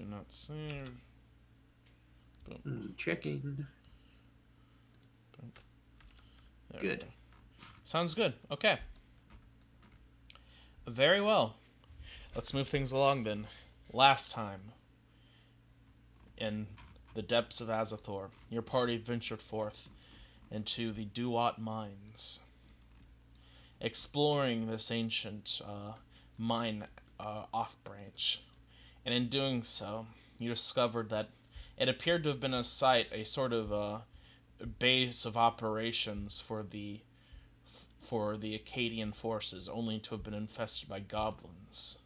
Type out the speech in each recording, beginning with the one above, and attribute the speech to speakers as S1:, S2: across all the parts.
S1: Do not save. Boom.
S2: Checking.
S1: Boom. There
S2: Good.
S1: Sounds good. Okay. Very well. Let's move things along then. Last time, in the depths of Azathor, your party ventured forth into the Duot mines, exploring this ancient mine off branch. And in doing so, you discovered that it appeared to have been a sort of base of operations for the Akkadian forces, only to have been infested by goblins.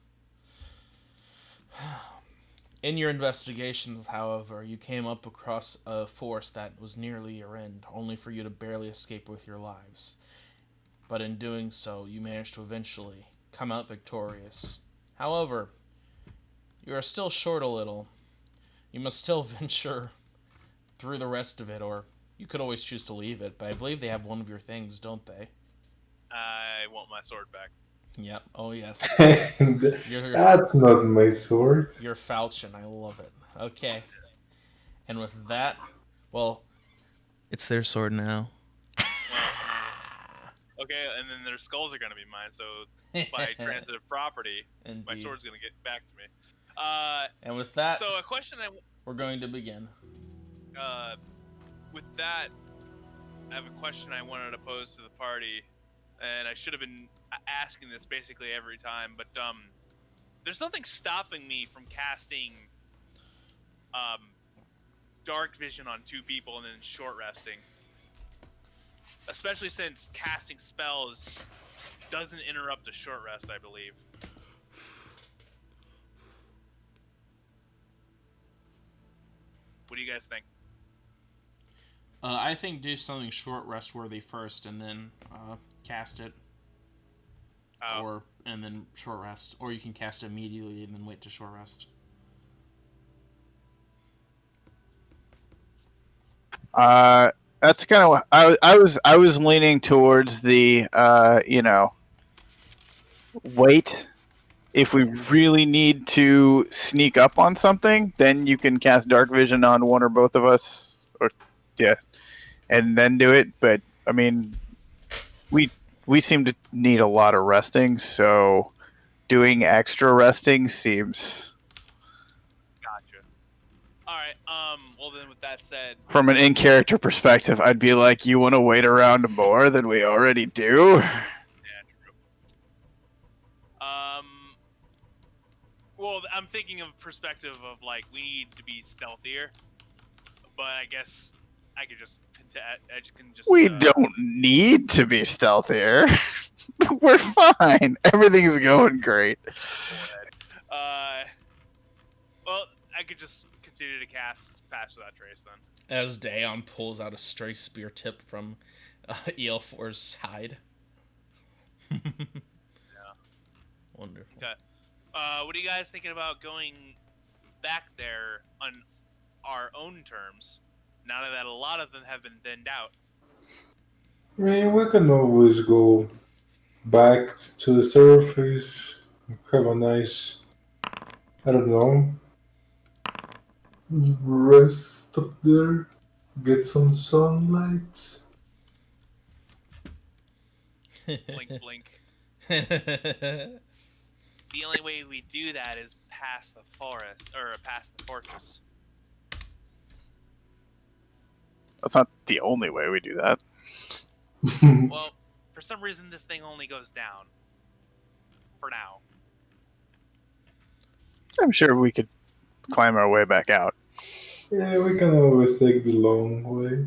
S1: In your investigations, however, you came up across a force that was nearly your end, only for you to barely escape with your lives. But in doing so, you managed to eventually come out victorious. However, you are still short a little. You must still venture through the rest of it, or you could always choose to leave it, but I believe they have one of your things, don't they?
S3: I want my sword back.
S1: Yep. Oh, yes.
S4: That's not my sword.
S1: Your falchion. I love it. Okay. And with that, well, it's their sword now.
S3: Okay, and then their skulls are gonna be mine. So by transitive property,
S1: Indeed.
S3: my sword's gonna get back to me.
S1: And with that,
S3: so a question
S1: we're going to begin.
S3: With that, I have a question I wanted to pose to the party, and I should have been asking this basically every time, but there's something stopping me from casting dark vision on 2 people and then short resting. Especially since casting spells doesn't interrupt a short rest, I believe. What do you guys think?
S1: I think do something short rest worthy first, and then cast it, and then short rest, or you can cast it immediately and then wait to short rest.
S5: That's kind of what I was leaning towards the wait. If we really need to sneak up on something, then you can cast dark vision on one or both of us, or yeah, and then do it. But I mean, we seem to need a lot of resting, so doing extra resting seems.
S3: Gotcha. All right. Well, then, with that said,
S5: From an in-character perspective, I'd be like, you want to wait around more than we already do?
S3: yeah, true. Well, I'm thinking of perspective of like we need to be stealthier, but I guess I could just
S5: We don't need to be stealthier. We're fine. Everything's going great.
S3: Well, I could just continue to cast Pass Without Trace then.
S1: As Daeon pulls out a stray spear tip from EL4's side.
S3: Yeah.
S1: Wonderful.
S3: Okay. What are you guys thinking about going back there on our own terms, now that a lot of them have been thinned out?
S4: I mean, we can always go back to the surface, have a nice, I don't know, rest up there, get some sunlight.
S3: Blink, blink. The only way we do that is past the forest, or past the fortress.
S5: That's not the only way we do that.
S3: Well, for some reason, this thing only goes down. For now.
S5: I'm sure we could climb our way back out.
S4: Yeah, we can always take the long way.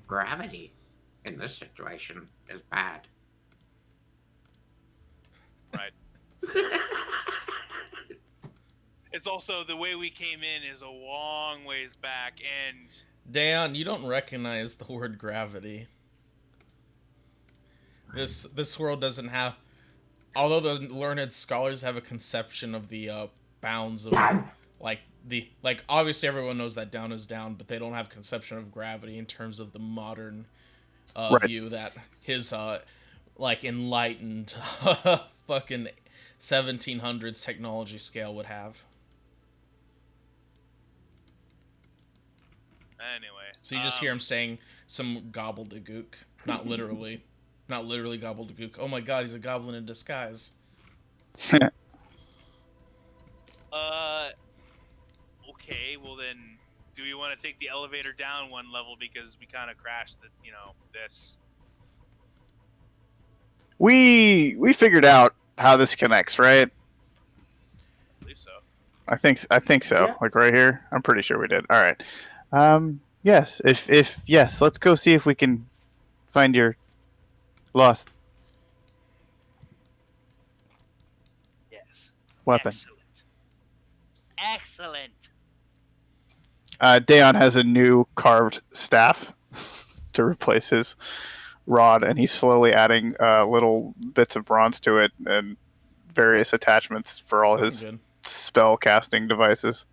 S2: Gravity in this situation is bad.
S3: Right. It's also the way we came in is a long ways back, and
S1: Daeon, you don't recognize the word gravity. This world doesn't have, although the learned scholars have a conception of the bounds of obviously everyone knows that down is down, but they don't have conception of gravity in terms of the modern
S5: Right.
S1: view that his enlightened fucking 1700s technology scale would have.
S3: Anyway.
S1: So you just hear him saying some gobbledygook. Not literally. Not literally gobbledygook. Oh my god, he's a goblin in disguise.
S3: Okay, well then, do we want to take the elevator down one level because we kind of crashed this?
S5: We figured out how this connects, right?
S3: I believe so.
S5: I think so.
S4: Yeah.
S5: Like right here. I'm pretty sure we did. All right. Yes. If yes, let's go see if we can find your lost
S3: Yes.
S5: weapon.
S3: Excellent. Excellent.
S5: Dayon has a new carved staff to replace his rod, and he's slowly adding little bits of bronze to it and various attachments for all his
S1: Good.
S5: spell casting devices.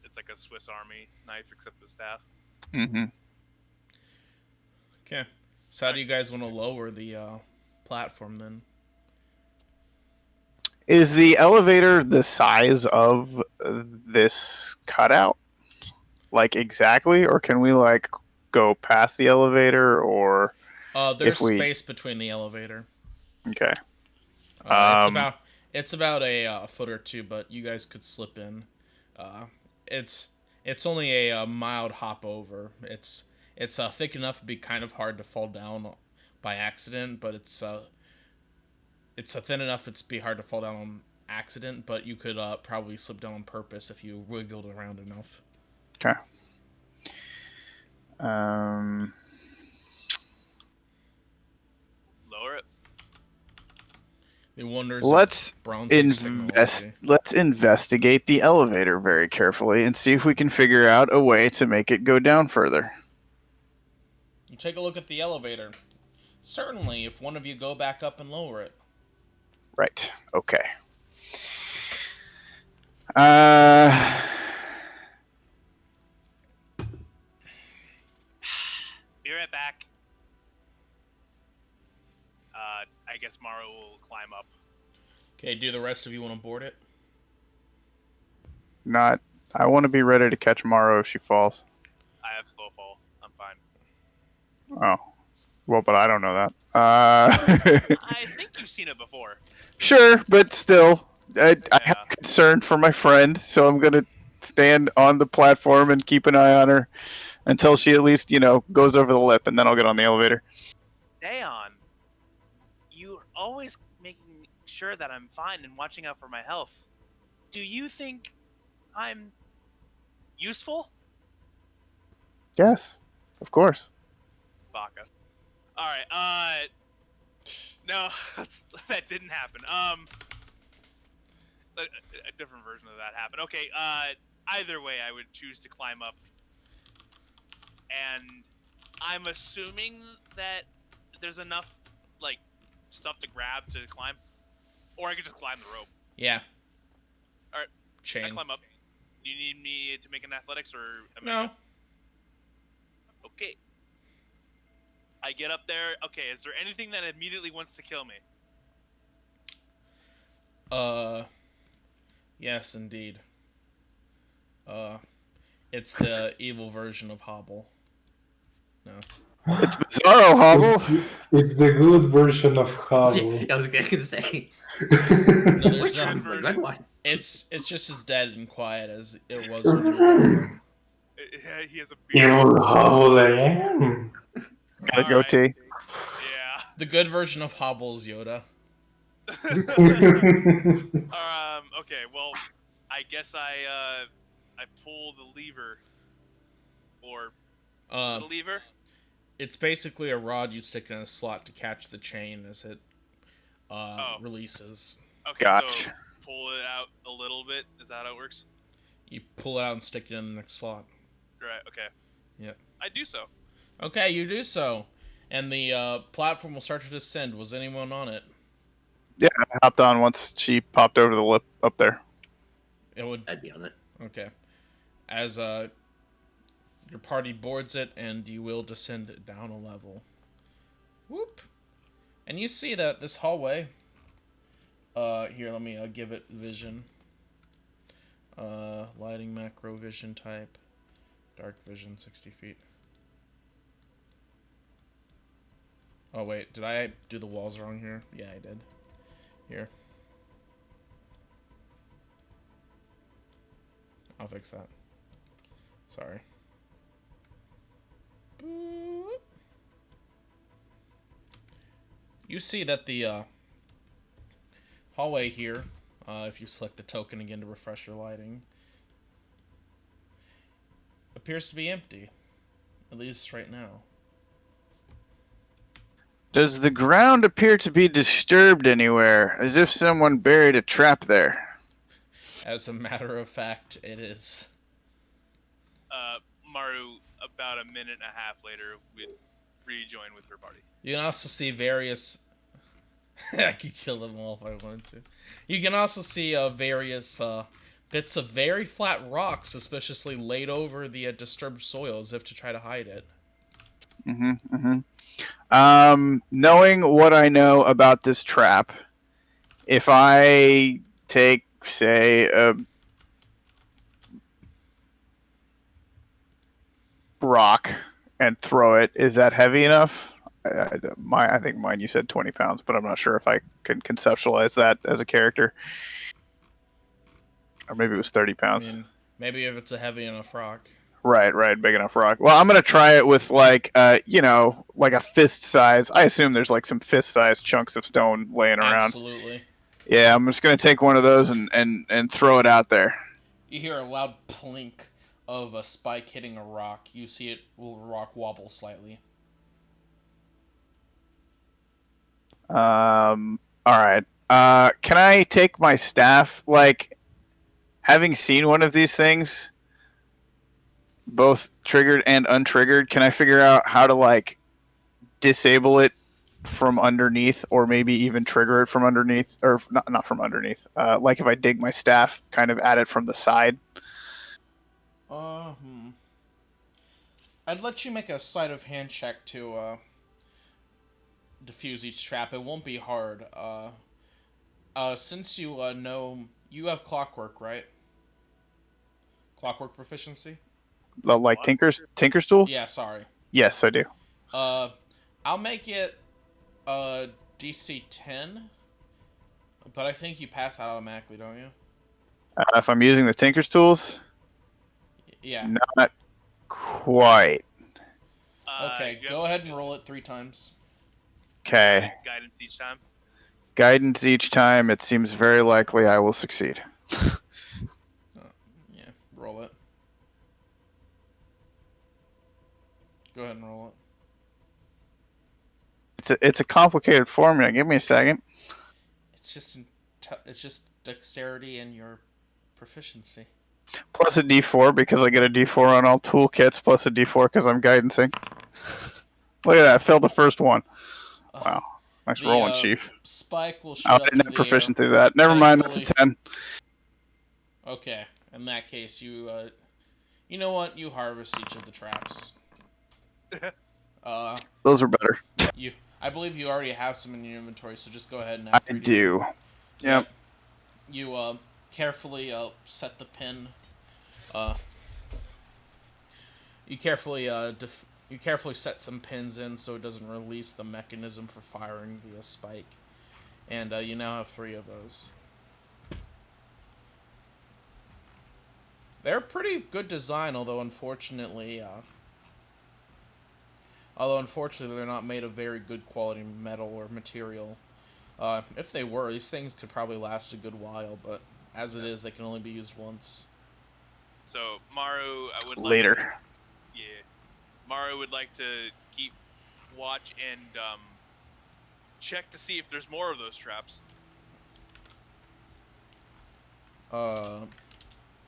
S3: It's like a Swiss Army knife, except the staff.
S5: Mm-hmm.
S1: Okay. So how do you guys want to lower the platform then?
S5: Is the elevator the size of this cutout? Like exactly, or can we like go past the elevator, or
S1: There's
S5: if we
S1: space between the elevator.
S5: okay?
S1: It's about a foot or two, but you guys could slip in. Uh, it's only a mild hop over. It's thick enough to be kind of hard to fall down by accident, but it's thin enough it's be hard to fall down on accident. But you could probably slip down on purpose if you wiggled around enough.
S5: Okay.
S3: Lower it.
S1: The wonders
S5: Let's
S1: of Bronze Age technology.
S5: Let's investigate the elevator very carefully and see if we can figure out a way to make it go down further.
S1: You take a look at the elevator. Certainly, if one of you go back up and lower it.
S5: Right. Okay.
S3: Be right back. I guess Maro will climb up.
S1: Okay, do the rest of you want to board it?
S5: Not. I want to be ready to catch Maro if she falls.
S3: I have slow fall. I'm fine.
S5: Oh. Well, but I don't know that.
S3: I think you've seen it before.
S5: Sure, but still, I
S3: Yeah.
S5: have concern for my friend, so I'm gonna stand on the platform and keep an eye on her until she at least, goes over the lip, and then I'll get on the elevator.
S3: Dayon, you're always making sure that I'm fine and watching out for my health. Do you think I'm useful?
S5: Yes, of course.
S3: Baka. Alright, no, that didn't happen. A different version of that happened. Okay, either way, I would choose to climb up. And I'm assuming that there's enough, stuff to grab to climb. Or I could just climb the rope.
S1: Yeah.
S3: Alright, I
S1: Chain.
S3: climb up. Do you need me to make an athletics, or...
S1: No.
S3: Okay. I get up there. Okay, is there anything that immediately wants to kill me?
S1: Yes, indeed. It's the evil version of Hobble. No.
S5: It's Bizarro Hobble.
S4: It's the good version of Hobble.
S2: I was gonna say.
S1: No, there's
S3: Which
S1: no.
S3: one?
S2: The good one.
S1: It's just as dead and quiet as it was when you were there.
S3: He has a beard.
S4: Evil Hobble I am.
S5: Got a goatee.
S3: Yeah.
S1: The good version of Hobble is Yoda.
S3: Okay. Well, I guess I pull the lever. Or the lever.
S1: It's basically a rod you stick in a slot to catch the chain as it releases.
S3: Okay.
S5: Gotcha.
S3: So pull it out a little bit. Is that how it works?
S1: You pull it out and stick it in the next slot.
S3: Right. Okay.
S1: Yep.
S3: I do so.
S1: Okay, you do so. And the platform will start to descend. Was anyone on it?
S5: Yeah, I hopped on once she popped over the lip up there.
S1: It would.
S2: I'd be on it.
S1: Okay. As your party boards it, and you will descend it down a level. Whoop. And you see that this hallway Here, let me give it vision. Lighting macro vision type. Dark vision, 60 feet. Oh, wait. Did I do the walls wrong here? Yeah, I did. Here. I'll fix that. Sorry. You see that the hallway here, if you select the token again to refresh your lighting, appears to be empty. At least right now.
S5: Does the ground appear to be disturbed anywhere, as if someone buried a trap there?
S1: As a matter of fact, it is.
S3: Maru, about a minute and a half later, would rejoin with her party.
S1: You can also see various... I could kill them all if I wanted to. You can also see various bits of very flat rock suspiciously laid over the disturbed soil as if to try to hide it.
S5: Knowing what I know about this trap, if I take, say, a rock and throw it, is that heavy enough? I think mine, you said 20 pounds, but I'm not sure if I can conceptualize that as a character. Or maybe it was 30 pounds.
S1: I mean, maybe if it's a heavy enough rock.
S5: Right, big enough rock. Well, I'm gonna try it with like a fist size. I assume there's like some fist size chunks of stone laying around.
S1: Absolutely.
S5: Yeah, I'm just gonna take one of those and throw it out there.
S1: You hear a loud plink of a spike hitting a rock. You see it rock wobble slightly.
S5: All right. Can I take my staff? Like, having seen one of these things, both triggered and untriggered, can I figure out how to like disable it from underneath, or maybe even trigger it from underneath, or not from underneath? Like if I dig my staff, kind of at it from the side.
S1: I'd let you make a sleight of hand check to defuse each trap. It won't be hard. Since you know you have clockwork, right? Clockwork proficiency?
S5: Like Tinker's tools?
S1: Yeah, sorry.
S5: Yes, I do.
S1: I'll make it DC 10, but I think you pass that automatically, don't you?
S5: If I'm using the Tinker's tools?
S1: Yeah.
S5: Not quite.
S1: Okay, go ahead and roll it 3 times.
S5: Okay.
S3: Guidance each time.
S5: Guidance each time. It seems very likely I will succeed.
S1: Yeah, roll it. Go ahead and roll it.
S5: It's a complicated formula. Give me a second.
S1: It's just dexterity and your proficiency.
S5: Plus a D4 because I get a D4 on all toolkits. Plus a D4 because I'm guidancing. Look at that! I failed the first one. Wow, nice rolling, Chief.
S1: Spike will shoot
S5: I
S1: up
S5: didn't
S1: in
S5: have
S1: the
S5: proficiency to that. Never mind. That's a 10.
S1: Okay, in that case, you know what? You harvest each of the traps.
S5: Those are better.
S1: I believe you already have some in your inventory, so just go ahead and.
S5: I do. Yep.
S1: You carefully set the pin. You carefully set some pins in so it doesn't release the mechanism for firing via spike, and you now have 3 of those. They're pretty good design, although unfortunately they're not made of very good quality metal or material. If they were, these things could probably last a good while, but as it is, they can only be used once.
S3: So, Maru, I would
S5: later.
S3: Maru would like to keep watch and check to see if there's more of those traps.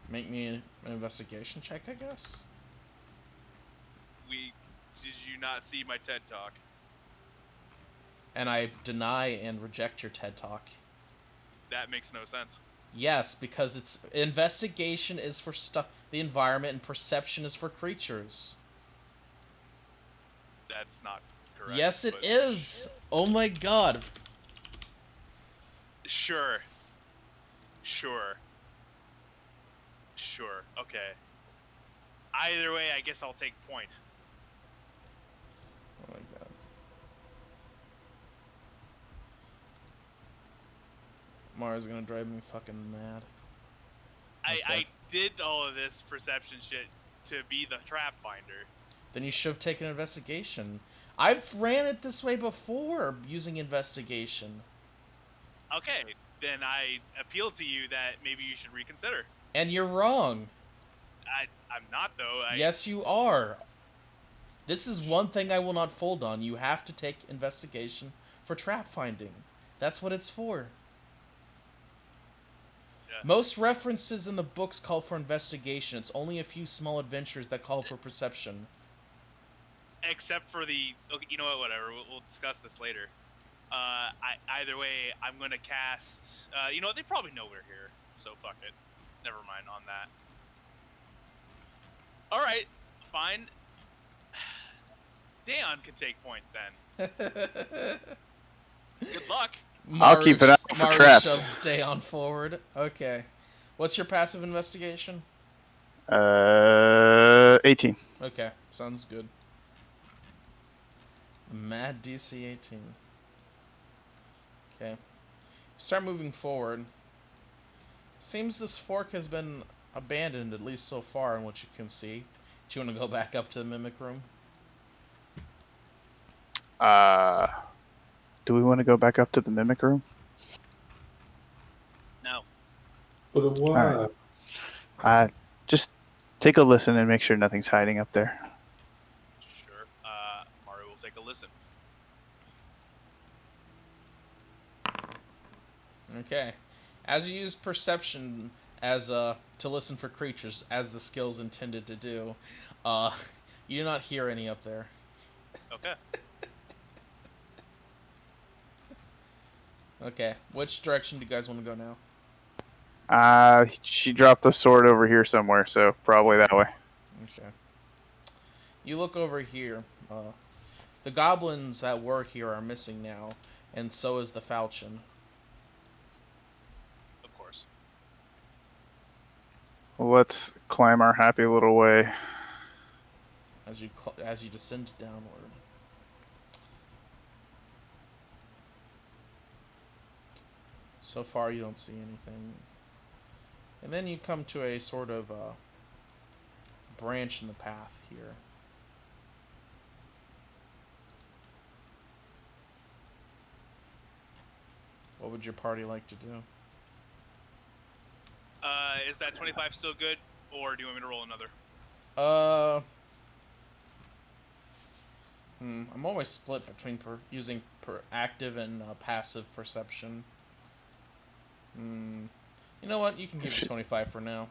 S1: Make me an investigation check, I guess.
S3: Did you not see my TED Talk?
S1: And I deny and reject your TED Talk.
S3: That makes no sense.
S1: Yes, because it's investigation is for the environment and perception is for creatures.
S3: That's not correct.
S1: Yes, it is. Oh my god.
S3: Sure. Okay. Either way, I guess I'll take point.
S1: Oh my god. Mara's gonna drive me fucking mad. Okay.
S3: I did all of this perception shit to be the trap finder.
S1: Then you should have taken investigation. I've ran it this way before using investigation.
S3: Okay, then I appeal to you that maybe you should reconsider.
S1: And you're wrong.
S3: I'm not though.
S1: Yes, you are. This is one thing I will not fold on. You have to take investigation for trap finding. That's what it's for.
S3: Yeah.
S1: Most references in the books call for investigation. It's only a few small adventures that call for perception.
S3: Except for the. Okay, you know what? Whatever. We'll discuss this later. Either way, I'm gonna cast. You know what? They probably know we're here, so fuck it. Never mind on that. All right, fine. Dayon can take point then. Good luck.
S5: I'll keep it out for
S1: Maru
S5: traps.
S1: shoves Dayon forward. Okay. What's your passive investigation?
S5: 18.
S1: Okay, sounds good. Mad DC 18. Okay. Start moving forward. Seems this fork has been abandoned, at least so far, in what you can see. Do you want to go back up to the mimic room?
S5: Do we want to go back up to the mimic room?
S3: No.
S4: But why?
S5: Alright. Just take a listen and make sure nothing's hiding up there.
S3: Sure. Maru will take a listen.
S1: Okay. As you use perception as to listen for creatures, as the skill's intended to do, you do not hear any up there.
S3: Okay.
S1: Okay. Which direction do you guys want to go now?
S5: She dropped the sword over here somewhere, so probably that way.
S1: Okay. You look over here. The goblins that were here are missing now, and so is the falchion.
S3: Of course.
S5: Well, let's climb our happy little way.
S1: As you descend downward. So far, you don't see anything. And then you come to a sort of branch in the path here. What would your party like to do?
S3: Is that 25 still good, or do you want me to roll another?
S1: I'm always split between using active and passive perception. You know what? You can keep it 25 for now.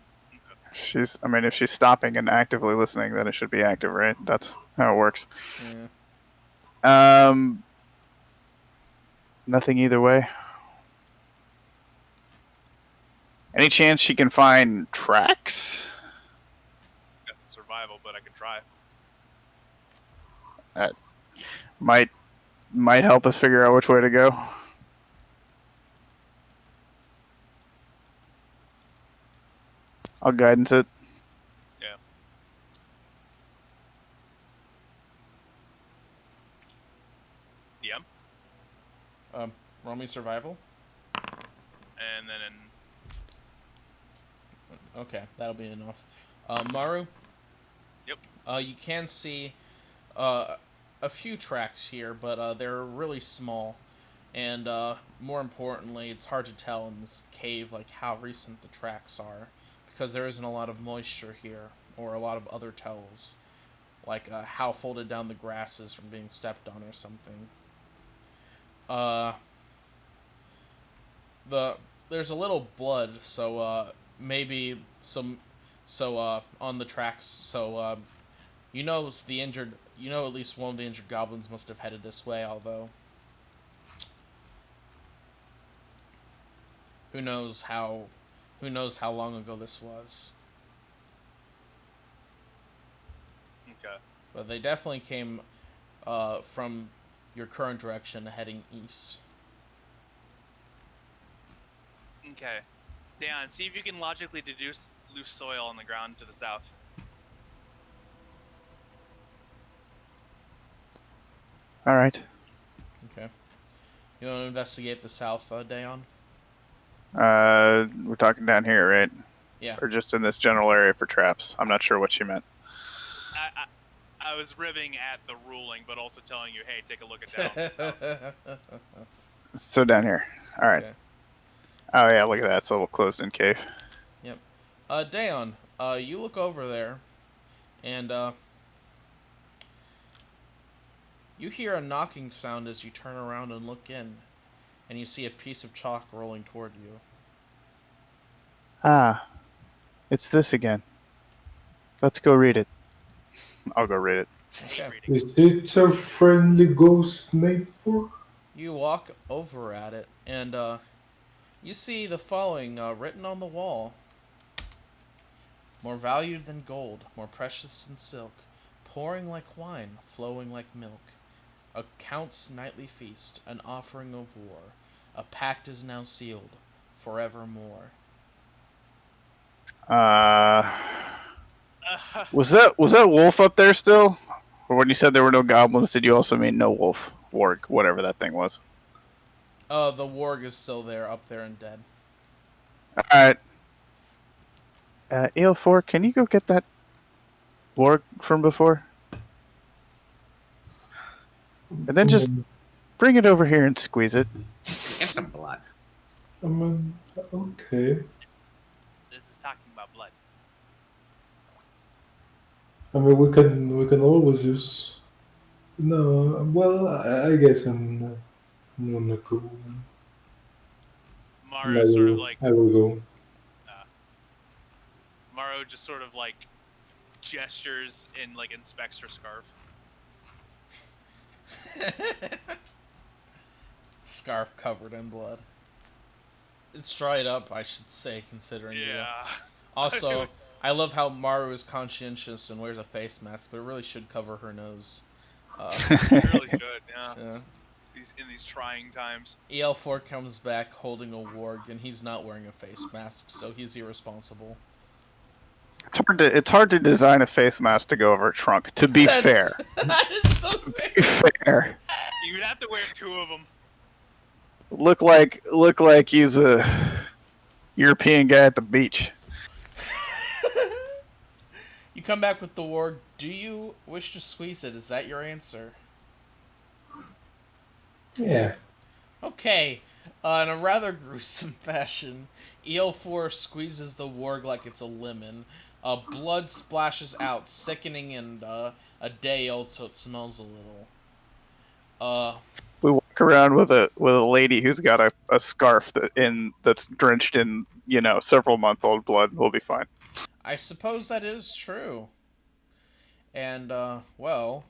S5: If she's stopping and actively listening, then it should be active, right? That's how it works.
S1: Yeah.
S5: Nothing either way. Any chance she can find tracks?
S3: That's survival, but I can try.
S5: That might help us figure out which way to go. I'll guidance it.
S3: Yeah. DM.
S1: Roll me survival.
S3: And then
S1: Okay, that'll be enough. Maru?
S3: Yep.
S1: You can see a few tracks here, but they're really small. And more importantly, it's hard to tell in this cave like how recent the tracks are, because there isn't a lot of moisture here, or a lot of other tells, like how folded down the grass is from being stepped on or something. There's a little blood, so maybe on the tracks, so you know at least one of the injured goblins must have headed this way, although who knows how long ago this was.
S3: okay.
S1: But they definitely came from your current direction heading east.
S3: Okay. Dan, see if you can logically deduce loose soil on the ground to the south.
S5: All right.
S1: Okay. You want to investigate the south, Dayon?
S5: We're talking down here, right?
S1: Yeah.
S5: Or just in this general area for traps? I'm not sure what she meant.
S3: I was ribbing at the ruling, but also telling you, hey, take a look at down to the south.
S5: So down here. All right.
S1: Okay.
S5: Oh yeah, look at that. It's a little closed-in cave.
S1: Yep. Dayon, you look over there, and you hear a knocking sound as you turn around and look in, and you see a piece of chalk rolling toward you.
S5: Ah, it's this again. Let's go read it. I'll go read it.
S1: Okay.
S3: Reading.
S4: Is it a friendly ghost neighbor?
S1: You walk over at it, and you see the following written on the wall. More valued than gold, more precious than silk, pouring like wine, flowing like milk. A count's nightly feast, an offering of war. A pact is now sealed, forevermore.
S5: Was that wolf up there still? Or when you said there were no goblins, did you also mean no wolf? Warg, whatever that thing was.
S1: The warg is still there, up there and dead.
S5: Alright. EL4, can you go get that warg from before? And then just bring it over here and squeeze it.
S2: Get some blood.
S4: I mean, okay.
S3: This is talking about blood.
S4: I mean, we can always use. No, well, I guess I'm gonna go.
S3: Maru sort of like
S4: I will go.
S3: Maru just sort of like gestures and like inspects her scarf.
S1: Scarf covered in blood. It's dried up, I should say, considering you.
S3: Yeah.
S1: Also, I love how Maru is conscientious and wears a face mask, but it really should cover her nose.
S3: It really should, yeah.
S1: Yeah.
S3: In these trying times.
S1: EL4 comes back holding a warg, and he's not wearing a face mask, so he's irresponsible.
S5: It's hard to design a face mask to go over a trunk. To be fair,
S1: That is so
S5: be fair.
S3: You'd have to wear 2 of them.
S5: Look like he's a European guy at the beach.
S1: You come back with the warg. Do you wish to squeeze it? Is that your answer?
S4: Yeah.
S1: Okay. In a rather gruesome fashion, EL4 squeezes the warg like it's a lemon. Blood splashes out, sickening, and a day old, so it smells a little.
S5: We walk around with a lady who's got a scarf that's drenched in several month old blood. We'll be fine.
S1: I suppose that is true. And well,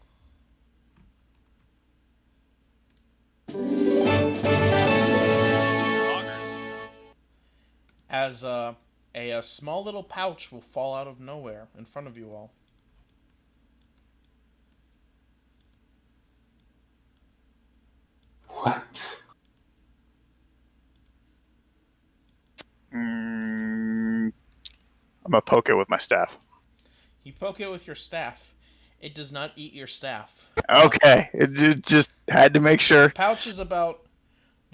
S1: as a small little pouch will fall out of nowhere in front of you all.
S4: What?
S5: I'm gonna poke it with my staff.
S1: You poke it with your staff. It does not eat your staff.
S5: Okay, it just had to make sure.
S1: The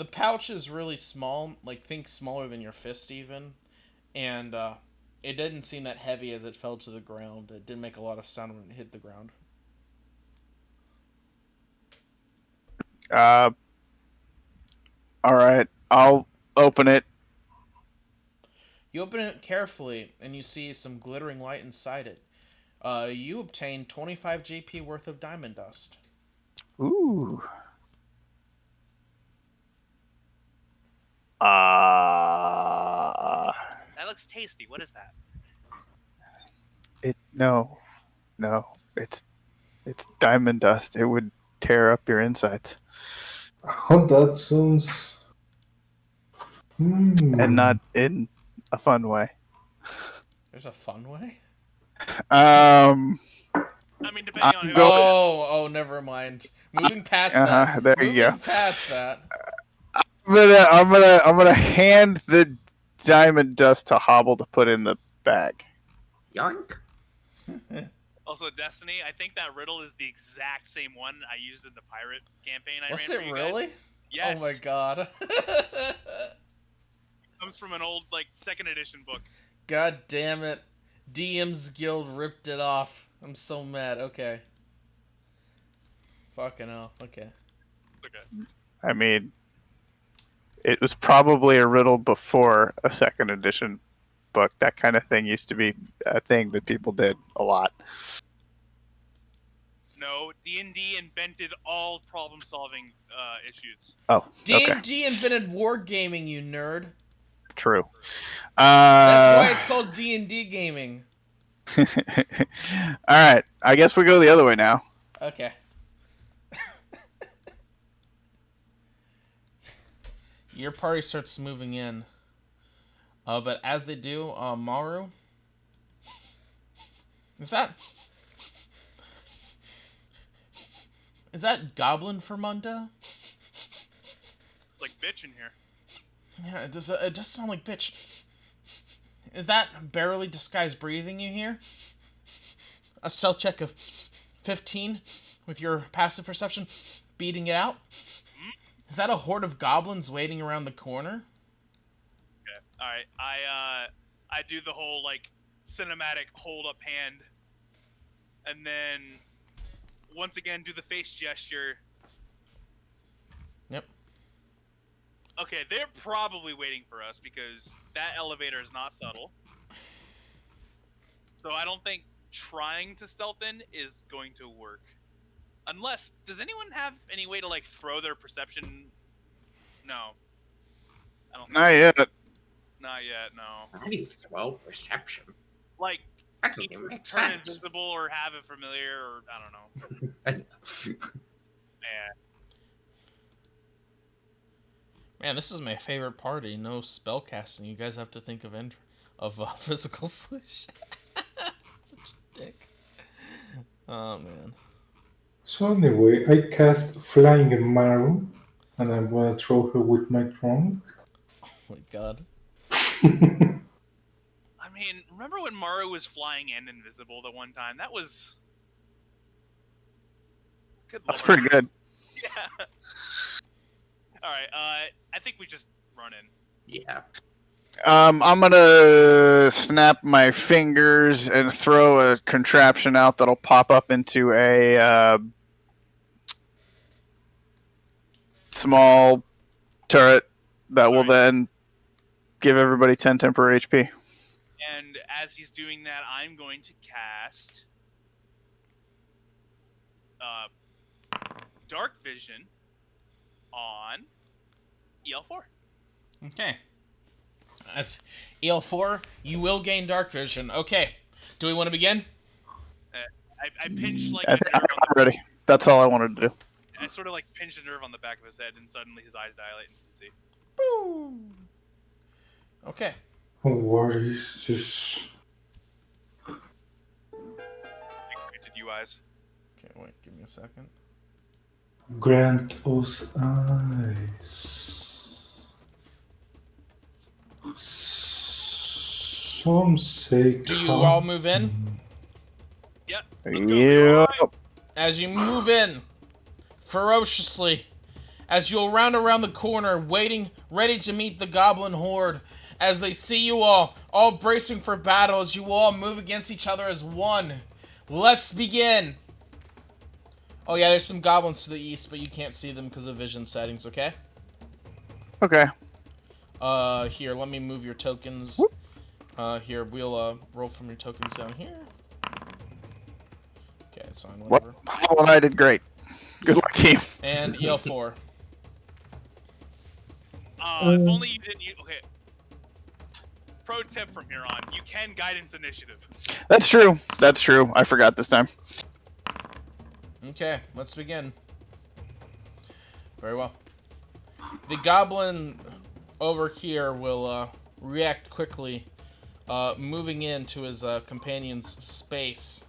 S1: pouch is really small, like think smaller than your fist even, and it didn't seem that heavy as it fell to the ground. It didn't make a lot of sound when it hit the ground.
S5: All right, I'll open it.
S1: You open it carefully, and you see some glittering light inside it. You obtain 25 GP worth of diamond dust.
S5: Ooh.
S3: That looks tasty. What is that?
S5: No, it's diamond dust. It would tear up your insides,
S4: Oh, that sounds.
S5: and not in a fun way.
S1: There's a fun way?
S3: I mean, depending on who.
S1: Oh, never mind. Moving past that.
S5: There you go.
S1: Moving past that.
S5: I'm gonna hand the diamond dust to hobble to put in the bag.
S2: Yoink.
S3: Also, Destiny, I think that riddle is the exact same one I used in the pirate campaign I
S1: Was
S3: ran
S1: it
S3: for you
S1: really?
S3: guys. Yes.
S1: Oh my god.
S3: Comes from an old, like, 2nd edition book.
S1: God damn it. DM's Guild ripped it off. I'm so mad. Okay. Fucking hell. Okay.
S3: Okay.
S5: I mean, it was probably a riddle before a 2nd edition book. That kind of thing used to be a thing that people did a lot.
S3: No, D&D invented all problem-solving issues.
S5: Oh, okay.
S1: D&D invented wargaming, you nerd.
S5: True.
S1: That's why it's called D&D gaming.
S5: All right. I guess we go the other way now.
S1: Okay. Your party starts moving in. But as they do, Maru... Is that Goblin Fermunda?
S3: Like bitch in here.
S1: Yeah, it does sound like bitch. Is that barely disguised breathing you hear? A stealth check of 15 with your passive perception, beating it out? Is that a horde of goblins waiting around the corner?
S3: Okay. All right. I do the whole like cinematic hold up hand, and then once again do the face gesture.
S1: Yep.
S3: Okay, they're probably waiting for us because that elevator is not subtle. So I don't think trying to stealth in is going to work. Unless, does anyone have any way to like throw their perception? No. I don't think
S5: Not yet.
S3: Not yet, no.
S2: How do you throw perception?
S3: Like,
S2: That doesn't even make
S3: turn
S2: sense.
S3: invisible or have it familiar or I don't know. Yeah.
S1: Man, this is my favorite party. No spell casting. You guys have to think of physical solution. Such a dick. Oh man.
S4: So anyway, I cast Flying Maru, and I'm gonna throw her with my trunk.
S1: Oh my god.
S3: I mean, remember when Maru was flying and invisible the one time? That was... Good
S5: That's
S3: lord.
S5: pretty good.
S3: Yeah. Alright, I think we just run in.
S2: Yeah.
S5: I'm gonna snap my fingers and throw a contraption out that'll pop up into a small turret that will
S3: Alright.
S5: then give everybody 10 temporary HP.
S3: And as he's doing that, I'm going to cast... Dark Vision on EL4.
S1: Okay. As EL4, you will gain dark vision. Okay. Do we want to begin?
S3: I pinched like
S5: I
S3: a
S5: think
S3: nerve
S5: I'm ready. That's all I wanted to do.
S3: I sort of like pinched a nerve on the back of his head, and suddenly his eyes dilate, and you can see.
S1: Boom. Okay.
S4: What is this?
S3: Big pointed you eyes.
S1: Okay, wait, give me a second.
S4: Grant us eyes. Some say.
S1: Do you all move in?
S3: Yep. Let's go.
S5: Yep.
S1: As you move in, ferociously, as you'll round around the corner, waiting, ready to meet the goblin horde, as they see you all bracing for battle, as you all move against each other as one. Let's begin! Oh yeah, there's some goblins to the east, but you can't see them because of vision settings, okay?
S5: Okay.
S1: Here, let me move your tokens.
S5: Whoop.
S1: Here, we'll, roll from your tokens down here. Okay, it's fine,
S5: Well,
S1: whatever.
S5: Hollow and I did great. Good luck, team.
S1: And EL4.
S3: If only you didn't. Okay. Pro tip from here on: you can guidance initiative.
S5: That's true. That's true. I forgot this time.
S1: Okay, let's begin. Very well. The goblin over here will react quickly, moving into his companion's space.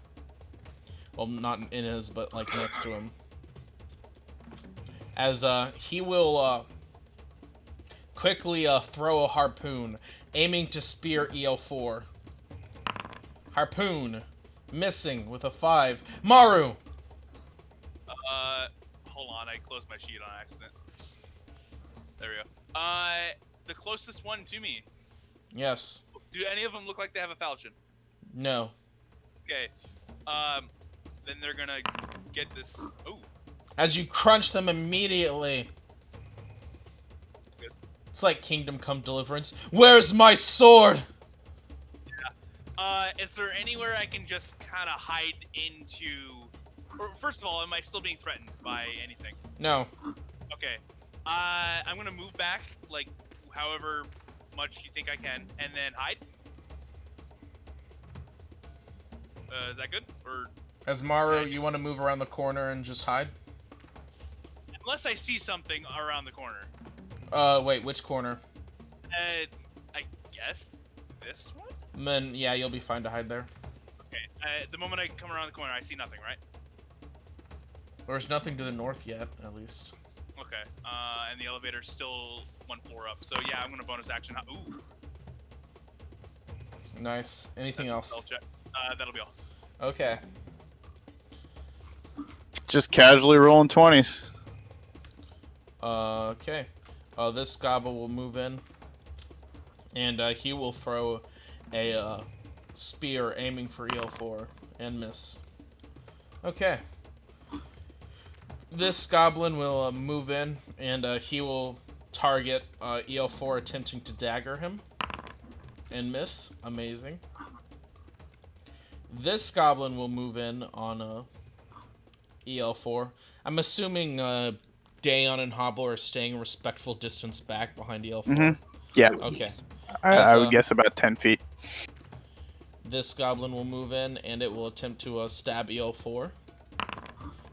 S1: Well, not in his, but like next to him. As he will quickly throw a harpoon, aiming to spear EL4. Harpoon, missing with a 5. Maru!
S3: Hold on, I closed my sheet on accident. There we go. The closest one to me.
S1: Yes.
S3: Do any of them look like they have a falchion?
S1: No.
S3: Okay. Then they're gonna get this. Ooh.
S1: As you crunch them immediately.
S3: Good.
S1: It's like Kingdom Come Deliverance. Where's my sword?
S3: Is there anywhere I can just kind of hide into? Or first of all, am I still being threatened by anything?
S1: No.
S3: Okay. I'm gonna move back, like, however much you think I can, and then hide. Is that good? Or
S1: As Maru, you want to move around the corner and just hide?
S3: unless I see something around the corner.
S1: Wait, which corner?
S3: I guess this one.
S1: And then, yeah, you'll be fine to hide there.
S3: Okay. The moment I come around the corner, I see nothing, right?
S1: There's nothing to the north yet, at least.
S3: Okay. And the elevator's still 1 floor up. So yeah, I'm gonna bonus action. Ooh.
S1: Nice. Anything else?
S3: I'll check. That'll be all.
S1: Okay.
S5: Just casually rolling 20s.
S1: Okay. This Gobble will move in. And he will throw a spear aiming for EL4 and miss. Okay. This Goblin will move in and he will target EL4 attempting to dagger him. And miss. Amazing. This Goblin will move in on EL4. I'm assuming Dayon and Hobble are staying a respectful distance back behind EL4.
S5: Mm-hmm. Yeah.
S1: Okay.
S5: I would guess about 10 feet.
S1: This Goblin will move in and it will attempt to stab EL4.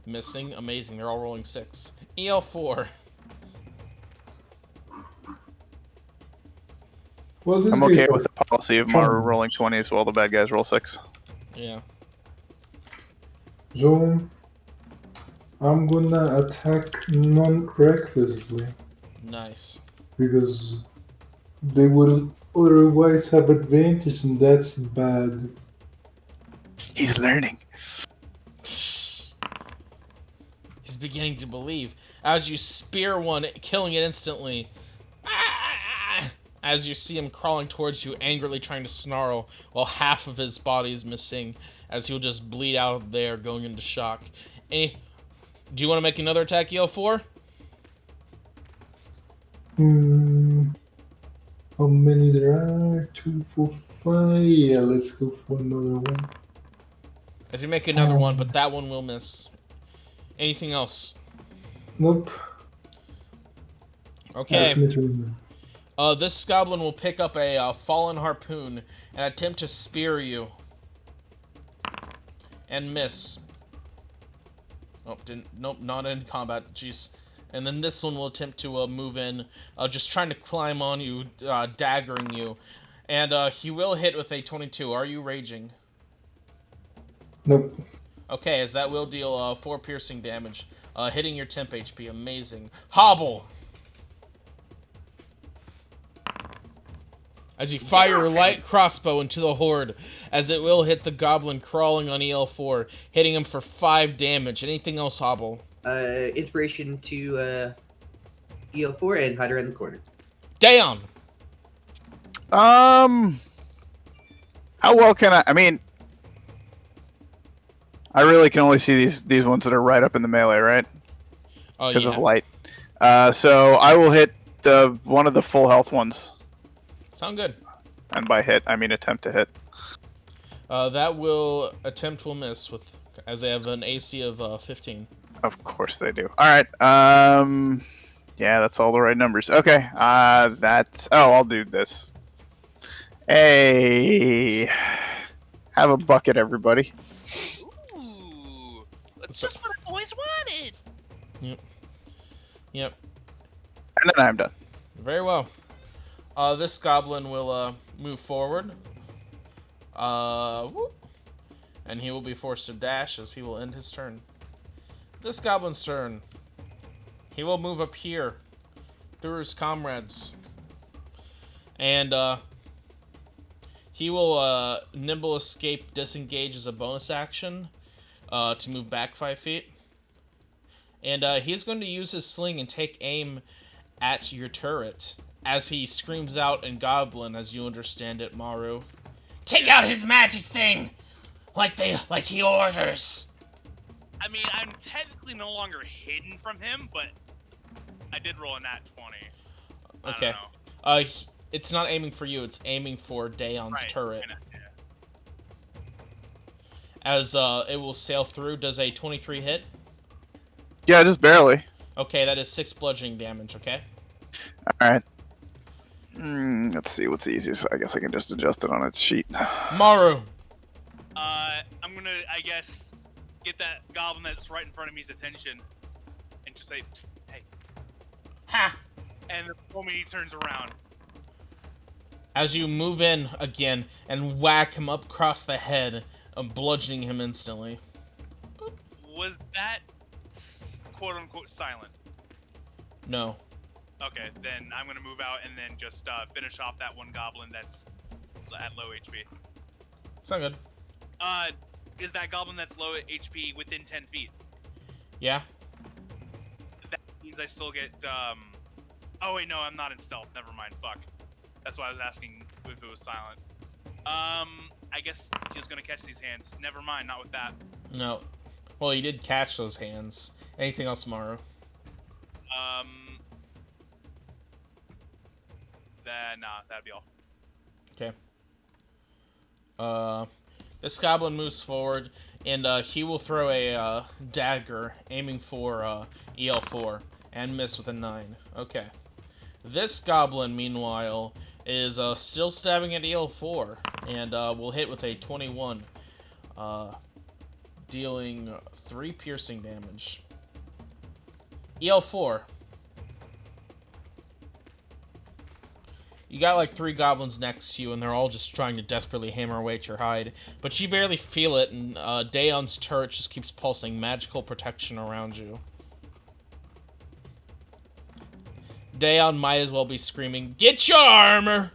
S1: Missing. Amazing. They're all rolling 6. EL4.
S4: Well, this
S5: I'm okay
S4: guy's
S5: with the policy of Maru rolling 20s while the bad guys roll 6.
S1: Yeah.
S4: So, I'm gonna attack non-recklessly
S1: Nice.
S4: because they would otherwise have advantage, and that's bad.
S5: He's learning.
S1: He's beginning to believe. As you spear one, killing it instantly. As you see him crawling towards you, angrily trying to snarl, while half of his body is missing, as he'll just bleed out there, going into shock. Do you want to make another attack, EL4?
S4: How many there are? 2, 4, 5. Yeah, let's go for another one.
S1: As you make another one, but that one will miss. Anything else?
S4: Nope.
S1: Okay.
S4: That's me too.
S1: This Goblin will pick up a fallen harpoon and attempt to spear you. And miss. Oh, didn't. Nope, not in combat. Jeez. And then this one will attempt to move in, just trying to climb on you, daggering you. And he will hit with a 22. Are you raging?
S4: Nope.
S1: Okay, as that will deal 4 piercing damage, hitting your temp HP. Amazing. Hobble! As you fire a light crossbow into the horde, as it will hit the goblin crawling on EL4, hitting him for 5 damage. Anything else, Hobble?
S6: Inspiration to EL4 and hide around the corner.
S1: Dayon!
S5: How well can I mean, I really can only see these ones that are right up in the melee, right?
S1: Oh,
S5: Because
S1: yeah.
S5: of light. So I will hit one of the full health ones.
S1: Sound good.
S5: And by hit, I mean attempt to hit.
S1: That will miss with, as they have an AC of 15.
S5: Of course they do. All right. Yeah, that's all the right numbers. Okay. I'll do this. Hey, have a bucket, everybody.
S3: Ooh, that's just what I always wanted.
S1: Yep.
S5: And then I'm done.
S1: Very well. This goblin will move forward. Whoop. And he will be forced to dash as he will end his turn. This goblin's turn. He will move up here through his comrades. And He will nimble escape, disengage as a bonus action to move back 5 feet. And he's going to use his sling and take aim at your turret as he screams out in Goblin, as you understand it, Maru. Take out his magic thing, like he orders.
S3: I mean, I'm technically no longer hidden from him, but I did roll a nat 20.
S1: Okay.
S3: I don't know.
S1: It's not aiming for you. It's aiming for Daon's
S3: Right,
S1: turret.
S3: I know, yeah.
S1: As it will sail through. Does a 23 hit?
S5: Yeah, just barely.
S1: Okay, that is 6 bludgeoning damage. Okay.
S5: All right. Let's see what's easiest. I guess I can just adjust it on its sheet.
S1: Maru.
S3: I'm gonna, I guess, get that goblin that's right in front of me's attention, and just say, "Psst, hey."
S1: Ha!
S3: And the moment he turns around,
S1: As you move in again and whack him up across the head, bludgeoning him instantly.
S3: was that quote unquote silent?
S1: No.
S3: Okay, then I'm gonna move out and then just finish off that one goblin that's at low HP.
S1: It's not good.
S3: Is that goblin that's low HP within 10 feet?
S1: Yeah.
S3: That means I still get, oh wait, no, I'm not in stealth. Never mind, fuck. That's why I was asking if it was silent. I guess he was gonna catch these hands. Never mind, not with that.
S1: No. Well, you did catch those hands. Anything else, Maru?
S3: Nah, that'd be all.
S1: Okay. This goblin moves forward, and he will throw a dagger, aiming for EL4, and miss with a 9. Okay. This goblin, meanwhile, is still stabbing at EL4, and will hit with a 21, dealing 3 piercing damage. EL4. You got like 3 goblins next to you, and they're all just trying to desperately hammer away at your hide. But you barely feel it, and Daon's turret just keeps pulsing magical protection around you. Daon might as well be screaming, "Get your armor!"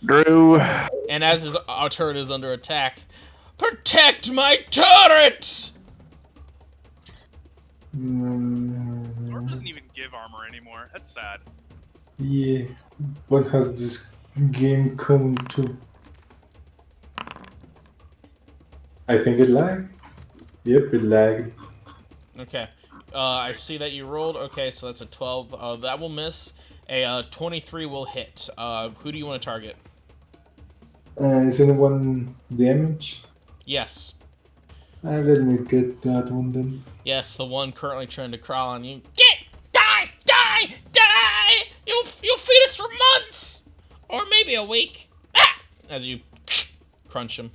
S5: Drew.
S1: And as his turret is under attack, "Protect my turret!"
S3: Dwarf doesn't even give armor anymore. That's sad.
S4: Yeah, what has this game come to? I think it lagged. Yep, it lagged.
S1: Okay. I see that you rolled. Okay, so that's a 12. That will miss. A 23 will hit. Who do you want to target?
S4: Is anyone damaged?
S1: Yes.
S4: Let me get that one then.
S1: Yes, the one currently trying to crawl on you. Die! You'll feed us for months! Or maybe a week. Ah! As you crunch him.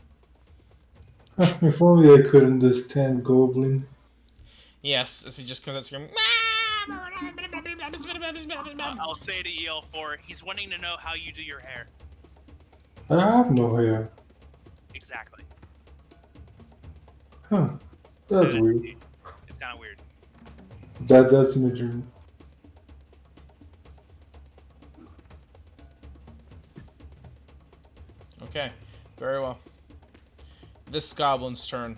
S4: If only I could understand Goblin.
S1: Yes, as he just comes out screaming.
S3: I'll say to EL4, he's wanting to know how you do your hair.
S4: I have no hair.
S3: Exactly.
S4: Huh. That's weird.
S3: It's kind of weird.
S4: That's my dream.
S1: Okay, very well. This goblin's turn.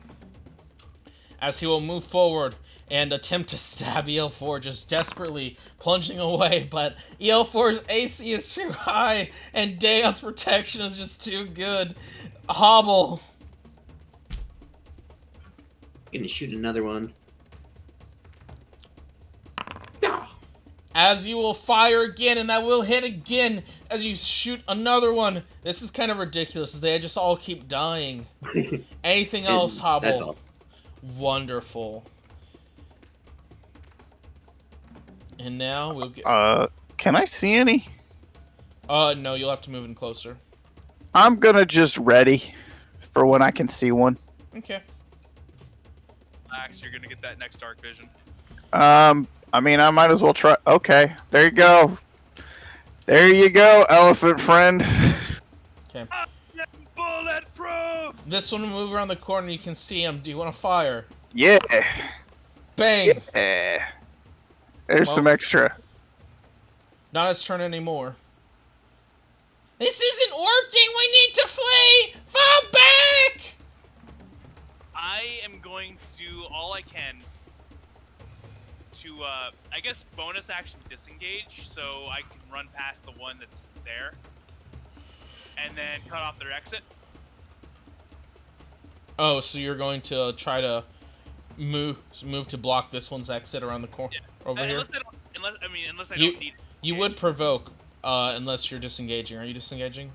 S1: As he will move forward and attempt to stab EL4, just desperately plunging away, but EL4's AC is too high, and Daon's protection is just too good. Hobble.
S6: Gonna shoot another one.
S1: As you will fire again, and that will hit again as you shoot another one. This is kind of ridiculous, as they just all keep dying. Anything else, Hobble?
S6: That's all.
S1: Wonderful. And now we'll get...
S5: Can I see any?
S1: no, you'll have to move in closer.
S5: I'm gonna just ready for when I can see one.
S1: Okay.
S3: Max, you're gonna get that next dark vision.
S5: I mean, I might as well try. Okay, there you go. There you go, elephant friend.
S1: Okay.
S3: Bulletproof!
S1: This one will move around the corner. You can see him. Do you want to fire?
S5: Yeah.
S1: Bang!
S5: Yeah. There's
S1: Well-
S5: some extra.
S1: Not his turn anymore. This isn't working! We need to flee! Fall back!
S3: I am going to do all I can to, I guess, bonus action disengage, so I can run past the one that's there, and then cut off their exit.
S1: Oh, so you're going to try to move to block this one's exit around the corner over here?
S3: Unless I don't need it.
S1: You would provoke, unless you're disengaging. Are you disengaging?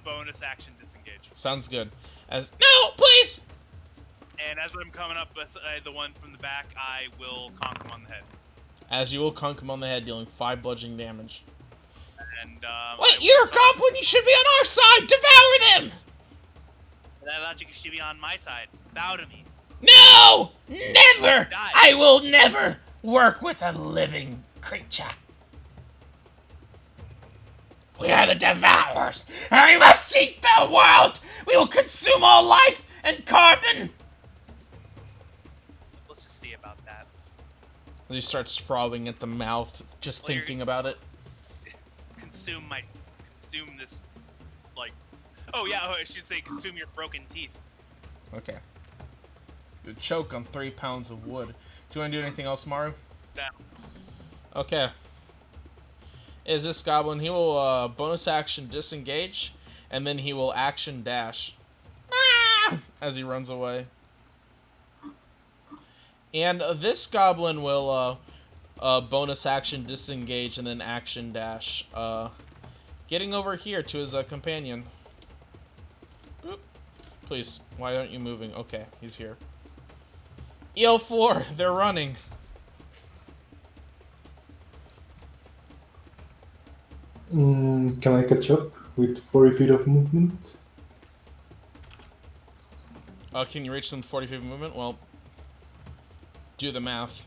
S3: Bonus action disengage.
S1: Sounds good. No, please!
S3: And as I'm coming up beside the one from the back, I will conk him on the head.
S1: As you will conk him on the head, dealing 5 bludgeoning damage.
S3: And,
S1: Wait, you're a goblin! You should be on our side! Devour them!
S3: That logic should be on my side. Bow to me.
S1: No! Never!
S3: Die.
S1: I will never work with a living creature. We are the Devourers, and we must eat the world! We will consume all life and carbon!
S3: Let's just see about that.
S1: He starts frothing at the mouth, just
S3: Well,
S1: thinking about it.
S3: Consume this, like... Oh, yeah, I should say consume your broken teeth.
S1: Okay. You choke on 3 pounds of wood. Do you want to do anything else, Maru?
S3: Down.
S1: Okay. Is this goblin? He will bonus action disengage, and then he will action dash. Ah! As he runs away. And this goblin will bonus action disengage and then action dash. Getting over here to his companion. Boop. Please, why aren't you moving? Okay, he's here. EL4, they're running.
S4: Can I catch up with 40 feet of movement?
S1: Can you reach them 40 feet of movement? Well, do the math.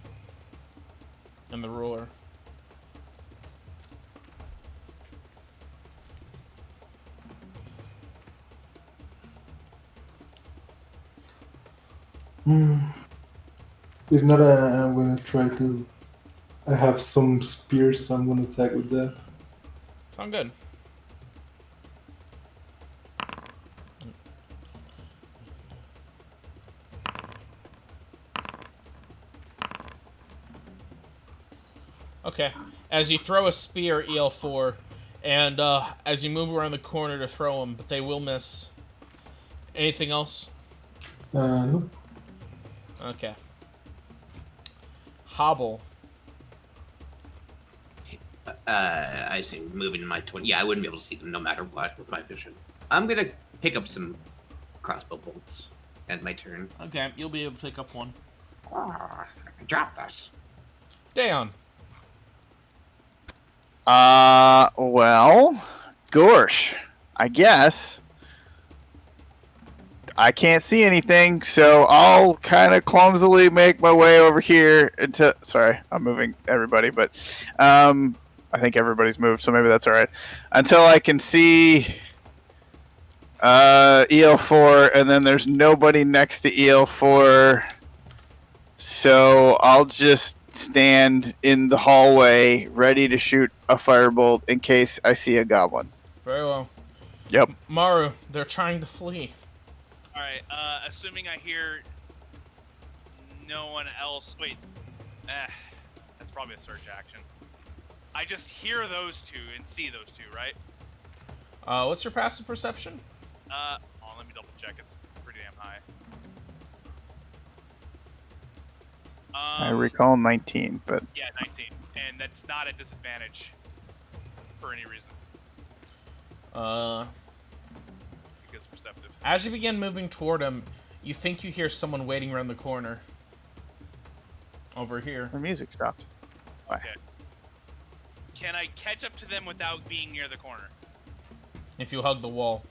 S1: And the ruler.
S4: If not, I'm gonna try to. I have some spears, so I'm gonna attack with that.
S1: Sound good. Okay. As you throw a spear, EL4, and as you move around the corner to throw them, but they will miss. Anything else?
S4: Nope.
S1: Okay. Hobble.
S2: I see moving my 20. Yeah, I wouldn't be able to see them no matter what with my vision. I'm gonna pick up some crossbow bolts. End my turn.
S1: Okay, you'll be able to pick up one.
S2: Drop this.
S1: Dayon.
S5: Well, gosh, I guess. I can't see anything, so I'll kind of clumsily make my way over here until... Sorry, I'm moving everybody, but I think everybody's moved, so maybe that's all right. Until I can see EL4, and then there's nobody next to EL4, so I'll just stand in the hallway ready to shoot a firebolt in case I see a goblin.
S1: Very well.
S5: Yep.
S1: Maru, they're trying to flee.
S3: Alright, assuming I hear no one else... Wait. That's probably a search action. I just hear those two and see those two, right?
S1: What's your passive perception?
S3: Let me double check. It's pretty damn high.
S5: I recall 19, but...
S3: Yeah, 19. And that's not a disadvantage for any reason. Because perceptive.
S1: As you begin moving toward him, you think you hear someone waiting around the corner. Over here.
S5: The music stopped. Why?
S3: Okay. Can I catch up to them without being near the corner?
S1: If you hug the wall.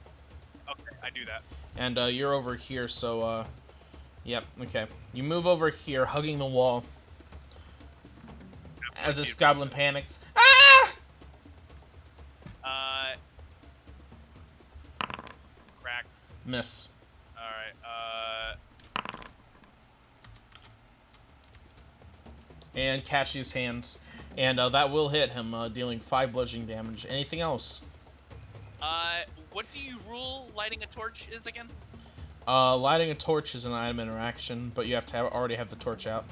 S3: Okay, I do that.
S1: And you're over here, so yep, okay. You move over here, hugging the wall. As this goblin panics. Ah!
S3: Crack.
S1: Miss.
S3: Alright,
S1: And catch his hands. And that will hit him, dealing 5 bludgeoning damage. Anything else?
S3: What do you rule lighting a torch is again?
S1: Lighting a torch is an item interaction, but you have to already have the torch out.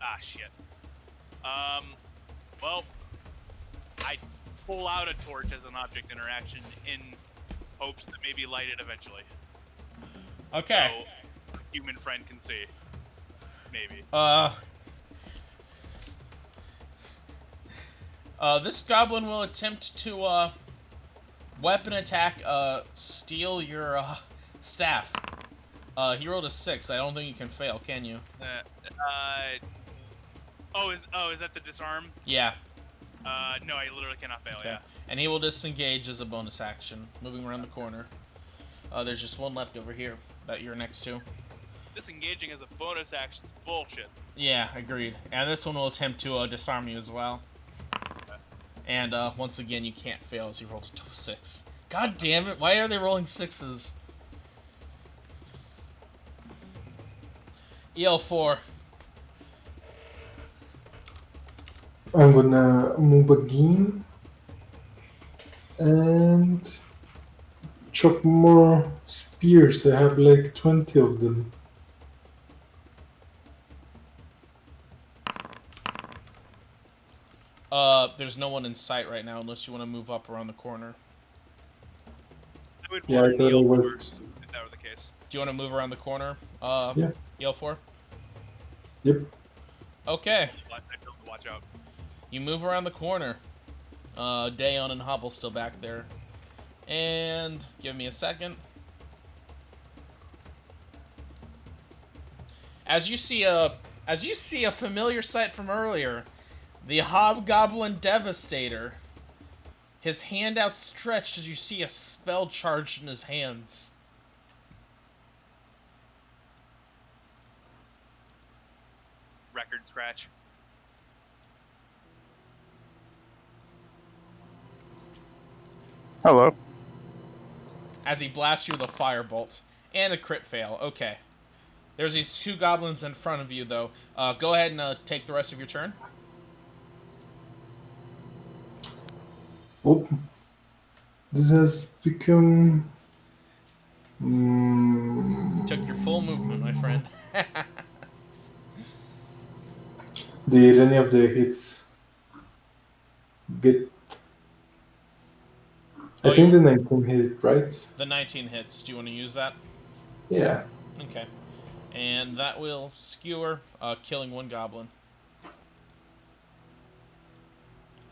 S3: Ah, shit. Well, I pull out a torch as an object interaction in hopes that maybe light it eventually.
S1: Okay.
S3: So, human friend can see. Maybe.
S1: This goblin will attempt to, weapon attack, steal your, staff. He rolled a 6. I don't think you can fail, can you?
S3: Is that the disarm?
S1: Yeah.
S3: No, I literally cannot fail,
S1: Okay.
S3: yeah.
S1: And he will disengage as a bonus action, moving around the corner. There's just one left over here that you're next to.
S3: Disengaging as a bonus action is bullshit.
S1: Yeah, agreed. And this one will attempt to disarm you as well. And once again, you can't fail as he rolled a 6. God damn it! Why are they rolling 6s? EL4.
S4: I'm gonna move again and chop more spears. I have like 20 of them.
S1: There's no one in sight right now unless you want to move up around the corner.
S3: I would
S4: Yeah, I
S3: want
S4: thought
S3: an
S4: I
S3: EL4
S4: was.
S3: if that were the case.
S1: Do you want to move around the corner?
S4: Yeah.
S1: EL4?
S4: Yep.
S1: Okay.
S3: I told to watch out.
S1: You move around the corner. Dayon and Hobble still back there. And give me a second. As you see a familiar sight from earlier, the Hobgoblin Devastator. His hand outstretched as you see a spell charged in his hands.
S3: Record scratch.
S5: Hello.
S1: As he blasts you with a firebolt. And a crit fail. Okay. There's these 2 goblins in front of you, though. Go ahead and take the rest of your turn.
S4: Oh, this has become.
S1: Took your full movement, my friend.
S4: Did any of the hits get?
S1: Oh,
S4: I think the 19 hit, right?
S1: The 19 hits. Do you want to use that?
S4: Yeah.
S1: Okay. And that will skewer, killing 1 goblin.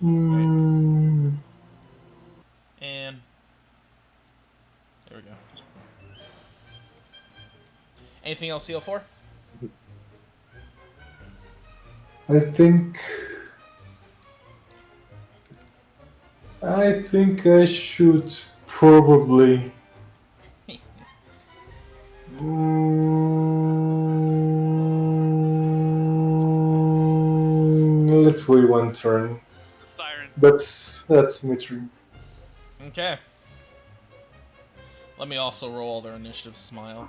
S4: Mm,
S1: And there we go. Anything else, CL4?
S4: I think I should probably. Let's wait one turn.
S3: The siren.
S4: That's my turn.
S1: Okay. Let me also roll all their initiative smile.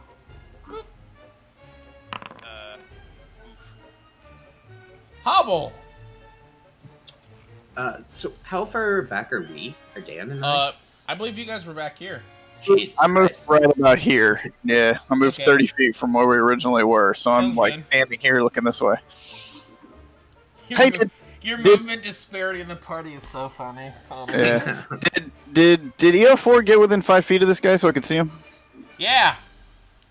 S3: Oof.
S1: Hobble!
S6: So how far back are we? Are Dan and I?
S1: I believe you guys were back here.
S6: Jesus
S5: I moved
S6: Christ.
S5: right about here. Yeah, I moved
S1: Okay.
S5: 30 feet from where we originally were, so I'm
S1: Sounds
S5: like
S1: good.
S5: standing here looking this way.
S1: Your,
S5: Hey,
S1: your movement disparity in the party is so funny. Oh, man.
S5: Yeah. Did EO4 get within 5 feet of this guy so I could see him?
S1: Yeah,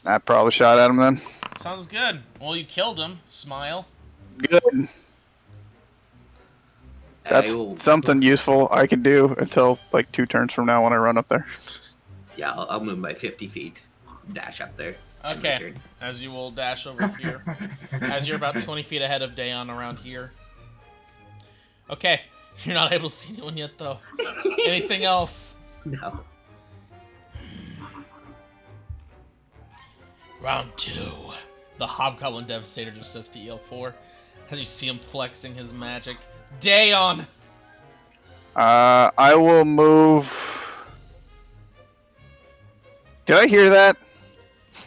S5: I probably shot at him then.
S1: sounds good. Well, you killed him. Smile.
S5: Good. That's
S6: I will-
S5: something useful I can do until like 2 turns from now when I run up there.
S6: Yeah, I'll move my 50 feet. Dash up there. End my
S1: Okay,
S6: turn.
S1: as you will dash over here. As you're about 20 feet ahead of Dayon around here. Okay, you're not able to see anyone yet, though. Anything else?
S6: No.
S1: Round 2. The Hobgoblin Devastator just says to EL4 as you see him flexing his magic. Dayon!
S5: I will move. Did I hear that?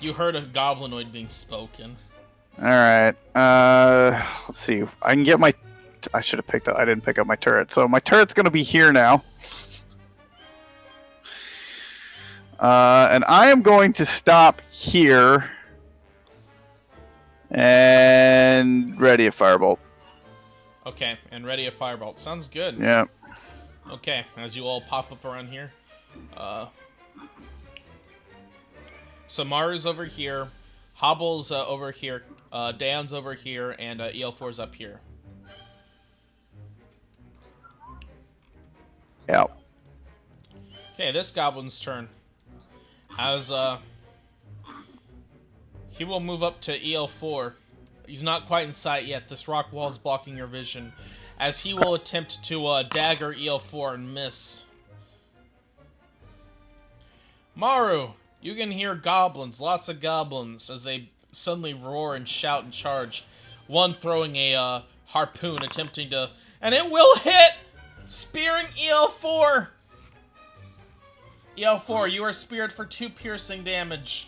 S1: You heard a goblinoid being spoken.
S5: All right. Let's see. I can get my. I should have picked up. I didn't pick up my turret, so my turret's gonna be here now. And I am going to stop here and ready a firebolt.
S1: Okay, and ready a firebolt. Sounds good.
S5: Yeah.
S1: Okay, as you all pop up around here. So Maru's over here, Hobble's over here, Dan's over here, and EL4's up here.
S5: Yeah.
S1: Okay, this goblin's turn. As he will move up to EL4. He's not quite in sight yet. This rock wall's blocking your vision. As he will attempt to dagger EL4 and miss. Maru, you can hear goblins, lots of goblins, as they suddenly roar and shout and charge. One throwing a harpoon, attempting to... And it will hit! Spearing EL4! EL4, you are speared for 2 piercing damage.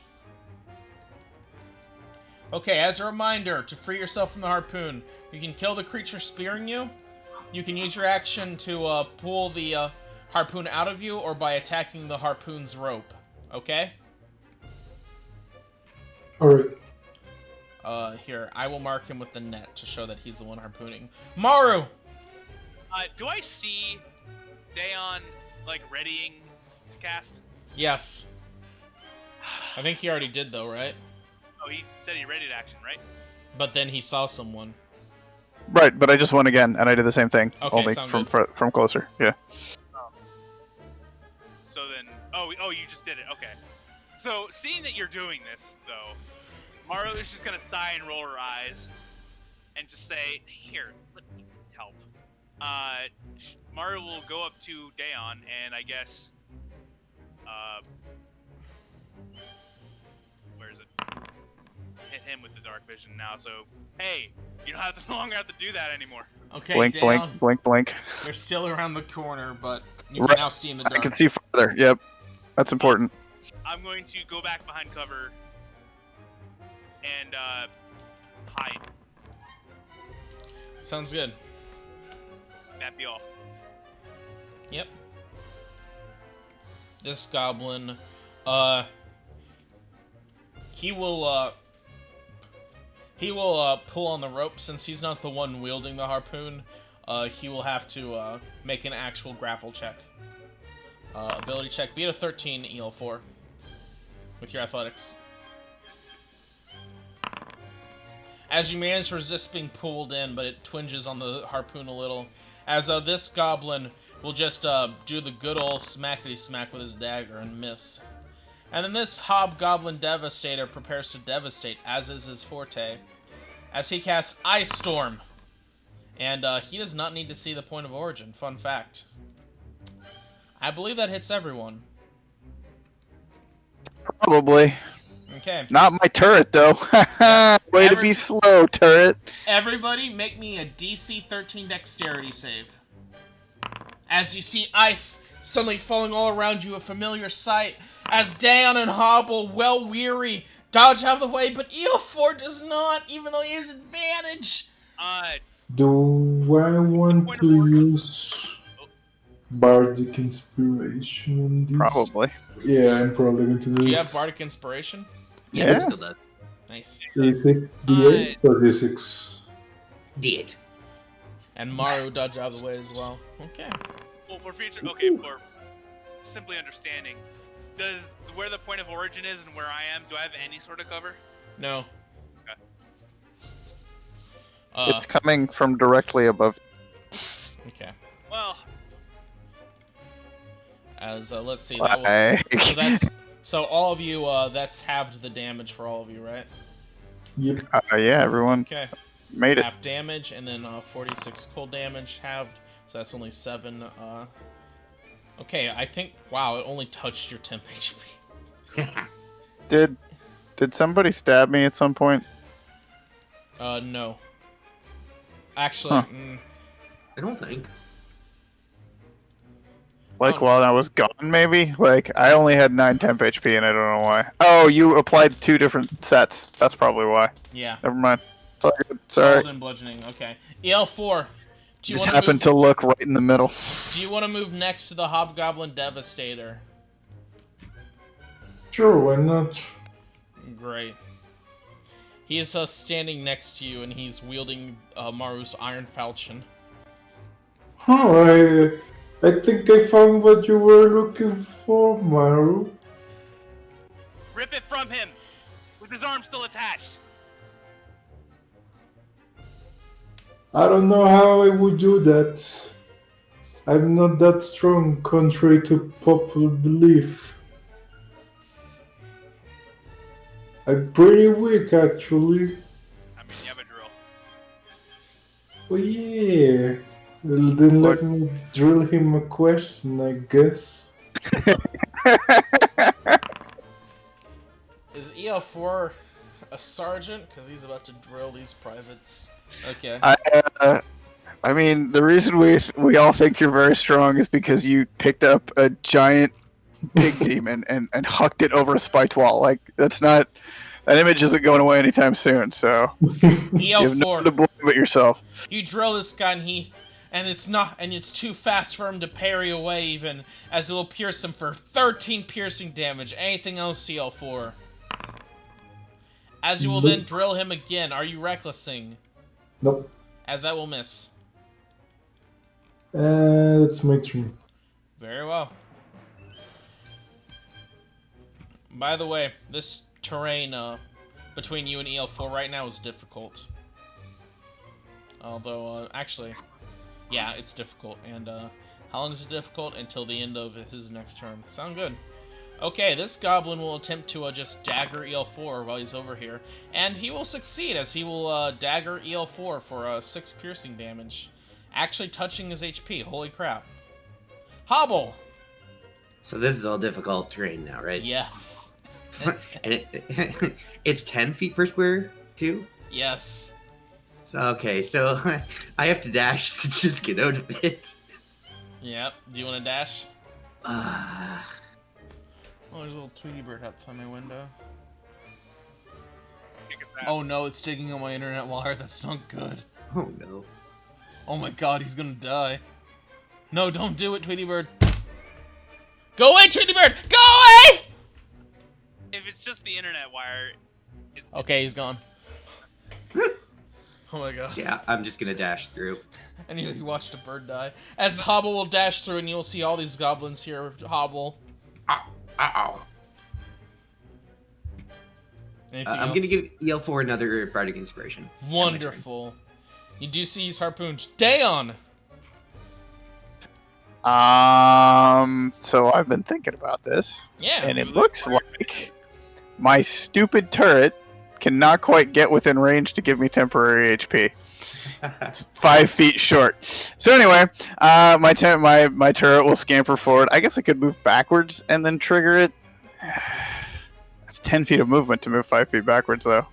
S1: Okay, as a reminder, to free yourself from the harpoon, you can kill the creature spearing you. You can use your action to pull the harpoon out of you, or by attacking the harpoon's rope. Okay?
S4: Alright.
S1: Here, I will mark him with the net to show that he's the one harpooning. Maru!
S3: Do I see Daon, like, readying to cast?
S1: Yes. I think he already did, though, right?
S3: Oh, he said he readied action, right?
S1: But then he saw someone.
S5: Right, but I just went again, and I did the same thing,
S1: Okay,
S5: only
S1: sound
S5: from closer. Yeah.
S3: So then... Oh, you just did it. Okay. So, seeing that you're doing this, though, Maru is just gonna sigh and roll her eyes and just say, "Here, let me help." Maru will go up to Daon and I guess, where is it? Hit him with the dark vision now. So, hey, you don't have to no longer have to do that anymore.
S1: Okay,
S5: Blink,
S1: Dan,
S5: blink, blink, blink.
S1: they're still around the corner, but you
S5: Right.
S1: can now see in the dark.
S5: I can see further. Yep. That's important.
S3: I'm going to go back behind cover and hide.
S1: Sounds good.
S3: That be all.
S1: Yep. This goblin, he will pull on the rope. Since he's not the one wielding the harpoon, he will have to make an actual grapple check. Ability check. Beat a 13 EL4 with your athletics. As you manage to resist being pulled in, but it twinges on the harpoon a little. As this goblin will just do the good old smackety smack with his dagger and miss. And then this hobgoblin devastator prepares to devastate, as is his forte, as he casts Ice Storm. And he does not need to see the point of origin. Fun fact. I believe that hits everyone.
S5: Probably.
S1: Okay.
S5: Not my turret, though. Way to be slow, turret.
S1: Everybody make me a DC 13 dexterity save. As you see ice suddenly falling all around you, a familiar sight, as Dan and Hobble, well weary, dodge out of the way, but EL4 does not, even though he has advantage.
S4: Do I want to use Bardic Inspiration on this?
S5: Probably.
S4: Yeah, I'm probably going to do
S1: Do
S4: it.
S1: you have Bardic Inspiration?
S2: Yeah,
S5: Yeah.
S2: it still does.
S1: Nice.
S4: Is it D8 or D6?
S6: D8.
S1: And Maru dodge out of the way as well. Okay.
S3: Well, for future, okay, for simply understanding, does where the point of origin is and where I am, do I have any sort of cover?
S1: No.
S3: Okay.
S5: It's coming from directly above.
S1: Okay.
S3: Well,
S1: As let's see, that will, so
S5: Like...
S1: that's so all of you. That's halved the damage for all of you, right?
S4: Yep.
S5: yeah, everyone
S1: Okay.
S5: made it.
S1: Half damage, and then 46 cold damage halved, so that's only 7. Okay, I think. Wow, it only touched your temp HP.
S5: Did somebody stab me at some point?
S1: No. Actually,
S5: Huh.
S2: I don't think.
S5: Like
S1: Oh.
S5: while I was gone, maybe? Like, I only had 9 temp HP and I don't know why. Oh, you applied 2 different sets. That's probably why.
S1: yeah.
S5: Never mind. It's all good. Sorry.
S1: Cold and bludgeoning. Okay. EL4. Do you
S5: Just
S1: want
S5: happened to look right in the middle.
S1: Do you want to move next to the Hobgoblin Devastator?
S4: Sure, why not?
S1: Great. He is standing next to you, and he's wielding Maru's iron falchion.
S4: Oh, I think I found what you were looking for, Maru.
S3: Rip it from him, with his arm still attached.
S4: I don't know how I would do that. I'm not that strong, contrary to popular belief. I'm pretty weak, actually.
S3: I mean, you have a drill.
S4: Oh yeah. Well, then let me drill him a question, I guess.
S1: Is EL4 a sergeant? Because he's about to drill these privates. Okay.
S5: I mean, the reason we all think you're very strong is because you picked up a giant pig demon and hucked it over a spiked wall. Like, that's not... That image isn't going away anytime soon, so... You have no one to
S1: EL4.
S5: blame but yourself.
S1: You drill this guy, and it's too fast for him to parry away even, as it will pierce him for 13 piercing damage. Anything else, CL4? As you will then drill him again. Are you recklessing?
S4: Nope.
S1: As that will miss.
S4: That's my turn.
S1: Very well. By the way, this terrain between you and EL4 right now is difficult. Although, actually, yeah, it's difficult. And how long is it difficult? Until the end of his next turn. Sound good. Okay, this goblin will attempt to just dagger EL4 while he's over here. And he will succeed, as he will dagger EL4 for 6 piercing damage. Actually touching his HP. Holy crap. Hobble!
S6: So this is all difficult terrain now, right?
S1: Yes.
S6: And it's 10 feet per square, too?
S1: Yes.
S6: So, okay, so I have to dash to just get out of it.
S1: Yep. Do you want to dash?
S6: Uh,
S1: Oh, there's a little Tweety bird outside my window.
S3: Kick it fast.
S1: Oh no, it's digging on my internet wire. That's not good.
S6: oh no.
S1: Oh my god, he's gonna die. No, don't do it, Tweety bird. Go away, Tweety bird! Go away!
S3: If it's just the internet wire,
S1: Okay, he's gone. Oh my god.
S6: Yeah, I'm just gonna dash through.
S1: And you watched a bird die. As Hobble will dash through, and you'll see all these goblins here. Hobble.
S6: Ow.
S1: Anything
S6: I'm
S1: else?
S6: gonna give EL4 another Bardic Inspiration.
S1: Wonderful. You do see his harpoons. Dayon!
S5: So I've been thinking about this,
S1: Yeah.
S5: and it looks like my stupid turret cannot quite get within range to give me temporary HP. It's 5 feet short. So anyway, my turret will scamper forward. I guess I could move backwards and then trigger it. That's 10 feet of movement to move 5 feet backwards, though.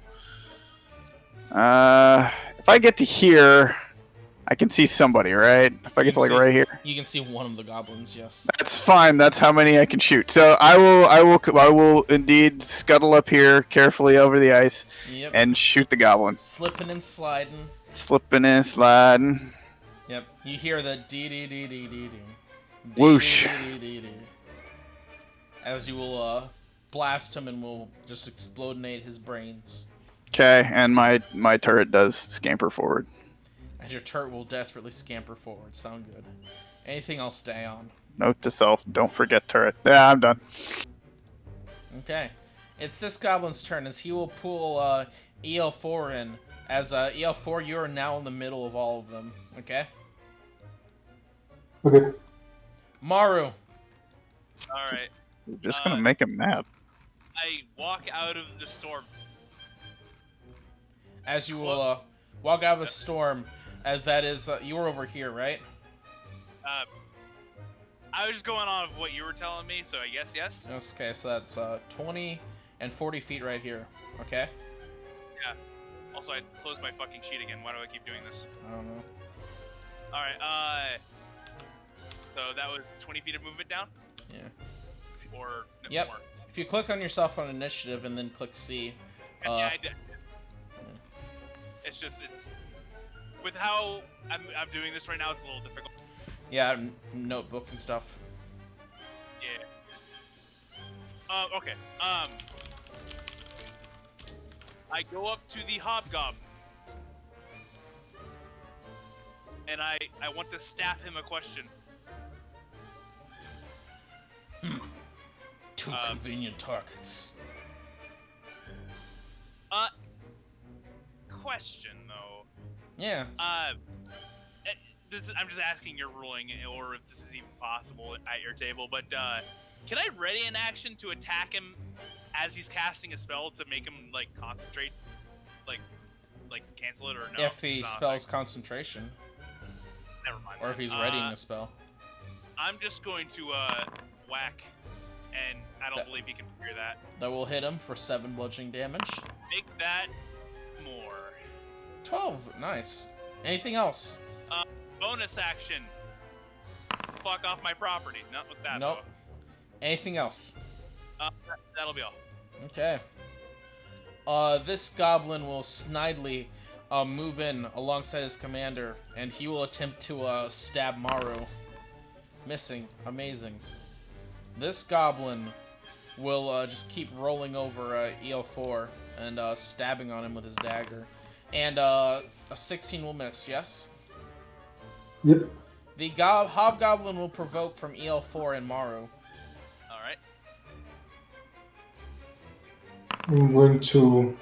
S5: If I get to here, I can see somebody, right? If I get to like right here,
S1: You can see one of the goblins, yes.
S5: that's fine. That's how many I can shoot. So I will indeed scuttle up here carefully over the ice
S1: Yep.
S5: and shoot the goblin.
S1: Slipping and sliding.
S5: Slipping and sliding.
S1: Yep. You hear the dee dee dee dee dee dee.
S5: Whoosh.
S1: As you will blast him and will just explodinate his brains.
S5: Okay, and my turret does scamper forward.
S1: As your turret will desperately scamper forward. Sound good. Anything else, stay on.
S5: Note to self: don't forget turret. Yeah, I'm done.
S1: Okay. It's this goblin's turn as he will pull EL4 in. As EL4, you are now in the middle of all of them. Okay?
S4: Okay.
S1: Maru.
S3: all right.
S5: We're just gonna make him mad.
S3: I walk out of the storm.
S1: As you will walk out of a storm, as that is, you were over here, right?
S3: I was just going on of what you were telling me, so I guess yes.
S1: Okay, so that's 20 and 40 feet right here. Okay?
S3: Also, I closed my fucking sheet again. Why do I keep doing this?
S1: I don't know.
S3: All right. So that was 20 feet of movement down,
S1: Yeah.
S3: or
S1: Yep.
S3: more.
S1: If you click on yourself on initiative and then click C,
S3: Yeah, I did. It's just with how I'm doing this right now. It's a little difficult.
S1: yeah, notebook and stuff.
S3: Yeah. Okay. I go up to the hobgoblin, and I want to staff him a question.
S1: Two convenient targets.
S3: Question though.
S1: Yeah.
S3: I'm just asking your ruling, or if this is even possible at your table. But can I ready an action to attack him as he's casting a spell to make him like concentrate, like cancel it, or no?
S1: If he spells concentration,
S3: Never mind.
S1: or if he's readying a spell.
S3: I'm just going to whack, and I don't believe he can figure that.
S1: That will hit him for 7 bludgeoning damage.
S3: Make that more.
S1: 12. Nice. Anything else?
S3: Bonus action. Fuck off my property. Not with that.
S1: Nope. Anything else?
S3: That'll be all.
S1: Okay. This goblin will snidely move in alongside his commander, and he will attempt to stab Maru. Missing. Amazing. This goblin will just keep rolling over EL4 and stabbing on him with his dagger. And a 16 will miss, yes?
S4: Yep.
S1: The hobgoblin will provoke from EL4 and Maru.
S3: Alright.
S4: I'm going to.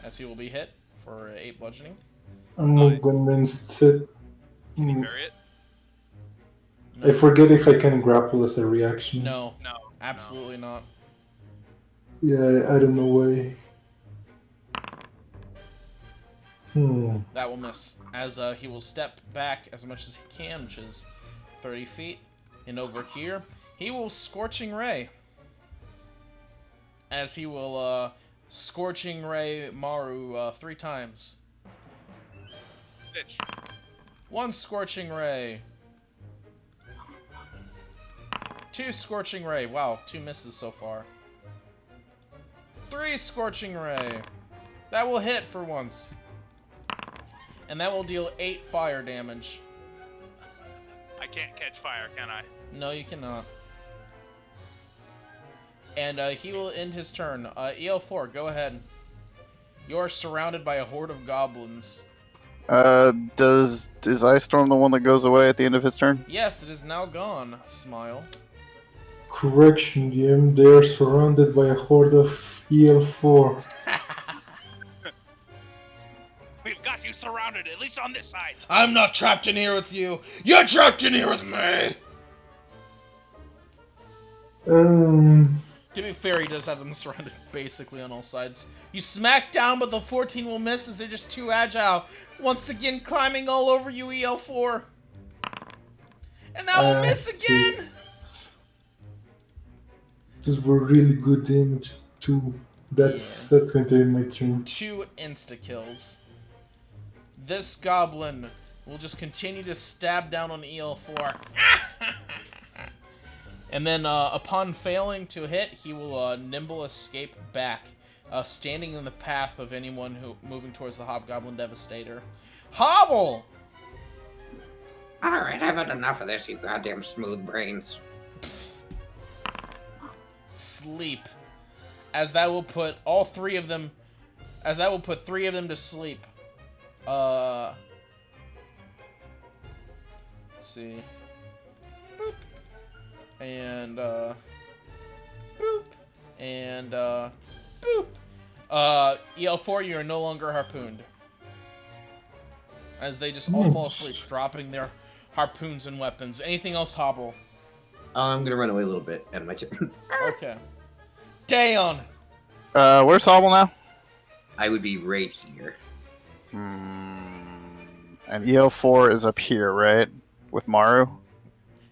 S1: As he will be hit for 8 bludgeoning.
S4: I'm not gonna instead.
S3: Can you parry it?
S4: I forget if I can grapple as a reaction.
S1: No.
S3: No.
S1: Absolutely not.
S4: Yeah, I don't know why.
S1: That will miss, as he will step back as much as he can, which is 30 feet. And over here, he will Scorching Ray. As he will Scorching Ray Maru 3 times.
S3: Bitch.
S1: 1 Scorching Ray. 2 Scorching Ray. Wow, 2 misses so far. 3 Scorching Ray. That will hit for once. And that will deal 8 fire damage.
S3: I can't catch fire, can I?
S1: No, you cannot. And he will end his turn. EL4, go ahead. You are surrounded by a horde of goblins.
S5: Is Ice Storm the one that goes away at the end of his turn?
S1: Yes, it is now gone. Smile.
S4: Correction, DM. They are surrounded by a horde of EL4.
S3: We've got you surrounded, at least on this side.
S1: I'm not trapped in here with you. You're trapped in here with me. To be fair, he does have them surrounded basically on all sides. You smack down, but the 14 will miss as they're just too agile. Once again, climbing all over you, EL4. And that will miss again.
S4: Those were really good damage too. That's going to be my turn.
S1: 2 insta-kills. This goblin will just continue to stab down on EL4. And then, upon failing to hit, he will nimble escape back, standing in the path of anyone who moving towards the Hobgoblin Devastator. Hobble!
S6: Alright, I've had enough of this, you goddamn smooth brains.
S1: Sleep. As that will put all 3 of them... As that will put 3 of them to sleep. Let's see. Boop. And, boop. And, boop. EL4, you are no longer harpooned. As they just all fall asleep, dropping their harpoons and weapons. Anything else, Hobble?
S6: I'm gonna run away a little bit at my turn.
S1: Okay. Dayon!
S5: Where's Hobble now?
S6: I would be right here.
S5: And EL4 is up here, right? With Maru?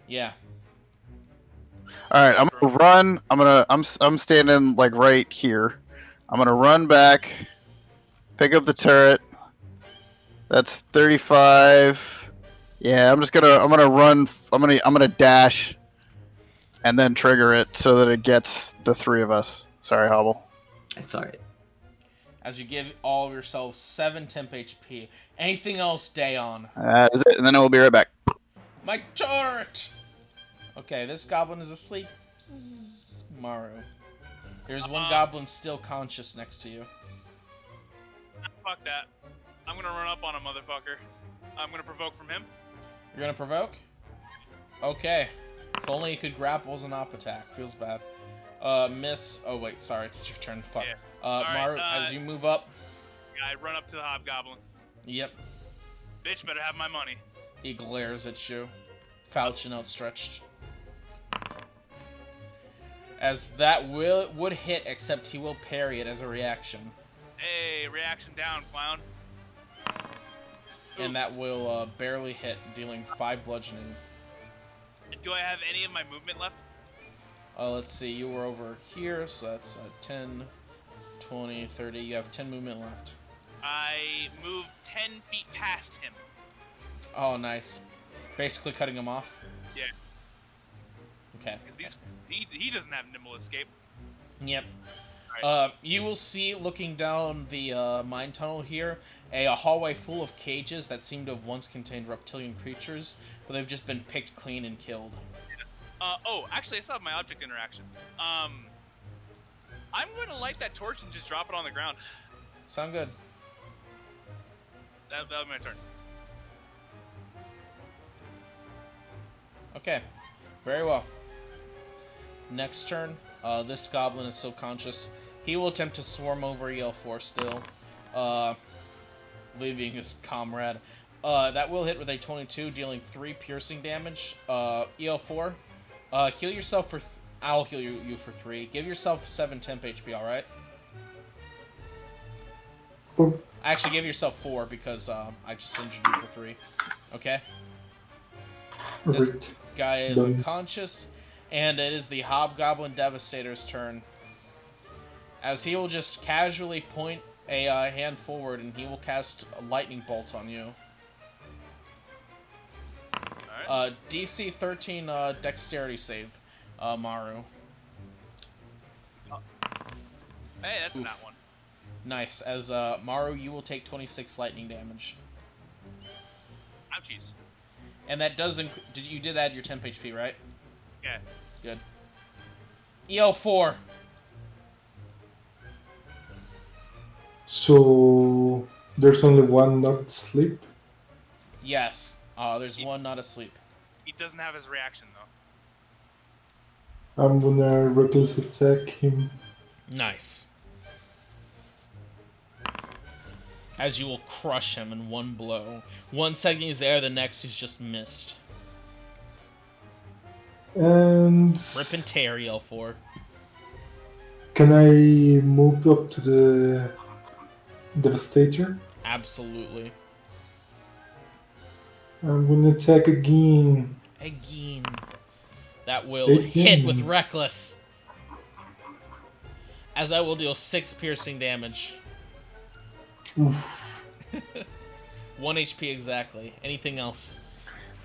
S1: Yeah.
S5: Alright, I'm gonna run. I'm standing like right here. I'm gonna run back, pick up the turret. That's 35. Yeah, I'm gonna run. I'm gonna dash, and then trigger it so that it gets the 3 of us. Sorry, Hobble.
S6: It's alright.
S1: As you give all of yourselves 7 temp HP. Anything else, Dayon?
S5: That is it, and then I will be right back.
S1: My turret! Okay, this goblin is asleep. Maru. There's one goblin still conscious next to you.
S3: Fuck that. I'm gonna run up on a motherfucker. I'm gonna provoke from him.
S1: You're gonna provoke? Okay. If only you could grapple as an op attack. Feels bad. Miss. Oh wait, sorry, it's your turn. Fuck.
S3: Yeah.
S1: Maru,
S3: Alright,
S1: as you move up.
S3: I run up to the hobgoblin.
S1: Yep.
S3: Bitch better have my money.
S1: He glares at you, falchion outstretched. As that would hit, except he will parry it as a reaction,
S3: Hey, reaction down, clown.
S1: and that will barely hit, dealing 5 bludgeoning.
S3: Do I have any of my movement left?
S1: Let's see, you were over here, so that's 10, 20, 30. You have 10 movement left.
S3: I moved 10 feet past him.
S1: Oh, nice. Basically cutting him off.
S3: Yeah.
S1: Okay.
S3: Because he doesn't have nimble escape.
S1: Yep.
S3: Alright.
S1: You will see, looking down the mine tunnel here, a hallway full of cages that seem to have once contained reptilian creatures, but they've just been picked clean and killed.
S3: Oh, actually, I still have my object interaction. I'm going to light that torch and just drop it on the ground.
S1: Sound good?
S3: That'll be my turn.
S1: Okay. Very well. Next turn, this goblin is still conscious. He will attempt to swarm over EL4 still, leaving his comrade. That will hit with a 22, dealing 3 piercing damage. EL4, heal yourself for... I'll heal you for 3. Give yourself 7 temp HP, alright?
S4: Oh,
S1: Actually, give yourself 4 because I just injured you for 3. Okay? This
S4: right.
S1: guy is
S4: Done.
S1: unconscious, and it is the Hobgoblin Devastator's turn. As he will just casually point a hand forward, and he will cast a lightning bolt on you.
S3: Alright.
S1: DC 13 dexterity save, Maru.
S3: Hey, that's
S1: Oof.
S3: not one.
S1: Nice. As Maru, you will take 26 lightning damage.
S3: Ouchies.
S1: And that does you did add your temp HP, right?
S3: Yeah.
S1: Good. EL4.
S4: So there's only one not asleep.
S1: Yes. There's one not asleep.
S3: He doesn't have his reaction, though.
S4: I'm gonna reckless attack him.
S1: Nice. As you will crush him in one blow. 1 second he's there, the next he's just missed.
S4: And
S1: Rip and tear, EL4.
S4: can I move up to the Devastator?
S1: Absolutely.
S4: I'm gonna attack again.
S1: Again. That will
S4: Again.
S1: hit with Reckless. As I will deal 6 piercing damage.
S4: Oof.
S1: 1 HP exactly. Anything else?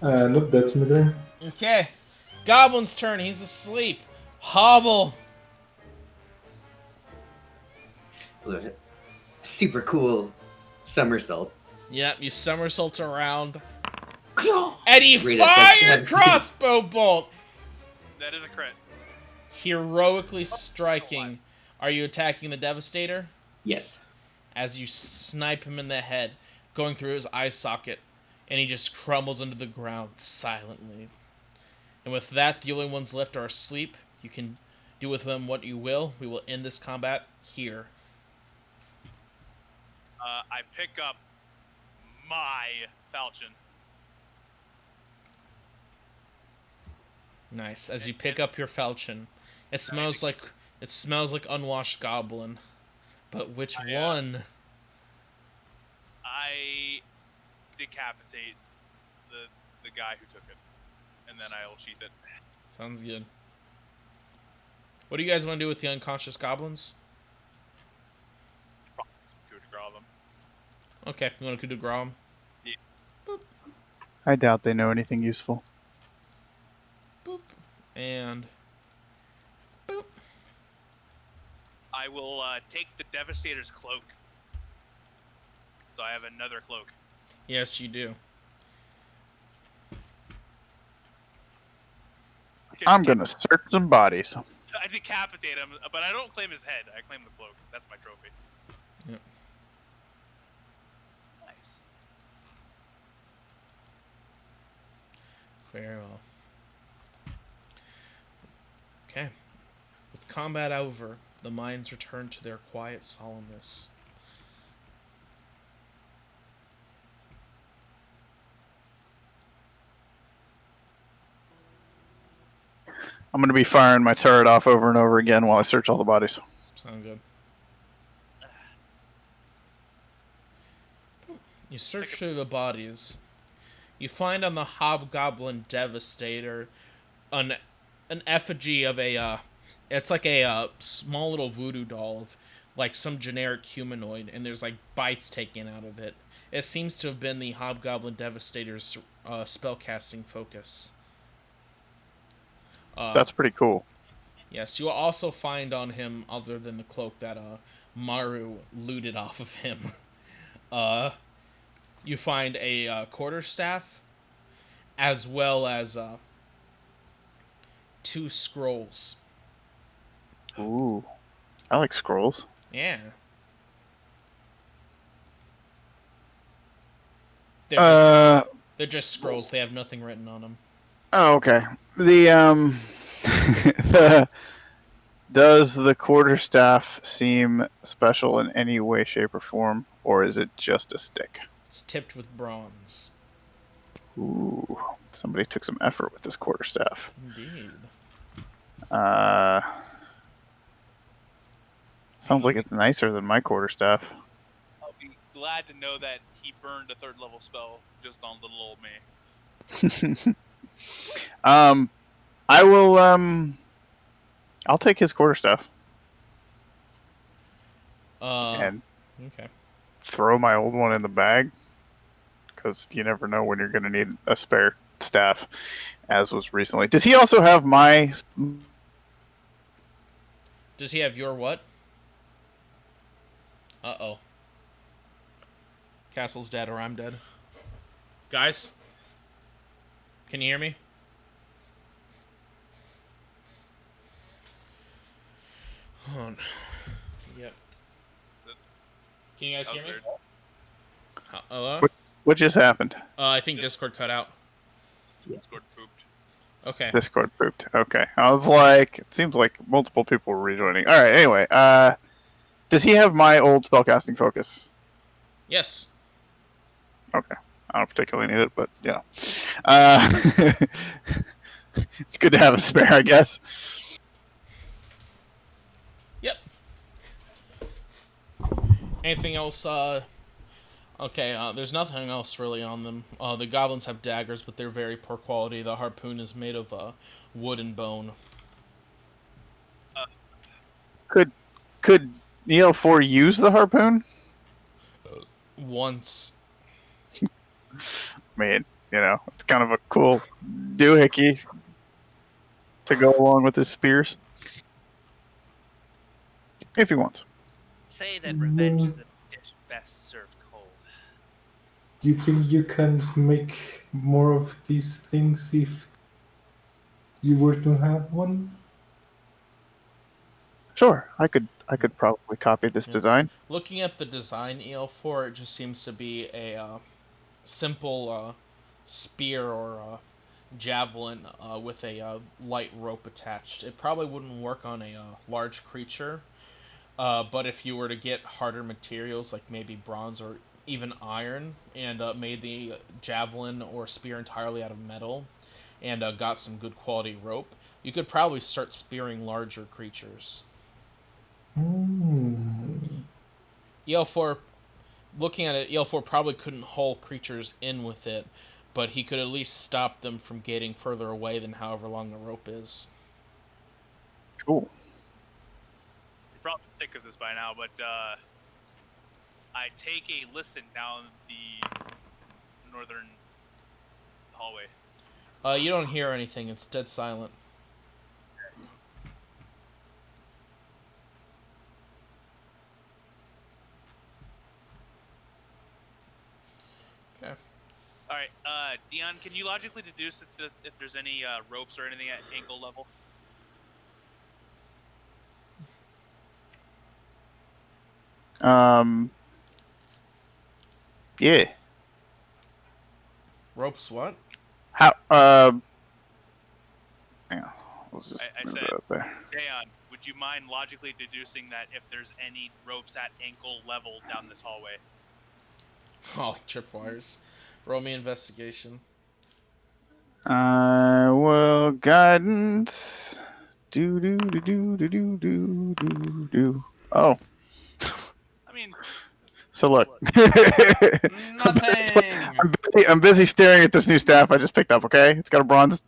S4: Nope, that's my turn.
S1: Okay. Goblin's turn. He's asleep. Hobble.
S6: Super cool somersault.
S1: Yep, you somersault around.
S6: And
S1: And he
S6: Right at the-
S1: fire crossbow bolt.
S3: That is a crit.
S1: Heroically striking. Are you attacking the Devastator?
S6: Yes.
S1: As you snipe him in the head, going through his eye socket, and he just crumbles into the ground silently. And with that, the only ones left are asleep. You can do with them what you will. We will end this combat here.
S3: I pick up my falchion.
S1: Nice. As you pick up your falchion, it smells like unwashed goblin. But which one?
S3: I decapitate the guy who took it, and then I'll sheath it.
S1: Sounds good. What do you guys want to do with the unconscious goblins?
S3: Probably some coup de grace them.
S1: Okay, you want to coup de grace 'em?
S5: I doubt they know anything useful.
S1: Boop. And boop.
S3: I will take the Devastator's cloak. So I have another cloak.
S1: Yes, you do.
S5: I'm gonna search some bodies.
S3: I decapitate him, but I don't claim his head. I claim the cloak. That's my trophy.
S1: Yep.
S3: Nice.
S1: Very well. Okay. With combat over, the mines return to their quiet solemnness.
S5: I'm going to be firing my turret off over and over again while I search all the bodies.
S1: Sound good. You search through the bodies. You find on the Hobgoblin Devastator an effigy of a it's like a small little voodoo doll of like some generic humanoid, and there's like bites taken out of it. It seems to have been the Hobgoblin Devastator's spellcasting focus.
S5: That's pretty cool.
S1: Yes, you will also find on him, other than the cloak, that Maru looted off of him. You find a quarterstaff, as well as 2 scrolls.
S5: Ooh. I like scrolls.
S1: Yeah. They're just scrolls. They have nothing written on them.
S5: Oh, okay. The the does the quarterstaff seem special in any way, shape, or form, or is it just a stick?
S1: It's tipped with bronze.
S5: Ooh, somebody took some effort with this quarterstaff.
S1: Indeed.
S5: Sounds like it's nicer than my quarterstaff.
S3: I'll be glad to know that he burned a 3rd level spell just on little old me.
S5: I will. I'll take his quarterstaff and
S1: Okay.
S5: throw my old one in the bag, because you never know when you're going to need a spare staff, as was recently. Does he also have my...
S1: Does he have your what? Uh-oh. Castle's dead or I'm dead. Guys? Can you hear me? Hold on. Yep. Can you guys hear me? Hello?
S5: What just happened?
S1: I think Discord cut out.
S3: Discord pooped.
S1: Okay.
S5: Discord pooped. Okay. I was like, it seems like multiple people were rejoining. All right, anyway. Does he have my old spellcasting focus?
S1: Yes.
S5: Okay. I don't particularly need it, but, you know. It's good to have a spare, I guess.
S1: Yep. Anything else? Okay, there's nothing else really on them. The goblins have daggers, but they're very poor quality. The harpoon is made of wood and bone.
S5: Could EL4 use the harpoon?
S1: Once.
S5: I mean, you know, it's kind of a cool doohickey to go along with his spears. If he wants.
S3: Say that revenge is a dish best served cold.
S4: Do you think you can make more of these things if you were to have one?
S5: Sure, I could probably copy this design.
S1: Looking at the design EL4, it just seems to be a simple spear or javelin with a light rope attached. It probably wouldn't work on a large creature, but if you were to get harder materials like maybe bronze or even iron and made the javelin or spear entirely out of metal and got some good quality rope, you could probably start spearing larger creatures. EL4, looking at it, EL4 probably couldn't haul creatures in with it, but he could at least stop them from getting further away than however long the rope is.
S5: Cool.
S3: You're probably sick of this by now, but I take a listen down the northern hallway.
S1: You don't hear anything. It's dead silent. Okay.
S3: All right, Dion, can you logically deduce if there's any ropes or anything at ankle level?
S5: Um, yeah.
S1: Ropes what?
S5: How? Hang on. Let's just
S3: I
S5: move
S3: said,
S5: it up there.
S3: Dayon, would you mind logically deducing that if there's any ropes at ankle level down this hallway?
S1: Oh, tripwires. Roll me investigation.
S5: Well, guidance. Do. Oh,
S3: I mean,
S5: so look.
S1: Nothing.
S5: I'm busy staring at this new staff I just picked up. Okay, it's got a bronze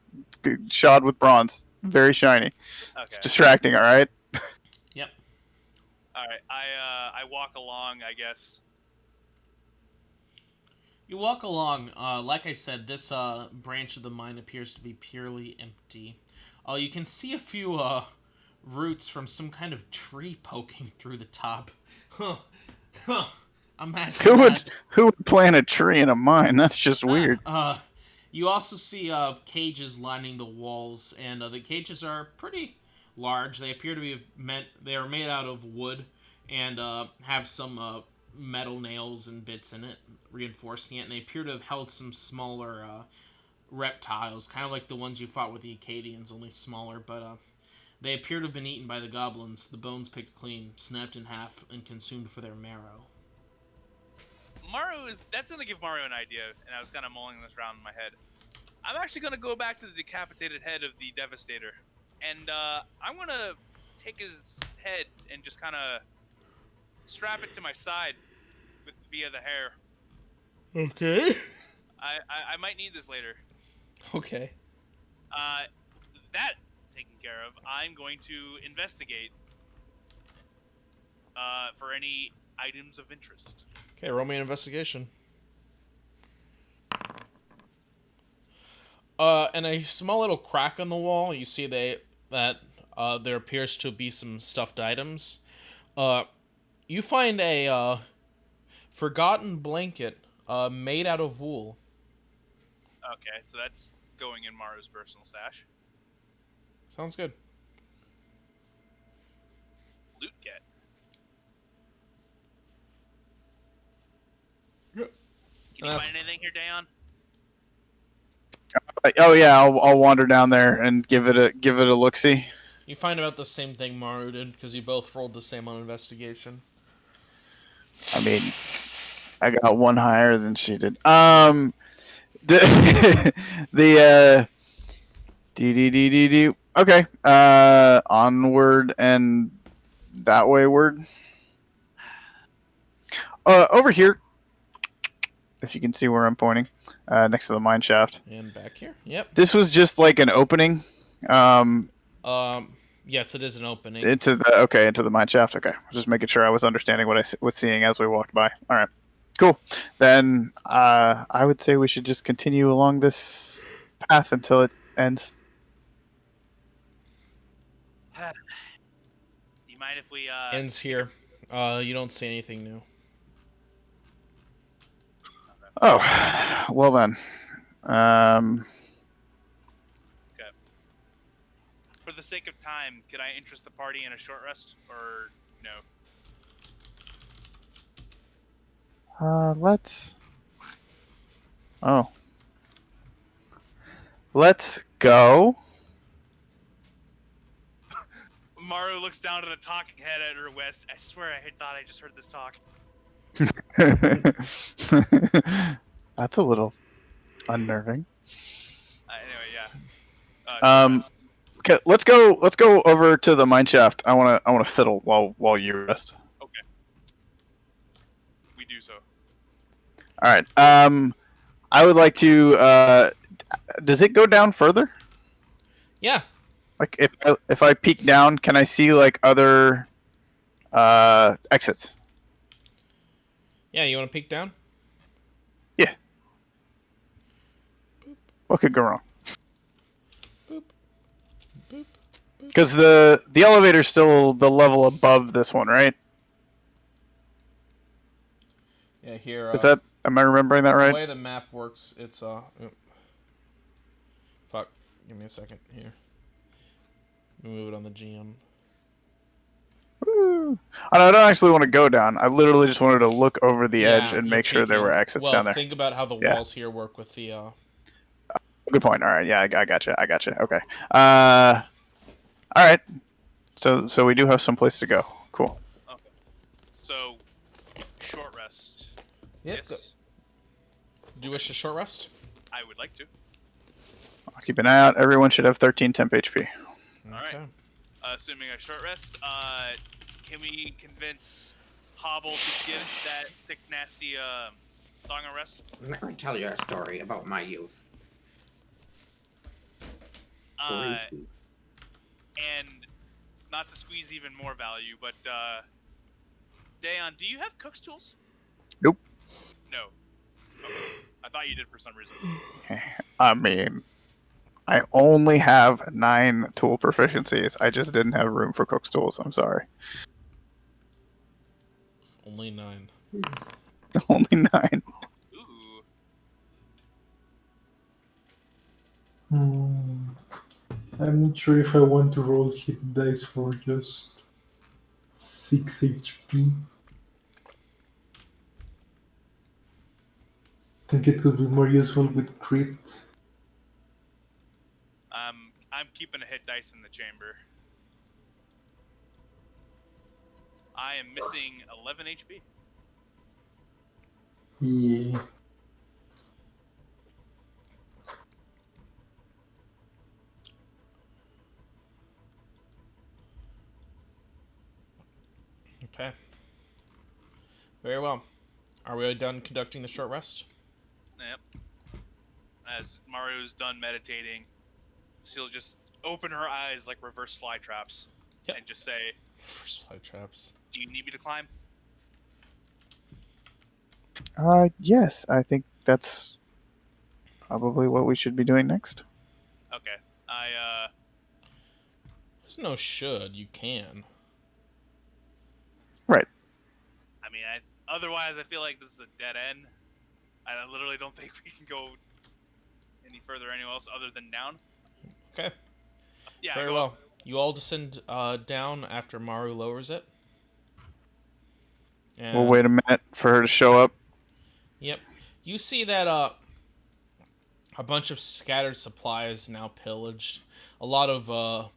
S5: shod with bronze, very shiny. It's
S3: okay.
S5: distracting. All right.
S1: Yep.
S3: All right. I walk along, I guess.
S1: You walk along. Like I said, this branch of the mine appears to be purely empty. You can see a few roots from some kind of tree poking through the top. Huh. Huh. Imagine that.
S5: Who would plant a tree in a mine? That's just weird.
S1: You also see cages lining the walls, and the cages are pretty large. They appear to be they are made out of wood and have some metal nails and bits in it, reinforcing it. And they appear to have held some smaller reptiles, kind of like the ones you fought with the Acadians, only smaller. But they appear to have been eaten by the goblins. The bones picked clean, snapped in half, and consumed for their marrow.
S3: That's gonna give Mario an idea, and I was kind of mulling this around in my head. I'm actually gonna go back to the decapitated head of the Devastator, and I'm gonna take his head and just kind of strap it to my side via the hair.
S1: Okay.
S3: I might need this later.
S1: Okay.
S3: That taken care of, I'm going to investigate for any items of interest.
S1: Okay, roll me an investigation. In a small little crack in the wall, you see that there appears to be some stuffed items. You find a forgotten blanket made out of wool.
S3: Okay, so that's going in Maru's personal stash.
S1: Sounds good.
S3: Loot get.
S1: Yep.
S3: Can you find anything here, Dayon?
S5: Oh yeah, I'll wander down there and give it a look see.
S1: You find about the same thing Maru did because you both rolled the same on investigation.
S5: I mean, I got one higher than she did. The okay. Onward and that wayward. Over here, if you can see where I'm pointing, next to the mine shaft.
S1: And back here. Yep.
S5: This was just like an opening.
S1: Yes, it is an opening.
S5: Into the mine shaft. Okay, just making sure I was understanding what I was seeing as we walked by. All right, cool. Then I would say we should just continue along this path until it ends.
S3: Do you mind if we
S1: Ends here. You don't see anything new.
S5: Oh, well then.
S3: Okay. For the sake of time, could I interest the party in a short rest, or no?
S5: Let's. Oh. Let's go.
S3: Maru looks down to the talking head at her west. I swear I thought I just heard this talk.
S5: That's a little unnerving.
S3: Anyway, yeah.
S5: Okay, let's go over to the mine shaft. I wanna fiddle while you rest.
S3: Okay. We do so.
S5: All right. I would like to. Does it go down further?
S1: Yeah.
S5: Like if I peek down, can I see like other exits?
S1: Yeah, you want to peek down?
S5: Yeah. What could go wrong?
S1: Boop. Boop.
S5: Because the elevator's still the level above this one, right?
S1: Yeah, here.
S5: Is that? Am I remembering that
S1: the
S5: right?
S1: way the map works? It's fuck. Give me a second here. Move it on the GM.
S5: Woo. I don't actually want to go down. I literally just wanted to look over the edge and
S1: you're
S5: make sure there were
S1: peeking.
S5: exits
S1: Well,
S5: down there.
S1: think about how the
S5: Yeah.
S1: walls here work with the.
S5: Good point. All right. Yeah, I gotcha. I gotcha. Okay. All right. So we do have some place to go. Cool.
S3: Okay. So, short rest.
S1: Yep.
S3: Yes,
S1: Do you wish a short rest?
S3: I would like to.
S5: I'll keep an eye out. Everyone should have 13 temp HP.
S3: Alright. Assuming a short rest, can we convince Hobble to give that sick, nasty song a rest?
S2: Let me tell you a story about my youth.
S3: And not to squeeze even more value, but Dayon, do you have cook's tools?
S5: Nope.
S3: No. Okay. I thought you did for some reason.
S5: I mean, I only have 9 tool proficiencies. I just didn't have room for cook's tools. I'm sorry.
S1: Only 9.
S5: Only 9.
S3: Ooh.
S4: I'm not sure if I want to roll hit dice for just 6 HP. Think it could be more useful with crit.
S3: I'm keeping a hit dice in the chamber. I am missing 11 HP.
S4: Yeah.
S1: Okay. Very well. Are we done conducting the short rest?
S3: Yep. As Mario's done meditating, she'll just open her eyes like reverse fly traps and just say,
S1: First fly traps.
S3: "Do you need me to climb?"
S5: Yes, I think that's probably what we should be doing next.
S3: Okay.
S1: There's no should. You can.
S5: Right.
S3: I mean, otherwise I feel like this is a dead end. I literally don't think we can go any further anywhere else other than down.
S1: Okay.
S3: Yeah.
S1: Very well. You all descend down after Maru lowers it. And,
S5: We'll wait a minute for her to show up.
S1: Yep. You see that a bunch of scattered supplies now pillaged. A lot of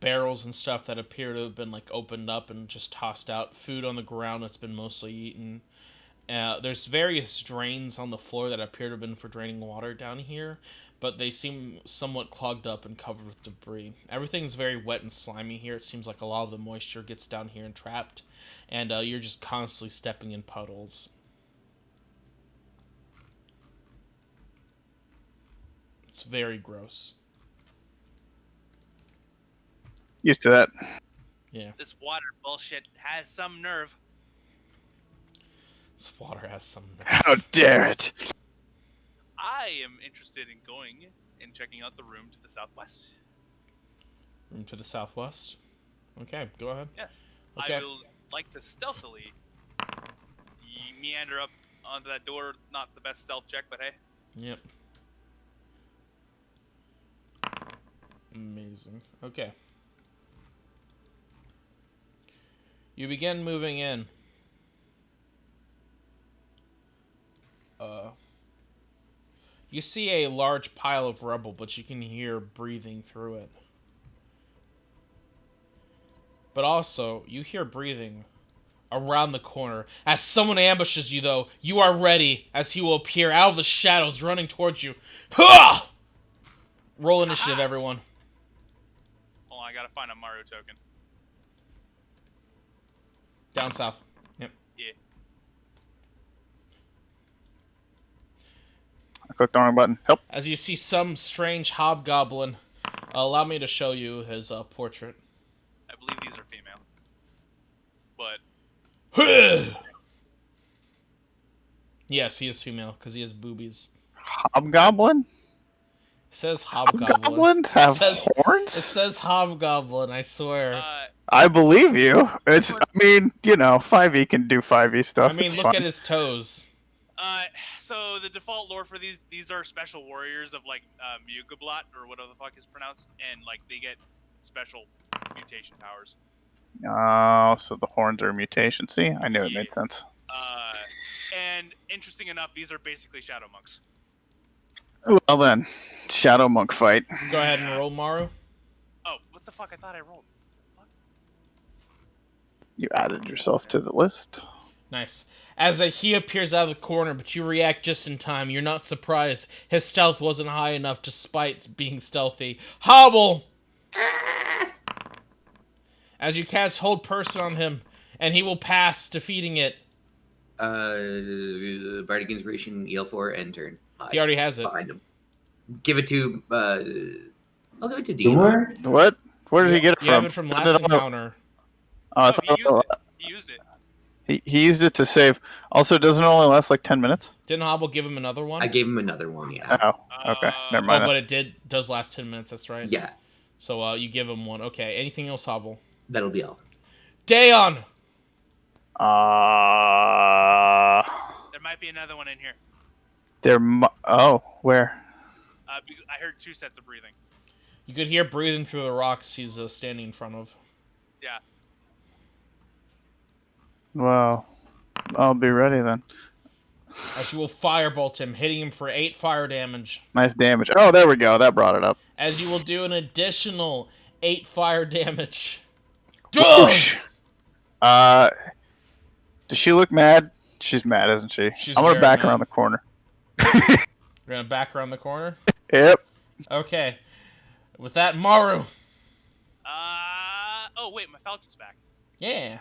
S1: barrels and stuff that appear to have been like opened up and just tossed out. Food on the ground that's been mostly eaten. There's various drains on the floor that appear to have been for draining water down here, but they seem somewhat clogged up and covered with debris. Everything's very wet and slimy here. It seems like a lot of the moisture gets down here and trapped, and you're just constantly stepping in puddles. It's very gross.
S5: Used to that.
S1: Yeah.
S3: This water bullshit has some nerve.
S1: This water has some...
S5: How dare it!
S3: I am interested in going and checking out the room to the southwest.
S1: Room to the southwest? Okay, go ahead.
S3: Yeah.
S1: Okay.
S3: I will like to stealthily meander up onto that door. Not the best stealth check, but hey.
S1: Yep. Amazing. Okay. You begin moving in. You see a large pile of rubble, but you can hear breathing through it. But also, you hear breathing around the corner. As someone ambushes you, though, you are ready, as he will appear out of the shadows, running towards you. Ha! Roll initiative, everyone.
S3: Hold on, I gotta find a Mario token.
S1: Down south. Yep.
S3: Yeah.
S5: I clicked the wrong button. Help.
S1: As you see some strange hobgoblin. Allow me to show you his portrait.
S3: I believe these are female. But
S1: Yes, he is female, because he has boobies.
S5: Hobgoblin?
S1: It says hobgoblin.
S5: Hobgoblins have
S1: It
S5: horns?
S1: says hobgoblin, I swear.
S5: I believe you. It's. I mean, 5e can do 5e stuff.
S1: I mean,
S5: it's
S1: look
S5: fun.
S1: at his toes.
S3: so the default lore for these are special warriors of like Mugablot or whatever the fuck is pronounced, and like they get special mutation powers.
S5: Oh, so the horns are a mutation. See, I knew it made sense.
S3: And interesting enough, these are basically shadow monks.
S5: Well then, Shadow Monk fight.
S1: Go ahead and roll, Maru.
S3: Oh, what the fuck? I thought I rolled. Fuck.
S5: You added yourself to the list.
S1: Nice. As he appears out of the corner, but you react just in time. You're not surprised. His stealth wasn't high enough despite being stealthy. Hobble! As you cast Hold Person on him, and he will pass, defeating it.
S6: Bardic Inspiration, EL4, and turn.
S1: He already has it.
S6: Behind him. Give it to. I'll give it to
S4: Do
S6: Dion.
S4: I?
S5: What? Where did he get it
S1: You
S5: from?
S1: have it from last encounter.
S5: Oh, I
S3: Oh,
S5: thought
S3: he used it.
S5: he used it to save. Also, doesn't it only last like 10 minutes?
S1: Didn't Hobble give him another one?
S6: I gave him another one, yeah.
S5: Oh, okay. Never
S1: Oh,
S5: mind.
S1: but it does last 10 minutes, that's right.
S6: Yeah,
S1: So you give him one. Okay, anything else, Hobble?
S6: that'll be all.
S1: Dayon!
S3: There might be another one in here.
S5: Oh, where?
S3: I heard 2 sets of breathing.
S1: You could hear breathing through the rocks he's standing in front of.
S3: Yeah.
S5: Well, I'll be ready then.
S1: As you will firebolt him, hitting him for 8 fire damage.
S5: Nice damage. Oh, there we go. That brought it up.
S1: As you will do an additional 8 fire damage.
S5: Whoosh. Does she look mad? She's mad, isn't she?
S1: She's
S5: I'm gonna
S1: very
S5: back
S1: mad.
S5: around the corner.
S1: You're gonna back around the corner?
S5: Yep.
S1: Okay. With that, Maru.
S3: Oh wait, my falcon's back.
S1: Yeah.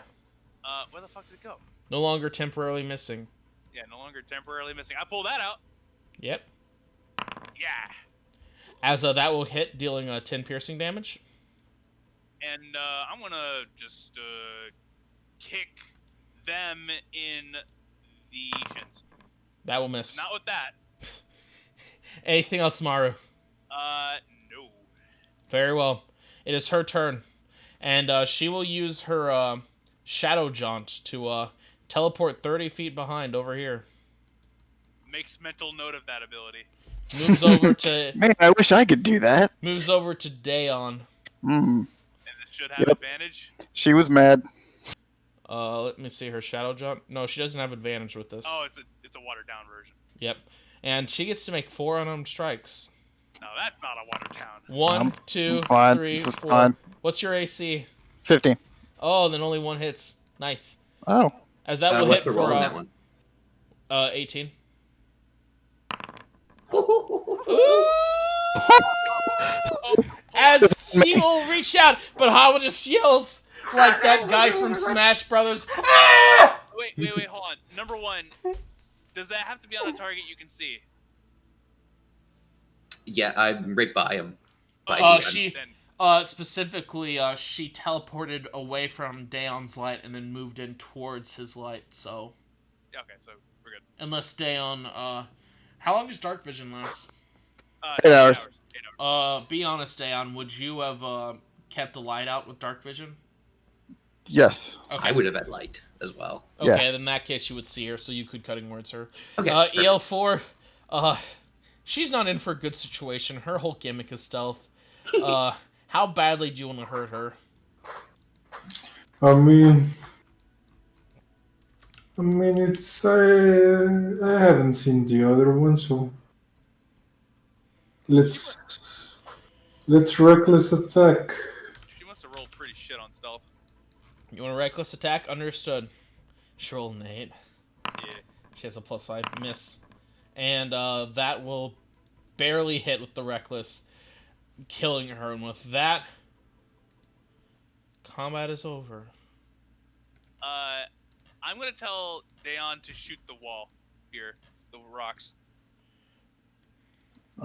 S3: Where the fuck did it go?
S1: No longer temporarily missing.
S3: Yeah, no longer temporarily missing. I pull that out.
S1: Yep.
S3: Yeah.
S1: As that will hit, dealing 10 piercing damage.
S3: And I'm gonna just kick them in the shins.
S1: That will miss.
S3: Not with that.
S1: Anything else, Maru?
S3: No.
S1: Very well. It is her turn. And she will use her Shadow Jaunt to teleport 30 feet behind over here.
S3: Makes mental note of that ability.
S1: Moves over to
S5: Man, I wish I could do that.
S1: moves over to Dayon.
S3: And it should have
S5: Yep.
S3: advantage.
S5: She was mad.
S1: Let me see her Shadow Jaunt. No, she doesn't have advantage with this.
S3: Oh, it's a watered down version.
S1: Yep. And she gets to make 4 unarmed strikes.
S3: No, that's not a watered down.
S1: 1,
S5: I'm
S1: 2,
S5: fine.
S1: 3,
S5: This is
S1: 4.
S5: fine.
S1: What's your AC?
S5: 15.
S1: Oh, then only 1 hits. Nice.
S5: Oh.
S1: As that will
S6: What's
S1: hit
S6: the roll
S1: for
S6: on that one?
S1: 18. As she will reach out, but Hava just yells like that guy from Smash Brothers. Ah!
S3: Wait, hold on. Number 1, does that have to be on a target you can see?
S6: Yeah, I'm right by him. By Dion.
S1: She
S3: Then
S1: specifically she teleported away from Daon's light and then moved in towards his light. So
S3: okay, so we're good.
S1: unless Daon, how long does dark vision last?
S5: 8 hours.
S3: 8 hours.
S1: Be honest, Daon, would you have kept a light out with dark vision?
S5: Yes.
S1: Okay.
S6: I would have had light as well.
S1: Okay,
S5: Yeah.
S1: then in that case you would see her, so you could cutting words her.
S6: Okay.
S1: EL4, she's not in for a good situation. Her whole gimmick is stealth. How badly do you want to hurt her?
S4: I mean, it's I haven't seen the other one, so let's reckless attack.
S3: She must have rolled pretty shit on stealth.
S1: You want a reckless attack? Understood. She rolled an 8.
S3: Yeah.
S1: She has a +5 miss. And that will barely hit with the reckless, killing her. And with that, combat is over.
S3: I'm gonna tell Dayon to shoot the wall here, the rocks.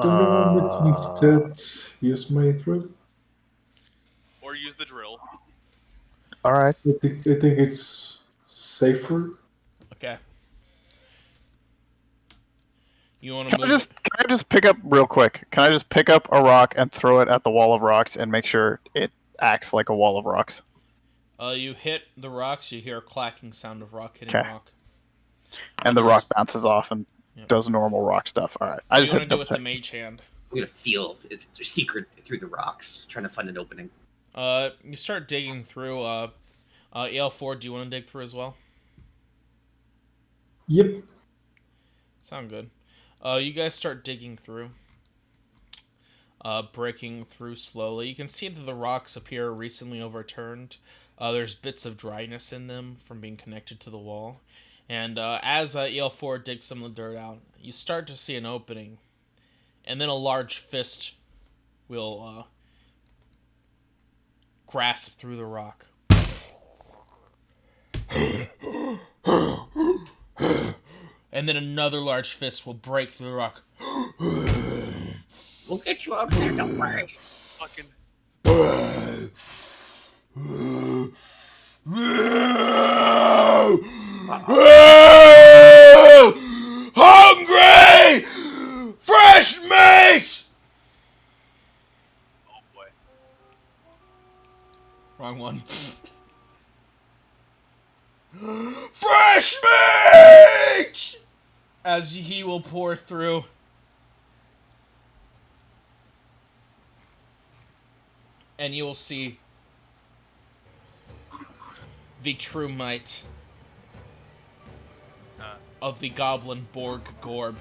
S4: Don't you want me to instead use my drill?
S3: Or use the drill.
S5: All right.
S4: I think it's safer.
S1: Okay. You want to
S5: Can
S1: move?
S5: I just pick up real quick? Can I just pick up a rock and throw it at the wall of rocks and make sure it acts like a wall of rocks?
S1: You hit the rocks, you hear a clacking sound of rock hitting
S5: Okay.
S1: rock.
S5: And the rock bounces off and
S1: Yep.
S5: does normal rock stuff. All right. I
S1: What
S5: just
S1: do you
S5: had
S1: want
S5: to
S1: to do
S5: double
S1: with the
S5: check.
S1: mage hand?
S6: I'm gonna feel it's a secret through the rocks, trying to find an opening.
S1: You start digging through. EL4, do you want to dig through as well?
S4: Yep.
S1: Sound good. You guys start digging through. Breaking through slowly. You can see that the rocks appear recently overturned. There's bits of dryness in them from being connected to the wall. And as EL4 digs some of the dirt out, you start to see an opening. And then a large fist will grasp through the rock. And then another large fist will break through the rock.
S2: We'll get you up there, don't worry.
S3: Fucking.
S1: Hungry! Fresh meat!
S3: Oh boy.
S1: Wrong one. Fresh meat! As he will pour through. And you will see the true might of the goblin Borg Gorb.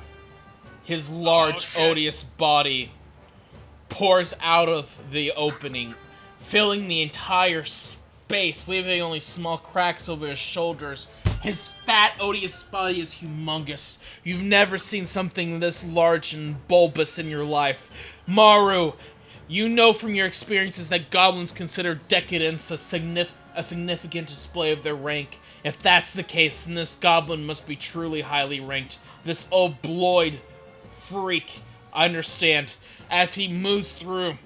S1: His large,
S3: shit.
S1: odious body pours out of the opening, filling the entire space, leaving only small cracks over his shoulders. His fat, odious body is humongous. You've never seen something this large and bulbous in your life. Maru, you know from your experiences that goblins consider decadence a significant display of their rank. If that's the case, then this goblin must be truly highly ranked. This obloid freak, I understand. As he moves through,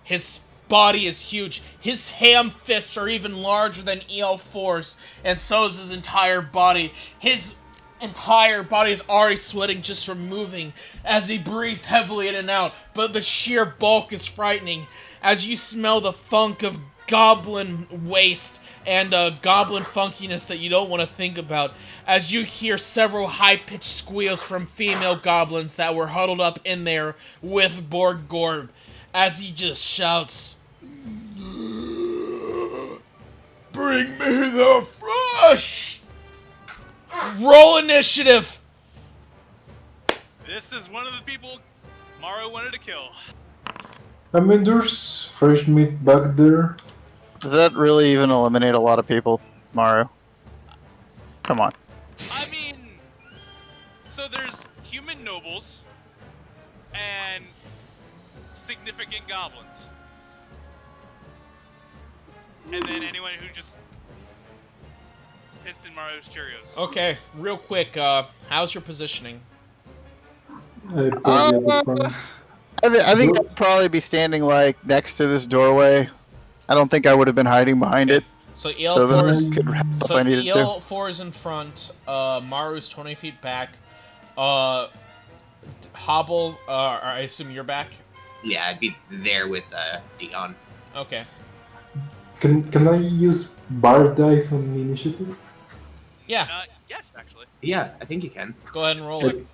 S1: his body is huge. His ham fists are even larger than EL4's, and so is his entire body. His entire body is already sweating just from moving as he breathes heavily in and out, but the sheer bulk is frightening as you smell the funk of goblin waste and goblin funkiness that you don't want to think about, as you hear several high-pitched squeals from female goblins that were huddled up in there with Borg Gorb, as he just shouts, "Bring me the fresh!" Roll initiative!
S3: This is one of the people Mario wanted to kill.
S4: I mean, there's fresh meat back there.
S5: Does that really even eliminate a lot of people, Mario? Come on.
S3: I mean, so there's human nobles and significant goblins. And then anyone who just pissed in Mario's Cheerios.
S1: Okay, real quick, how's your positioning?
S4: I probably at the front.
S5: I think I'd probably be standing like next to this doorway. I don't think I would have been hiding behind it.
S1: So
S5: So then
S1: EL4
S5: I
S1: is,
S5: could help if
S1: so
S5: I needed to.
S1: EL4 is in front, Maru's 20 feet back, Hobble, I assume you're back?
S2: Yeah, I'd be there with Dion.
S1: Okay.
S4: Can I use bar dice on initiative?
S1: Yeah,
S3: Yes, actually.
S2: Yeah, I think you can.
S1: go ahead and roll it.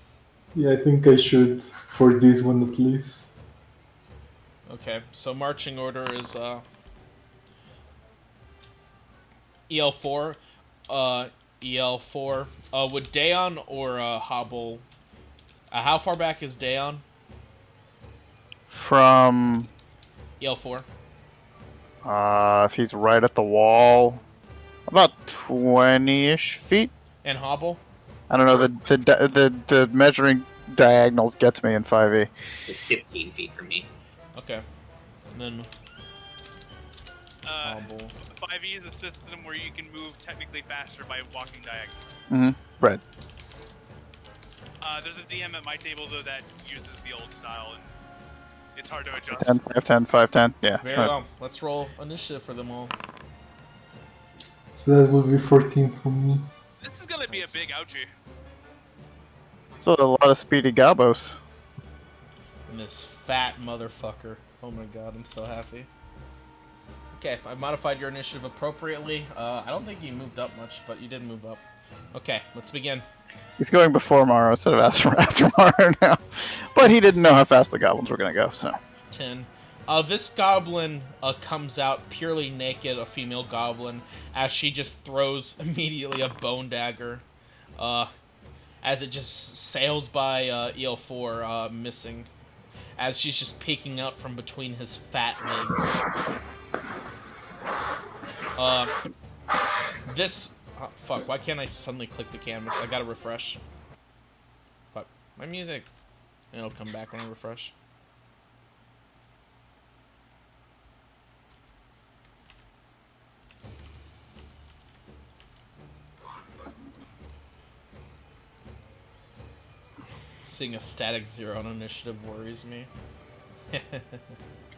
S4: Yeah, I think I should for this one at least.
S1: Okay, so marching order is, EL4, EL4, would Daon or, Hobble, how far back is Daon?
S5: From
S1: EL4.
S5: if he's right at the wall, about 20-ish feet.
S1: And Hobble?
S5: I don't know. The measuring diagonals get to me in 5e.
S2: It's 15 feet from me.
S1: Okay. And then Hobble.
S3: 5e is a system where you can move technically faster by walking diagonally.
S5: Mm-hmm. Right.
S3: There's a DM at my table though that uses the old style, and it's hard to adjust.
S5: 10, 5, 10, 5, 10. Yeah.
S1: Very
S5: right.
S1: well. Let's roll initiative for them all.
S4: So that will be 14 for me.
S3: This is gonna be a big ouchie.
S5: So a lot of speedy gobos.
S1: And this fat motherfucker. Oh my god, I'm so happy. Okay, I modified your initiative appropriately. I don't think you moved up much, but you did move up. Okay, let's begin.
S5: He's going before Morrow instead of after Morrow now. But he didn't know how fast the goblins were going to go, so.
S1: 10. This goblin comes out purely naked, a female goblin, as she just throws immediately a bone dagger, as it just sails by EL4, missing, as she's just peeking out from between his fat legs. This... fuck, why can't I suddenly click the canvas? I gotta refresh. Fuck, my music. And it'll come back when I refresh. Seeing a static 0 on initiative worries me.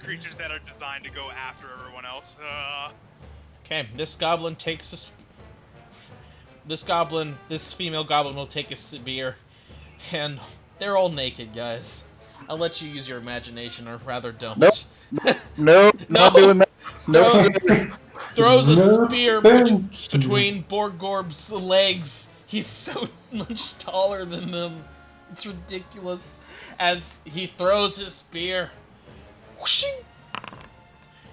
S3: Creatures that are designed to go after everyone else.
S1: Okay, this goblin takes a... This female goblin will take a spear, and they're all naked, guys. I'll let you use your imagination, or rather don't.
S5: Nope. Nope, not doing that. No, sir.
S1: Throws a
S4: No,
S1: spear
S4: thank you.
S1: between Borgorb's legs. He's so much taller than them. It's ridiculous. As he throws his spear. Whooshing!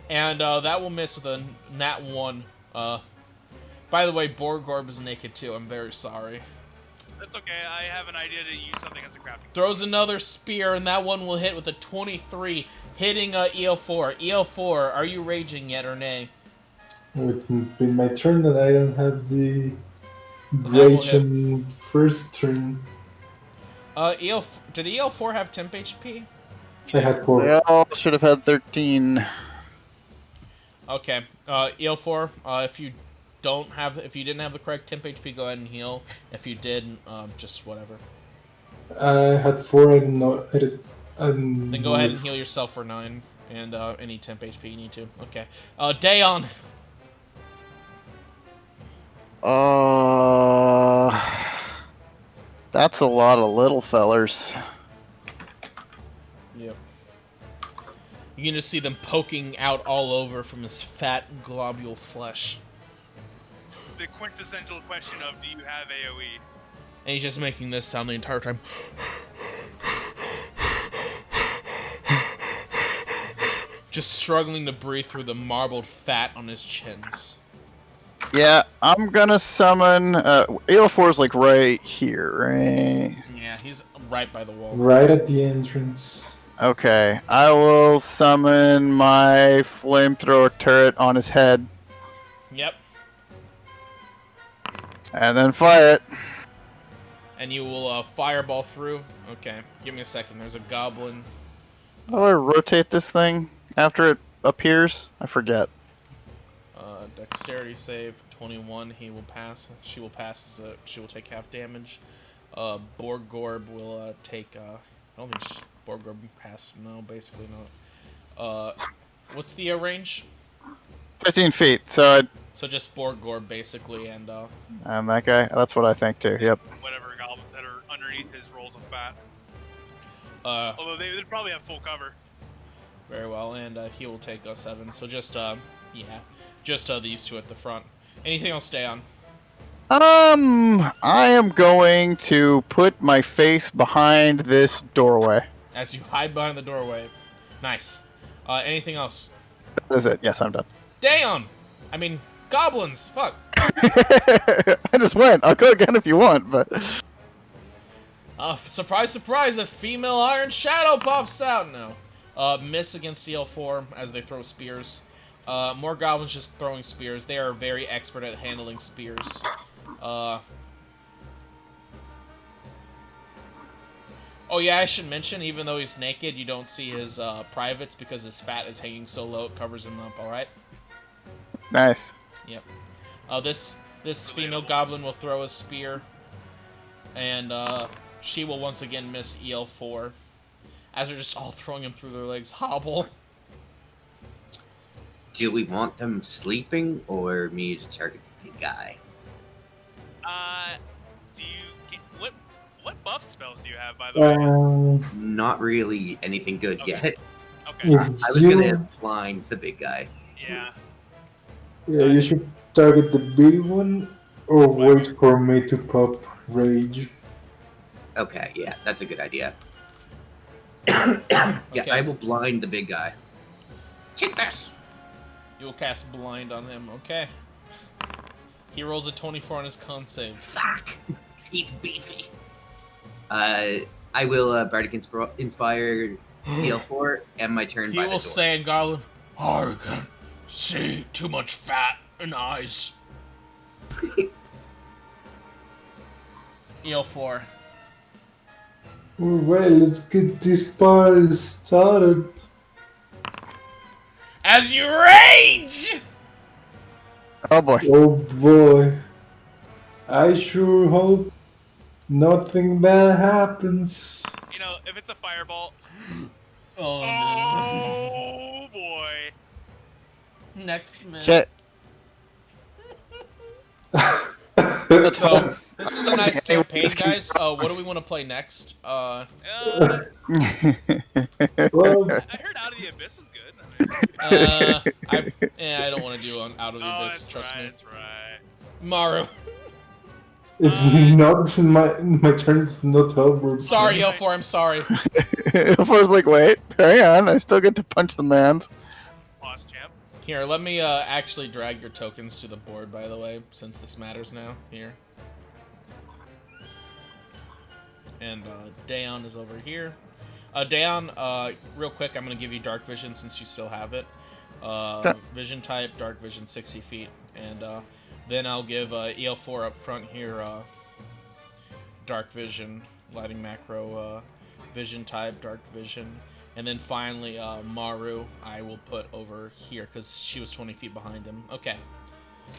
S1: And that will miss with a nat 1. By the way, Borgorb is naked too. I'm very sorry.
S3: That's okay. I have an idea to use something as a crafting.
S1: Throws another spear, and that one will hit with a 23, hitting EL4. EL4, are you raging yet or nay?
S4: It's been my turn and I don't have the
S1: will
S4: rage on first turn.
S1: Did EL4 have temp HP?
S4: I had 4.
S5: They all should have had 13.
S1: Okay. EL4, if you didn't have the correct temp HP, go ahead and heal. If you did, just whatever.
S4: I had 4. I don't know.
S1: Then go ahead and heal yourself for 9 and any temp HP you need to. Okay. Dayon.
S5: That's a lot of little fellers.
S1: Yep. You can just see them poking out all over from his fat globule flesh.
S3: The quintessential question of, do you have AoE?
S1: And he's just making this sound the entire time. Just struggling to breathe through the marbled fat on his chins.
S5: Yeah, I'm gonna summon... EL4's like right here, right?
S1: Yeah, he's right by the wall.
S4: Right at the entrance.
S5: Okay, I will summon my flamethrower turret on his head.
S1: Yep.
S5: And then fire it.
S1: And you will fireball through. Okay, give me a second. There's a goblin.
S5: How do I rotate this thing after it appears? I forget.
S1: Dexterity save 21. He will pass. She will pass. She will take half damage. Borgorb will take. I don't think Borgorb will pass. No, basically not. What's the range?
S5: 15 feet. So
S1: just Borgorb basically, and
S5: that guy. That's what I think too. Yep.
S3: Whatever goblins that are underneath his rolls of fat. Although they'd probably have full cover.
S1: Very well, and he will take 7. So just just these two at the front. Anything else stay on?
S5: I am going to put my face behind this doorway.
S1: As you hide behind the doorway. Nice. Anything else?
S5: That is it. Yes, I'm done.
S1: Dayon! I mean, goblins! Fuck!
S5: I just went. I'll go again if you want, but...
S1: Surprise, surprise, a female Iron Shadow pops out! No. Miss against EL4 as they throw spears. More goblins just throwing spears. They are very expert at handling spears. Oh yeah, I should mention, even though he's naked, you don't see his privates because his fat is hanging so low it covers him up, alright?
S5: Nice.
S1: Yep. This female goblin will throw a spear, and she will once again miss EL4. As they're just all throwing him through their legs. Hobble.
S2: Do we want them sleeping or me to target the big guy?
S3: Do you what buff spells do you have, by the way?
S2: Not really anything good
S3: Okay.
S2: yet.
S3: Okay.
S2: I was gonna blind the big guy.
S3: Yeah.
S4: Yeah, you should target the big one or wait for me to pop rage.
S2: Okay, yeah, that's a good idea. Yeah,
S1: Okay.
S2: I will blind the big guy. Take this.
S1: You will cast Blind on him. Okay. He rolls a 24 on his con save.
S2: Fuck. He's beefy. I will Bardic Inspire DL4 and my turn
S1: He
S2: by the
S1: will
S2: door.
S1: say in Goblin, I can see too much fat in eyes. EL4.
S4: Alright, let's get this party started.
S1: As you rage!
S5: Oh boy.
S4: Oh boy. I sure hope nothing bad happens.
S3: You know, if it's a fireball.
S1: Oh,
S3: Oh boy.
S1: no. Next minute.
S5: Shit.
S1: So, this was a nice campaign, guys. What do we want to play next?
S3: I
S4: Well,
S3: heard Out of the Abyss was good. I mean,
S1: I don't want to do Out of the
S3: oh,
S1: Abyss,
S3: that's
S1: trust
S3: right,
S1: me.
S3: that's right.
S1: Maru.
S4: it's not my turn. It's not over.
S1: Sorry, EL4, I'm sorry.
S5: Ilfor's like, wait, hang on, I still get to punch the mans.
S3: Boss champ.
S1: Here, let me actually drag your tokens to the board, by the way, since this matters now. Here. And Daon is over here. Daon, real quick, I'm going to give you Dark Vision since you still have it. Vision type, Dark Vision, 60 feet. And then I'll give EL4 up front here, Dark Vision, Lighting Macro, Vision type, Dark Vision. And then finally, Maru, I will put over here, because she was 20 feet behind him. Okay.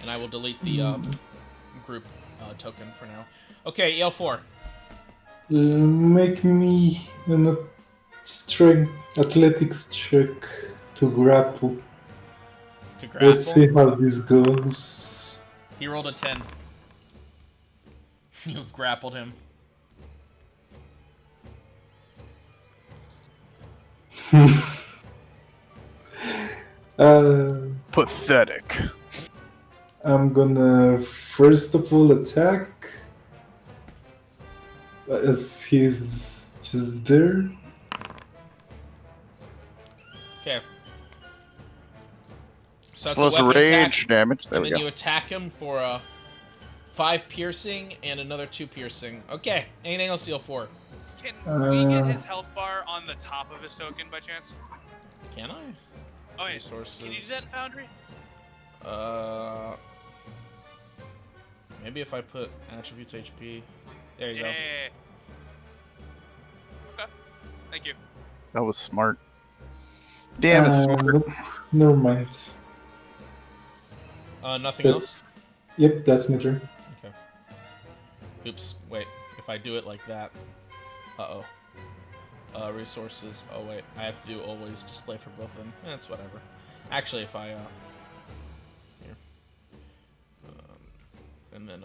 S1: And I will delete the group token for now. Okay, EL4.
S4: Make me an strength athletics check to grapple.
S1: To grapple.
S4: Let's see how this goes.
S1: He rolled a 10. You've grappled him.
S5: Pathetic.
S4: I'm gonna first of all attack as he's just there.
S1: Okay. So that's
S5: Plus
S1: a weapon
S5: rage
S1: attack,
S5: damage. There
S1: and
S5: we
S1: then
S5: go.
S1: you attack him for 5 piercing and another 2 piercing. Okay. Anything else, EL4?
S3: Can we get his health bar on the top of his token by chance?
S1: Can I?
S3: Oh, wait.
S1: Resources.
S3: Can you do that in Foundry?
S1: Maybe if I put attributes HP. There you go.
S3: Yeah. Okay. Thank you.
S5: That was smart. Damn, it's smart.
S4: Nope, never mind.
S1: Nothing else?
S4: Yep, that's my turn.
S1: Okay. Oops. Wait. If I do it like that. Uh-oh. Resources. Oh, wait. I have to do always display for both of them. That's whatever. Actually, if I, here. And then,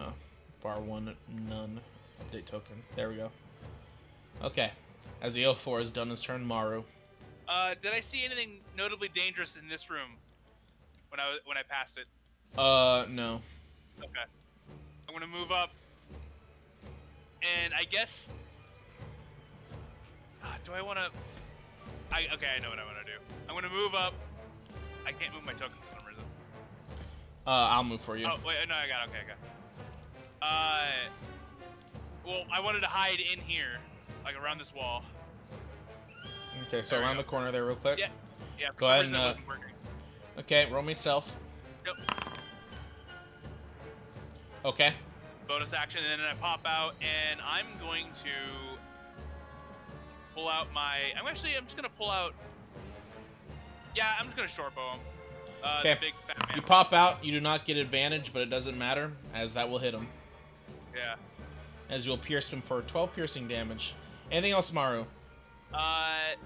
S1: bar 1, none. Update token. There we go. Okay. As the O4 has done his turn, Maru.
S3: Did I see anything notably dangerous in this room when I passed it?
S1: No.
S3: Okay. I'm gonna move up, and I guess. Do I want to? Okay, I know what I want to do. I'm gonna move up. I can't move my token for some reason.
S1: I'll move for you.
S3: Oh wait, no, I got it. Okay, I got it. Well, I wanted to hide in here, like around this wall.
S1: Okay, so
S3: There we
S1: around
S3: go.
S1: the corner there real quick.
S3: Yeah. Yeah. For
S1: Go
S3: some
S1: ahead
S3: reason
S1: and,
S3: it wasn't working.
S1: Okay, roll me stealth.
S3: Yep.
S1: Okay.
S3: Bonus action, and then I pop out, and I'm going to pull out my. I'm just gonna pull out. Yeah, I'm just gonna short bow him.
S1: Okay.
S3: The big fat man.
S1: You pop out, you do not get advantage, but it doesn't matter, as that will hit him.
S3: Yeah.
S1: As you'll pierce him for 12 piercing damage. Anything else, Maru?
S3: I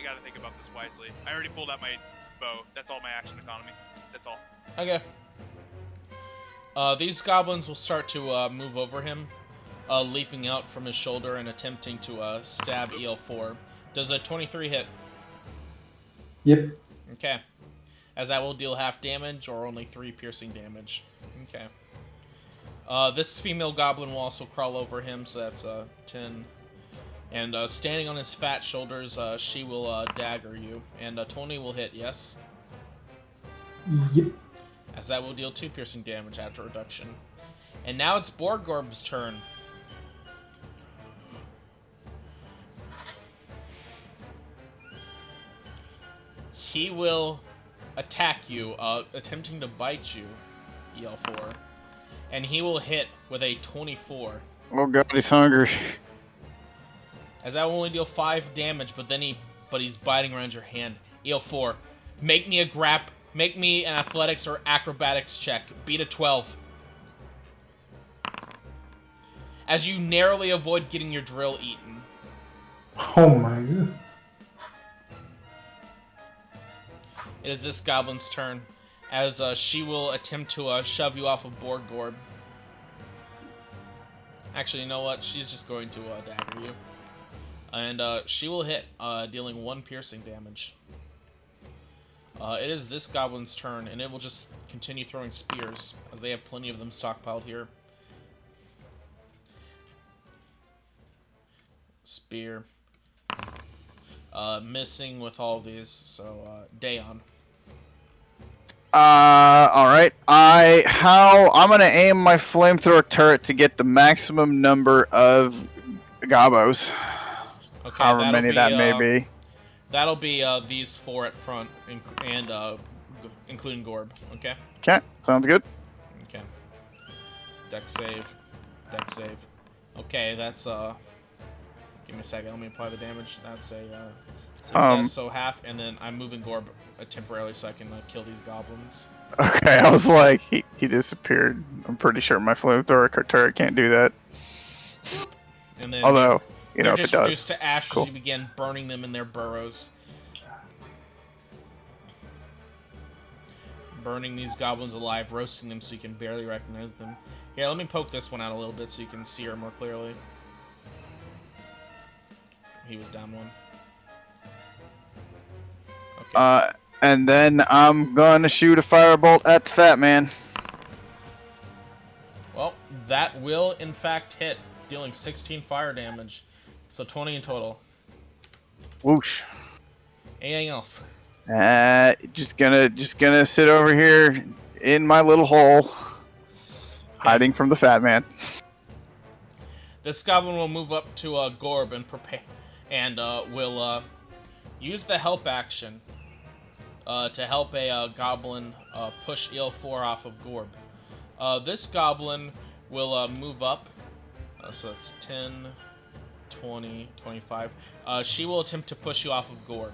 S3: gotta think about this wisely. I already pulled out my bow. That's all my action economy. That's all.
S1: Okay. These goblins will start to move over him, leaping out from his shoulder and attempting to stab EL4. Does a 23 hit?
S4: Yep.
S1: Okay. As that will deal half damage or only 3 piercing damage. Okay. This female goblin will also crawl over him, so that's 10, And standing on his fat shoulders, she will dagger you. And 20 will hit, yes?
S4: Yep.
S1: As that will deal 2 piercing damage after reduction. And now it's Borgorb's turn. He will attack you, attempting to bite you, EL4. And he will hit with a 24.
S5: Oh god, he's hungry.
S1: As that will only deal 5 damage, but he's biting around your hand. EL4, make me an athletics or acrobatics check. Beat a 12. As you narrowly avoid getting your drill eaten.
S4: Oh my god.
S1: It is this goblin's turn, as she will attempt to shove you off of Borgorb. Actually, you know what? She's just going to dagger you. And she will hit, dealing 1 piercing damage. It is this goblin's turn, and it will just continue throwing spears, as they have plenty of them stockpiled here. Spear. Missing with all of these, so Dayon.
S5: Alright. I'm gonna aim my flamethrower turret to get the maximum number of gobos.
S1: Okay,
S5: However many that may be.
S1: That'll be these 4 at front, and including Gorb, okay?
S5: Okay, sounds good.
S1: Okay. Deck save. Deck save. Okay, that's, give me a second, let me apply the damage. That's a, success, so half, and then I'm moving Gorb temporarily so I can kill these goblins.
S5: Okay, I was like, he disappeared. I'm pretty sure my flamethrower turret can't do that.
S1: And then
S5: Although, you know,
S1: they're
S5: if it
S1: just
S5: does.
S1: reduced to ash
S5: Cool.
S1: as you begin burning them in their burrows. Burning these goblins alive, roasting them so you can barely recognize them. Here, let me poke this one out a little bit so you can see her more clearly. He was down 1. Okay.
S5: And then I'm gonna shoot a firebolt at the fat man.
S1: Well, that will in fact hit, dealing 16 fire damage. So 20 in total.
S5: Whoosh.
S1: Anything else?
S5: Just gonna sit over here in my little hole, hiding from the fat man.
S1: This goblin will move up to Gorb and prepare, and will use the help action to help a goblin push EL4 off of Gorb. This goblin will move up, so it's 10, 20, 25. She will attempt to push you off of Gorb.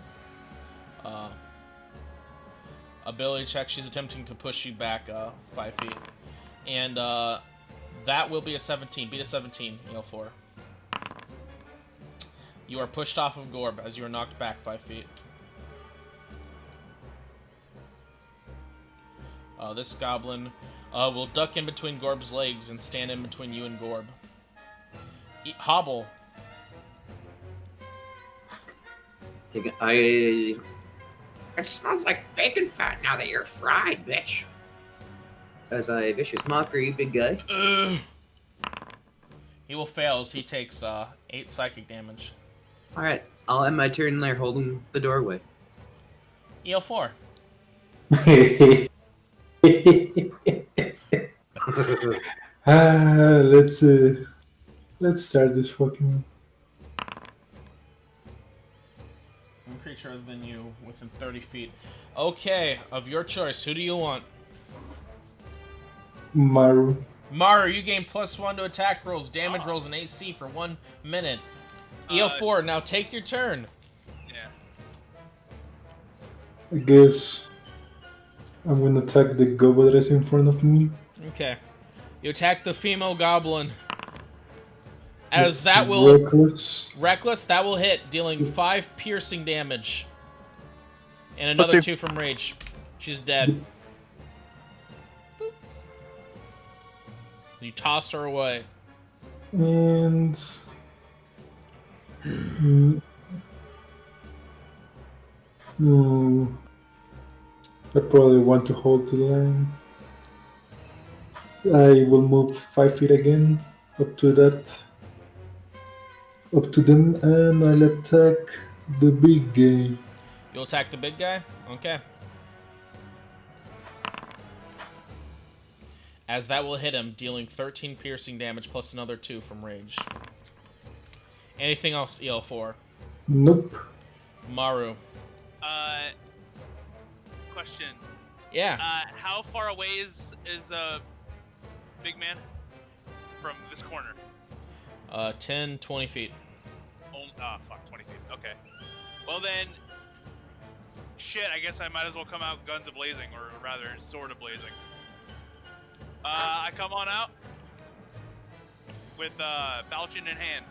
S1: Ability check, she's attempting to push you back 5 feet. And that will be a 17. Beat a 17, EL4. You are pushed off of Gorb as you are knocked back 5 feet. This goblin will duck in between Gorb's legs and stand in between you and Gorb. Hobble.
S6: It smells like bacon fat now that you're fried, bitch. As I vicious mockery, big guy.
S1: He will fail as he takes 8 psychic damage.
S6: Alright, I'll end my turn there holding the doorway.
S1: EL4.
S4: Let's start this fucking.
S1: One creature other than you within 30 feet. Okay, of your choice, who do you want?
S4: Maru.
S1: Maru, you gain +1 to attack rolls, damage rolls, and AC for 1 minute. EL4, now take your turn.
S3: Yeah.
S4: I guess I'm gonna attack the goblin that's in front of me.
S1: Okay. You attack the female goblin. As
S4: It's
S1: that will...
S4: reckless.
S1: Reckless, that will hit, dealing 5 piercing damage. And another 2 from rage. She's dead. Boop. You toss her away.
S4: And I probably want to hold the line. I will move 5 feet again up to that up to them, and I'll attack the big guy.
S1: You'll attack the big guy? Okay. As that will hit him, dealing 13 piercing damage plus another 2 from rage. Anything else, EL4?
S4: Nope.
S1: Maru.
S3: Question.
S1: Yeah.
S3: How far away is big man from this corner?
S1: 10, 20 feet.
S3: Fuck, 20 feet. Okay. Well then, shit. I guess I might as well come out guns a-blazing, or rather, sword a-blazing. I come on out with falchion in hand.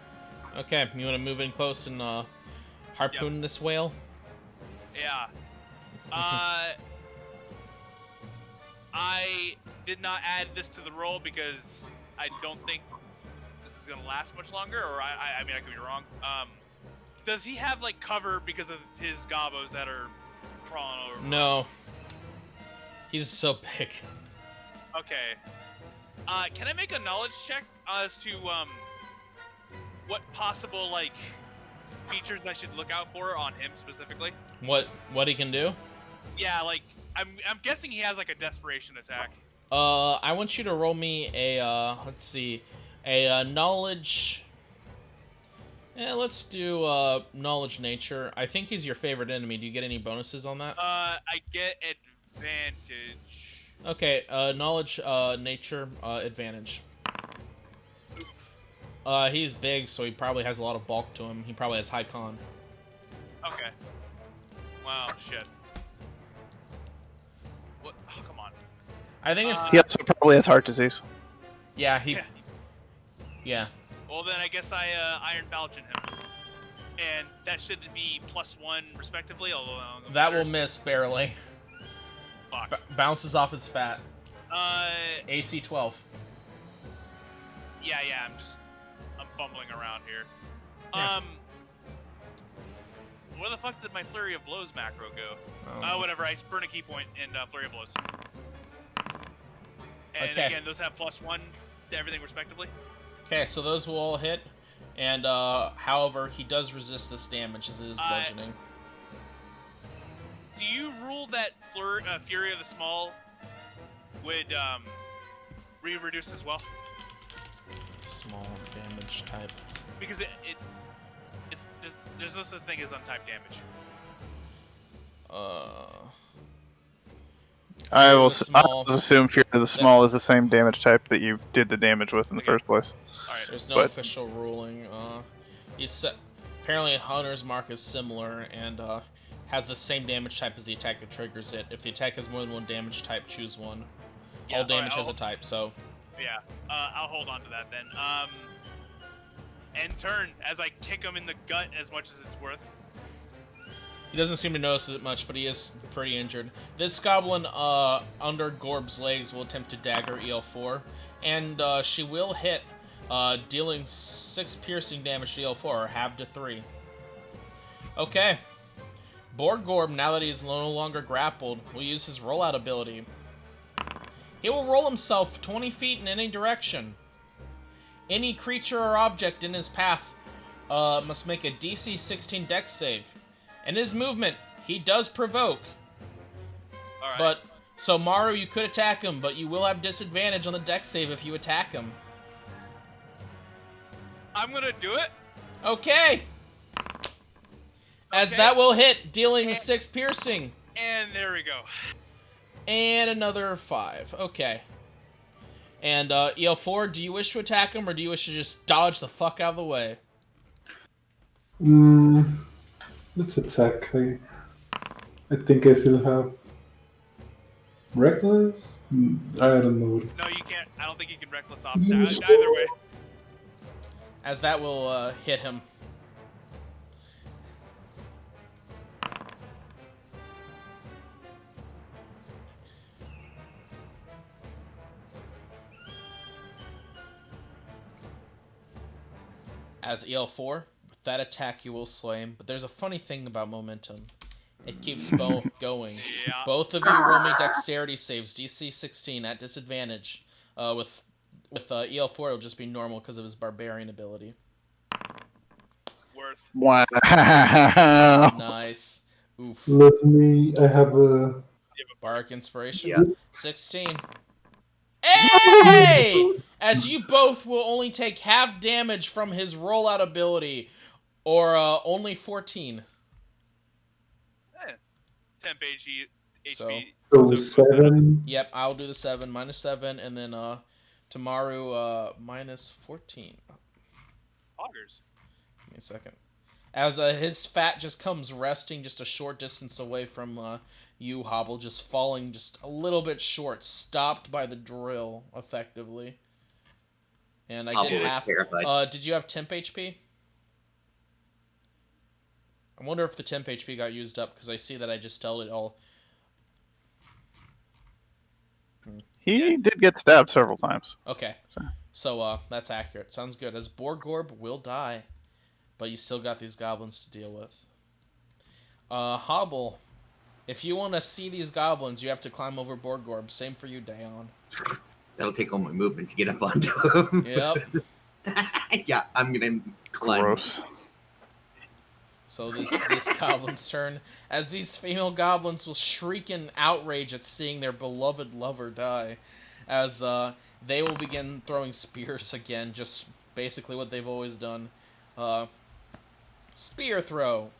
S1: Okay, you want to move in close and harpoon this whale?
S3: Yeah. I did not add this to the roll because I don't think this is gonna last much longer, or I mean I could be wrong. Does he have like cover because of his gobos that are crawling over?
S1: No. He's so big.
S3: Okay. Can I make a knowledge check as to what possible like features I should look out for on him specifically?
S1: What he can do?
S3: Yeah, like I'm guessing he has like a desperation attack.
S1: I want you to roll me a let's see, a knowledge. Yeah, let's do knowledge nature. I think he's your favorite enemy. Do you get any bonuses on that?
S3: I get advantage.
S1: Okay, knowledge nature advantage. He's big, so he probably has a lot of bulk to him. He probably has high con.
S3: Okay. Wow, shit. What? Oh, come on.
S1: I think it's
S5: He also probably has heart disease.
S1: yeah, he
S3: Yeah.
S1: yeah.
S3: Well, then I guess I Iron Falchion him. And that should be +1 respectively, although
S1: That will miss barely.
S3: Fuck.
S1: Bounces off his fat.
S3: Uh,
S1: AC 12.
S3: yeah, I'm fumbling around here.
S1: Yeah.
S3: Where the fuck did my Flurry of Blows macro go?
S1: Oh.
S3: Whatever, I burn a key point and Flurry of Blows. And
S1: Okay.
S3: again, those have +1 to everything respectively.
S1: Okay, so those will all hit, and however, he does resist this damage as it is bludgeoning.
S3: Do you rule that Fury of the Small would reduce as well?
S1: Small damage type.
S3: Because it's just there's no such thing as untyped damage.
S5: I will
S1: Small.
S5: assume Fear of the Small is the same damage type that you did the damage with in the
S3: Okay.
S5: first place.
S3: All right.
S1: There's no
S5: But-
S1: official ruling. Apparently Hunter's Mark is similar and has the same damage type as the attack that triggers it. If the attack has more than one damage type, choose one.
S3: Yeah,
S1: All damage
S3: alright,
S1: has a type, so
S3: Yeah. I'll hold on to that then. End turn as I kick him in the gut as much as it's worth.
S1: he doesn't seem to notice it much, but he is pretty injured. This goblin under Gorb's legs will attempt to dagger EL4, and she will hit, dealing 6 piercing damage to EL4, or half to 3. Okay. Borgorb, now that he's no longer grappled, will use his rollout ability. He will roll himself 20 feet in any direction. Any creature or object in his path must make a DC 16 Dex save. And his movement, he does provoke.
S3: All right.
S1: But, so Maru, you could attack him, but you will have disadvantage on the Dex save if you attack him.
S3: I'm gonna do it.
S1: Okay! As
S3: Okay.
S1: that will hit, dealing 6 piercing.
S3: And there we go.
S1: And another 5. Okay. And EL4, do you wish to attack him, or do you wish to just dodge the fuck out of the way?
S4: Let's attack. I think I still have reckless. I don't know.
S3: No, you can't. I don't think you can reckless off either way.
S1: As that will hit him. As EL4, with that attack you will slay him, but there's a funny thing about momentum. It keeps both going.
S3: Yeah.
S1: Both of you roll me dexterity saves, DC 16 at disadvantage. With EL4 it'll just be normal because of his barbarian ability.
S3: worth.
S5: Wow.
S1: Nice. Oof.
S4: Let me. I have a.
S1: Bardic Inspiration.
S2: Yeah.
S1: 16. Hey! As you both will only take half damage from his rollout ability, or only 14.
S3: Temp HP.
S1: So-
S4: So
S3: it goes down.
S4: 7.
S1: Yep, I'll do the 7, -7, and then Tamaru -14.
S3: Augers.
S1: Give me a second. As his fat just comes resting just a short distance away from you, Hobble, just falling just a little bit short, stopped by the drill, effectively. And I
S2: Hobble
S1: did
S2: is
S1: half.
S2: terrified.
S1: Did you have temp HP? I wonder if the temp HP got used up, because I see that I just told it all.
S5: He did get stabbed several times.
S1: Okay.
S5: So-
S1: So, that's accurate. Sounds good. As Borgorb will die, but you still got these goblins to deal with. Hobble, if you want to see these goblins, you have to climb over Borgorb. Same for you, Dayon.
S2: That'll take all my movement to get up onto him.
S1: Yep.
S2: Yeah, I'm gonna climb.
S5: Gross.
S1: So this goblin's turn, as these female goblins will shriek in outrage at seeing their beloved lover die, as they will begin throwing spears again, just basically what they've always done. Spear throw,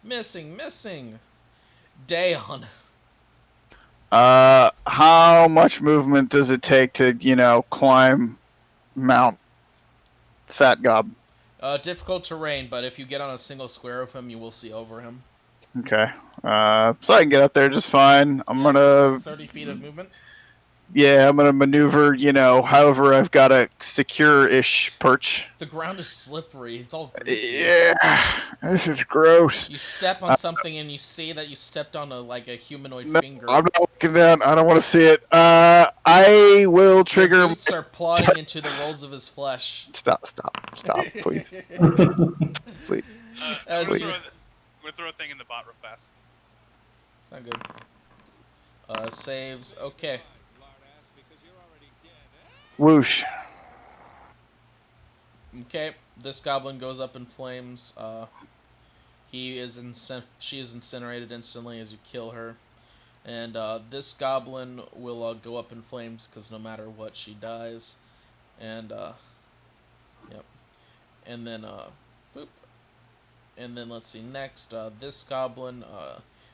S1: missing. Dayon.
S5: How much movement does it take to, climb Mount Fat Gob?
S1: Difficult terrain, but if you get on a single square of him, you will see over him.
S5: Okay. So I can get up there just fine. I'm gonna
S1: 30 feet of movement.
S5: I'm gonna maneuver, however I've got a secure-ish perch.
S1: The ground is slippery. It's all greasy.
S5: Yeah, this is gross.
S1: You step on something and you see that you stepped on a humanoid
S5: No,
S1: finger.
S5: I'm not looking down. I don't want to see it. I will trigger.
S1: Your boots are plodding into the rolls of his flesh.
S5: Stop, please, please.
S1: As
S3: I'm
S1: you-
S3: gonna throw a thing in the bot real fast.
S1: It's not good. Saves. Okay.
S5: Whoosh.
S1: Okay. This goblin goes up in flames. She is incinerated instantly as you kill her. And this goblin will go up in flames because no matter what, she dies. And yep. And then boop. And then let's see next. This goblin,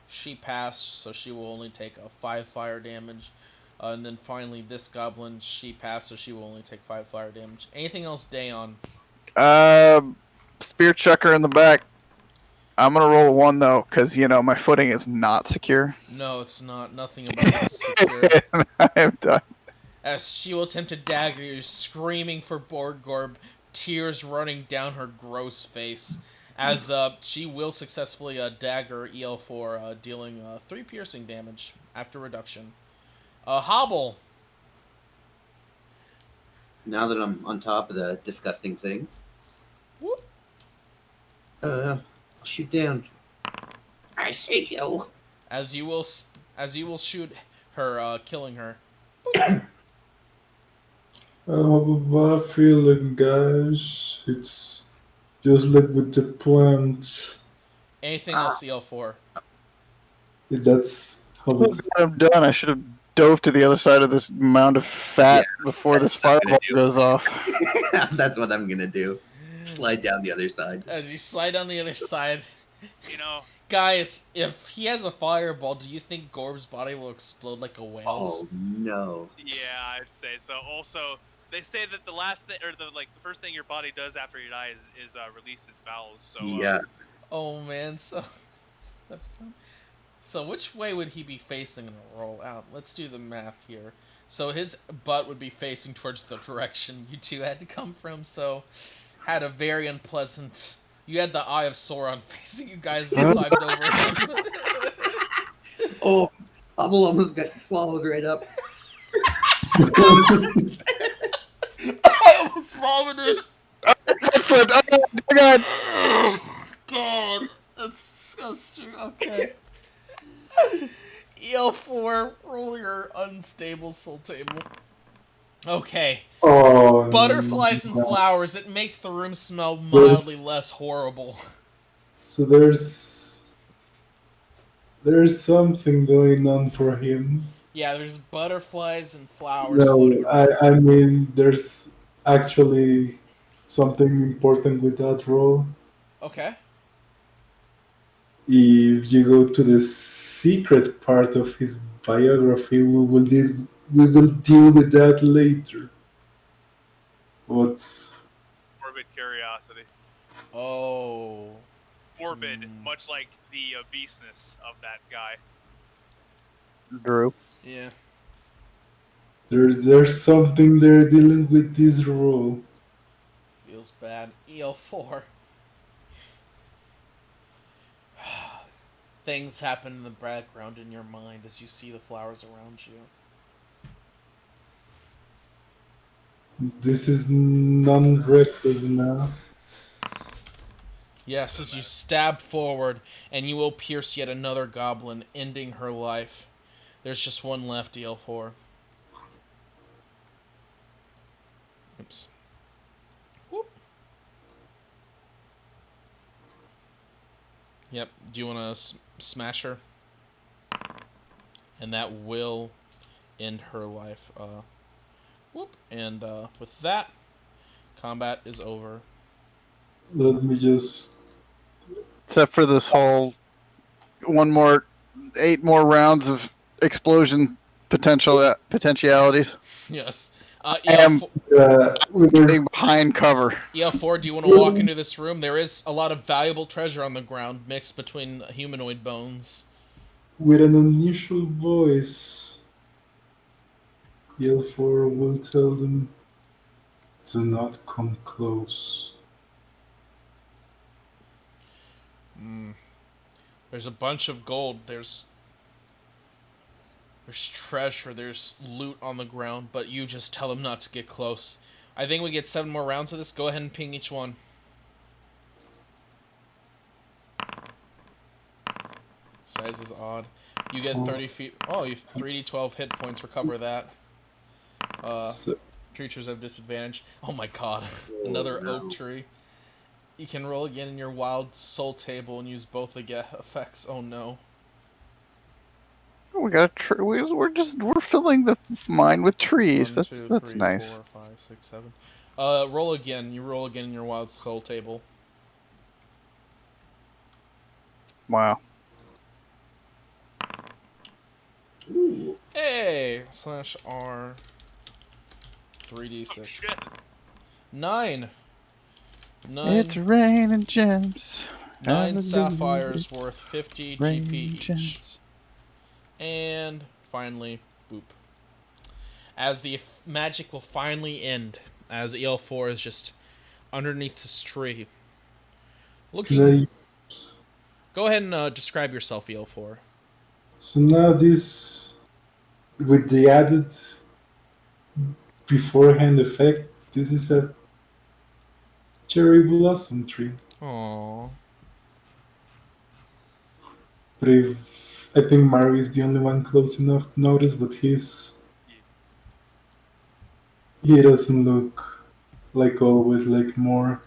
S1: she passed, so she will only take 5 fire damage. And then finally, this goblin, she passed, so she will only take 5 fire damage. Anything else, Dayon?
S5: Spear chucker in the back. I'm gonna roll a 1 though, because my footing is not secure.
S1: No, it's not. Nothing about this is secure.
S5: I am done.
S1: As she will attempt to dagger you, screaming for Borgorb, tears running down her gross face. As she will successfully dagger EL4, dealing 3 piercing damage after reduction. Hobble.
S2: Now that I'm on top of the disgusting thing,
S1: Whoop.
S2: I'll shoot down. I see you.
S1: As you will shoot her, killing her.
S4: What feeling, guys? It's just like with the plants.
S1: Anything else, EL4?
S4: That's how it's.
S5: I'm done. I should have dove to the other side of this mound of fat before this
S2: that's what I'm gonna
S5: fireball
S2: do.
S5: goes off.
S2: That's what I'm gonna do. Slide down the other side.
S1: As you slide down the other side.
S3: You know,
S1: Guys, if he has a fireball, do you think Gorb's body will explode like a whale's?
S2: Oh no.
S3: yeah, I'd say so. Also, they say that the last thing, or the first thing your body does after you die is release its bowels. So
S2: Yeah.
S1: Oh man, so which way would he be facing in a roll out? Let's do the math here. So his butt would be facing towards the direction you two had to come from, so had a very unpleasant... You had the Eye of Sauron facing you guys and climbed over him.
S2: Oh, Hubble almost got swallowed right up.
S1: I almost vomited!
S5: Foot slipped. Oh god.
S1: God, that's disgusting. Okay. EL4, roll your unstable soul table. Okay.
S4: Oh,
S1: Butterflies and
S4: no.
S1: flowers, it makes the room smell mildly
S4: There's,
S1: less horrible.
S4: so there's something going on for him.
S1: Yeah, there's butterflies and flowers floating
S4: No,
S1: around.
S4: I mean there's actually something important with that role.
S1: Okay.
S4: If you go to the secret part of his biography, we will deal with that later. What's
S3: Morbid curiosity.
S1: Oh.
S3: Morbid,
S1: Hmm.
S3: much like the obeseness of that guy.
S5: Drew.
S1: Yeah.
S4: there's something they're dealing with this role.
S1: Feels bad. EL4. Things happen in the background in your mind as you see the flowers around you.
S4: This is non-reckless now.
S1: Yes, as you stab forward, and you will pierce yet another goblin, ending her life. There's just one left, EL4. Oops. Whoop. Yep. Do you want to smash her? And that will end her life. Whoop. And with that, combat is over.
S4: Let me just.
S5: Except for this whole 8 more rounds of explosion potentialities.
S1: Yes.
S5: I am
S4: We
S5: getting behind cover.
S1: EL4, do you want to walk into this room? There is a lot of valuable treasure on the ground mixed between humanoid bones.
S4: with an unusual voice. Yelfor will tell them, "Do not come close."
S1: There's a bunch of gold. There's treasure. There's loot on the ground, but you just tell them not to get close. I think we get 7 more rounds of this. Go ahead and ping each one. Size is odd. You get 30 feet. Oh, you 3d12 hit points. Recover that.
S4: So,
S1: Creatures have disadvantage. Oh my god. Another oak tree. You can roll again in your wild soul table and use both effects. Oh no.
S5: We got we're filling the mine with trees.
S1: 1,
S5: That's
S1: 2,
S5: that's
S1: 3,
S5: nice.
S1: 4, 5, 6, 7. Roll again. You roll again in your wild soul table.
S5: Wow.
S6: Ooh.
S1: Hey! Slash R. 3d6.
S3: Oh, shit.
S1: 9.
S5: It's
S1: 9.
S5: raining gems.
S1: 9
S5: Hallelujah.
S1: sapphires worth 50
S5: Raining
S1: GP each.
S5: gems.
S1: And finally, boop. As the magic will finally end, as EL4 is just underneath this tree. Looking.
S4: can I,
S1: Go ahead and describe yourself, EL4.
S4: so now this, with the added beforehand effect, this is a cherry blossom tree.
S1: Aww.
S4: But I think Mario is the only one close enough to notice, but he doesn't look like always, like more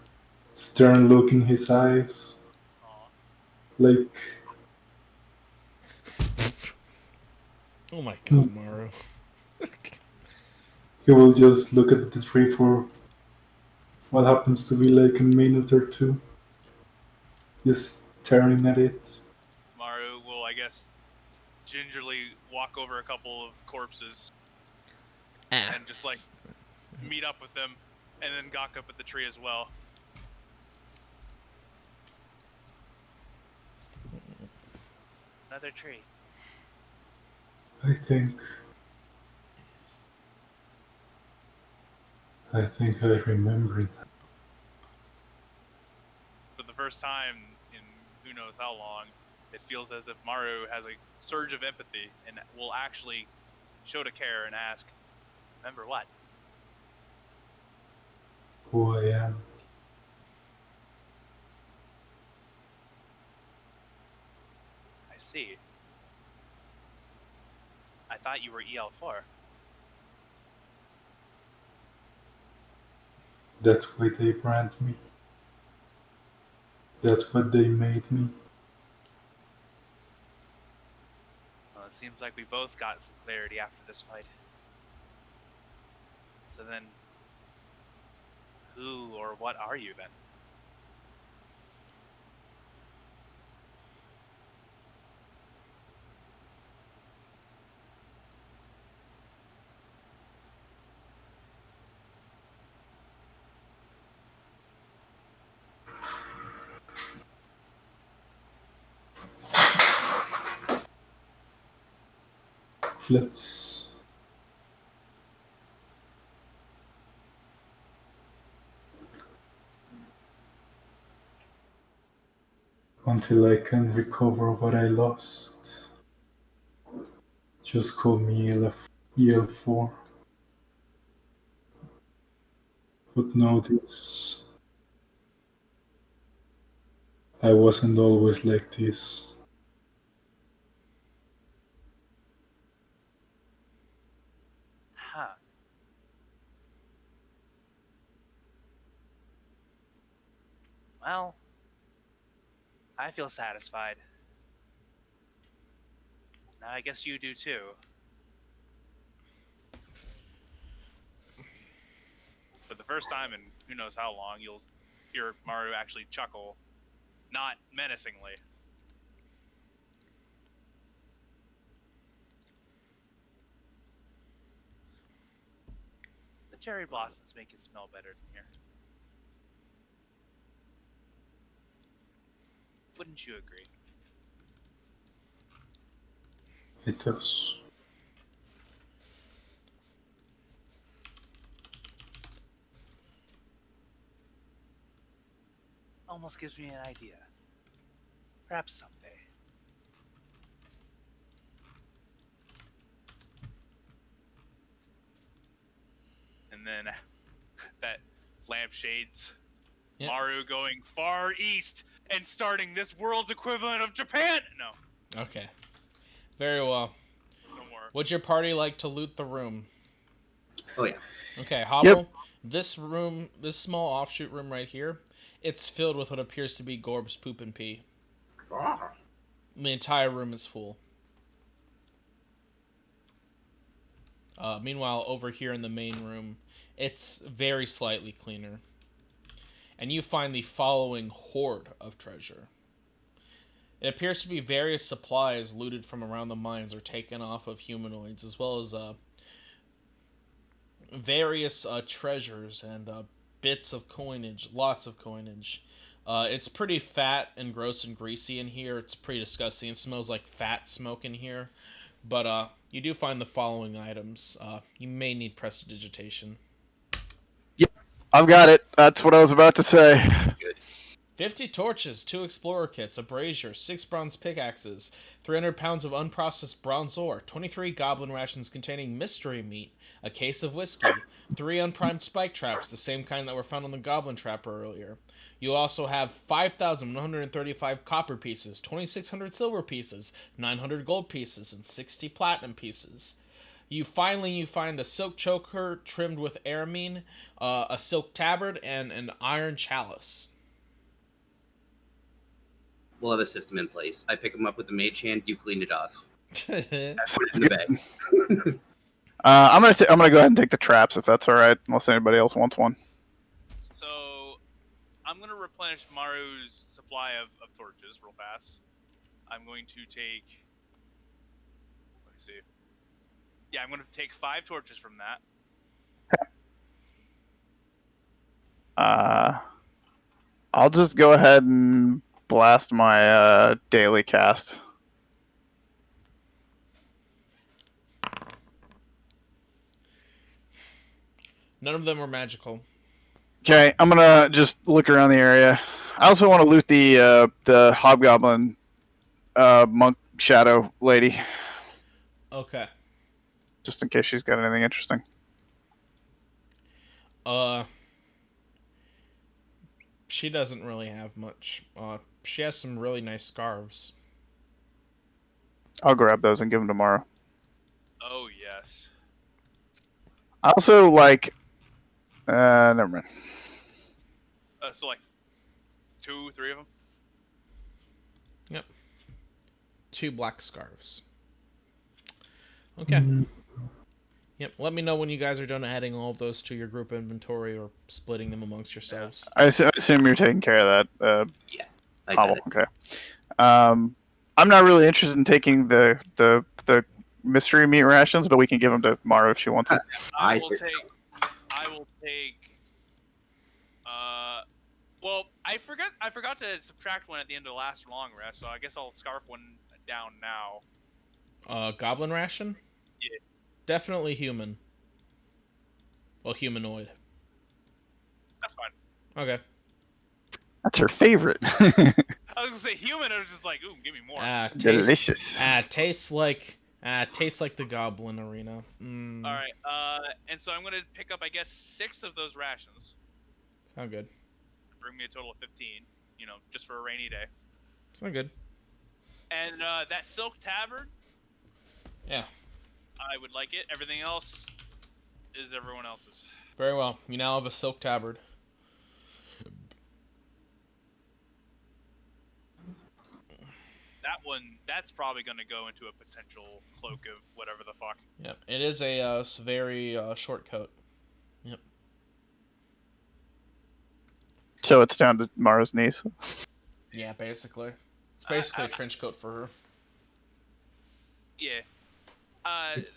S4: stern look in his eyes.
S3: Aw.
S4: Like,
S1: Oh my god, Maru.
S4: he will just look at the tree for what happens to be like a minute or two, just staring at it.
S3: Maru will, I guess, gingerly walk over a couple of corpses and just like meet up with them, and then gawk up at the tree as well. Another tree.
S4: I think I remember it.
S3: For the first time in who knows how long, it feels as if Maru has a surge of empathy and will actually show to care and ask, "Remember what?"
S4: Who I am.
S3: I see. I thought you were EL4.
S4: That's why they brand me. That's what they made me.
S3: Well, it seems like we both got some clarity after this fight. So then, who or what are you then?
S4: Let's. Until I can recover what I lost. Just call me EL4. But know this. I wasn't always like this.
S3: Huh. Well, I feel satisfied. Now I guess you do too. For the first time in who knows how long, you'll hear Maru actually chuckle, not menacingly. The cherry blossoms make it smell better than here. Wouldn't you agree?
S4: It does.
S3: Almost gives me an idea. Perhaps someday. And then that lampshades
S1: Yep.
S3: Maru going far east and starting this world's equivalent of Japan. No,
S1: Okay. Very well.
S3: no more.
S1: Would your party like to loot the room?
S2: Oh yeah.
S1: Okay, Hobble. This room, this small offshoot room right here, it's filled with what appears to be Gorb's poop and pee.
S2: Ah.
S1: The entire room is full. Meanwhile, over here in the main room, it's very slightly cleaner. And you find the following hoard of treasure. It appears to be various supplies looted from around the mines or taken off of humanoids, as well as various treasures and bits of coinage, lots of coinage. It's pretty fat and gross and greasy in here. It's pretty disgusting. It smells like fat smoke in here. But you do find the following items. You may need prestidigitation.
S5: I've got it. That's what I was about to say.
S1: 50 torches, 2 explorer kits, a brazier, 6 bronze pickaxes, 300 pounds of unprocessed bronze ore, 23 goblin rations containing mystery meat, a case of whiskey, 3 unprimed spike traps, the same kind that were found on the goblin trapper earlier. You also have 5,135 copper pieces, 2,600 silver pieces, 900 gold pieces, and 60 platinum pieces. You find a silk choker trimmed with aramine, a silk tabard, and an iron chalice.
S2: We'll have a system in place. I pick them up with the mage hand. You clean it off.
S1: Okay.
S2: Put it in the bag.
S5: I'm gonna go ahead and take the traps if that's all right, unless anybody else wants one.
S3: So, I'm going to replenish Maru's supply of torches real fast. I'm going to take... Let me see. Yeah, I'm going to take 5 torches from that.
S5: I'll just go ahead and blast my daily cast.
S1: None of them are magical.
S5: Okay, I'm gonna just look around the area. I also want to loot the hobgoblin monk shadow lady,
S1: Okay.
S5: just in case she's got anything interesting.
S1: She doesn't really have much. She has some really nice scarves.
S5: I'll grab those and give them tomorrow.
S3: Oh, yes.
S5: I also like. Never mind.
S3: So like 2, 3 of them.
S1: Yep. 2 black scarves. Okay. Yep. Let me know when you guys are done adding all of those to your group inventory or splitting them amongst yourselves.
S5: I assume you're taking care of that.
S2: Yeah, I got
S5: Hobble.
S2: it.
S5: Okay. I'm not really interested in taking the mystery meat rations, but we can give them to Maru if she wants it.
S3: I
S2: I
S3: will
S2: see.
S3: take. Well, I forgot to subtract one at the end of the last long rest, so I guess I'll scarf one down now.
S1: Goblin ration?
S3: Yeah.
S1: Definitely human. Well, humanoid.
S3: That's fine.
S1: Okay.
S5: That's her favorite.
S3: I was gonna say human. I was just like, ooh, give me more.
S5: Delicious.
S1: Tastes like the goblin arena.
S3: All right. And so I'm gonna pick up, I guess, 6 of those rations.
S1: Sound good.
S3: Bring me a total of 15. You know, just for a rainy day.
S1: Sound good.
S3: And that silk tabard.
S1: Yeah.
S3: I would like it. Everything else is everyone else's.
S1: Very well. You now have a silk tabard.
S3: That one, that's probably going to go into a potential cloak of whatever the fuck.
S1: Yep. It is a very short coat. Yep.
S5: So it's down to Maru's knees.
S1: Yeah, basically. It's basically a trench coat for her.
S3: Yeah.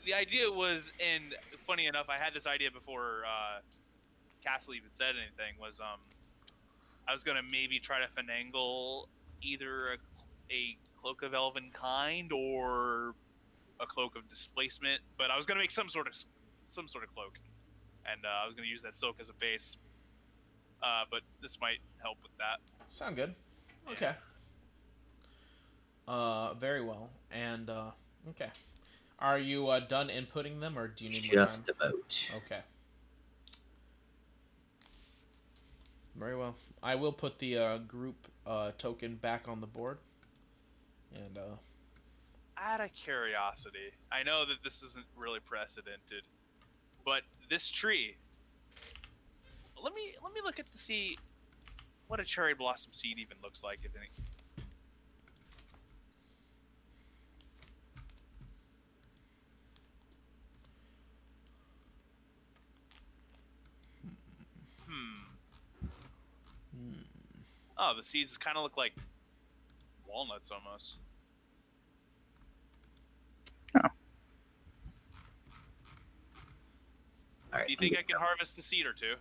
S3: The idea was, and funny enough, I had this idea before Castle even said anything, was I was going to maybe try to finagle either a cloak of elven kind or a cloak of displacement, but I was going to make some sort of cloak, and I was going to use that silk as a base. But this might help with that.
S1: Sound good. Okay. Very well. And okay. Are you done inputting them, or do you need more time?
S2: Just about.
S1: Okay. Very well. I will put the group token back on the board. And
S3: Out of curiosity, I know that this isn't really precedented, but this tree. Let me look at to see what a cherry blossom seed even looks like. If any. Oh, the seeds kind of look like walnuts almost.
S5: Oh.
S2: All right.
S3: Do you think I can harvest a seed or two?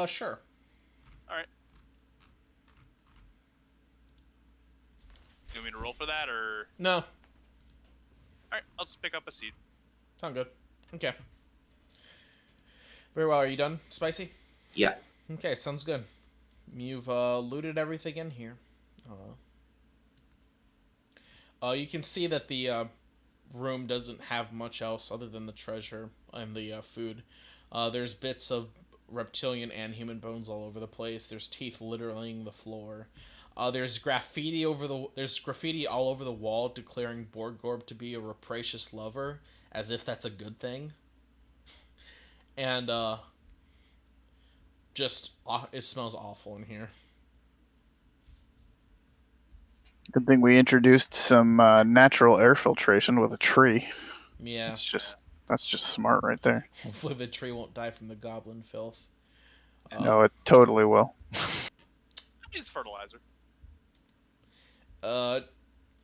S1: sure.
S3: All right. You want me to roll for that, or?
S1: No.
S3: All right, I'll just pick up a seed.
S1: Sound good. Okay. Very well. Are you done, Spicy?
S2: Yeah.
S1: Okay, sounds good. You've looted everything in here. You can see that the room doesn't have much else other than the treasure and the food. There's bits of reptilian and human bones all over the place. There's teeth littering the floor. There's graffiti all over the wall declaring Borgorb to be a rapacious lover, as if that's a good thing. And it smells awful in here.
S5: Good thing we introduced some natural air filtration with a tree.
S1: Yeah.
S5: That's just smart right there.
S1: Hopefully the tree won't die from the goblin filth.
S5: No, it totally will.
S3: It's fertilizer.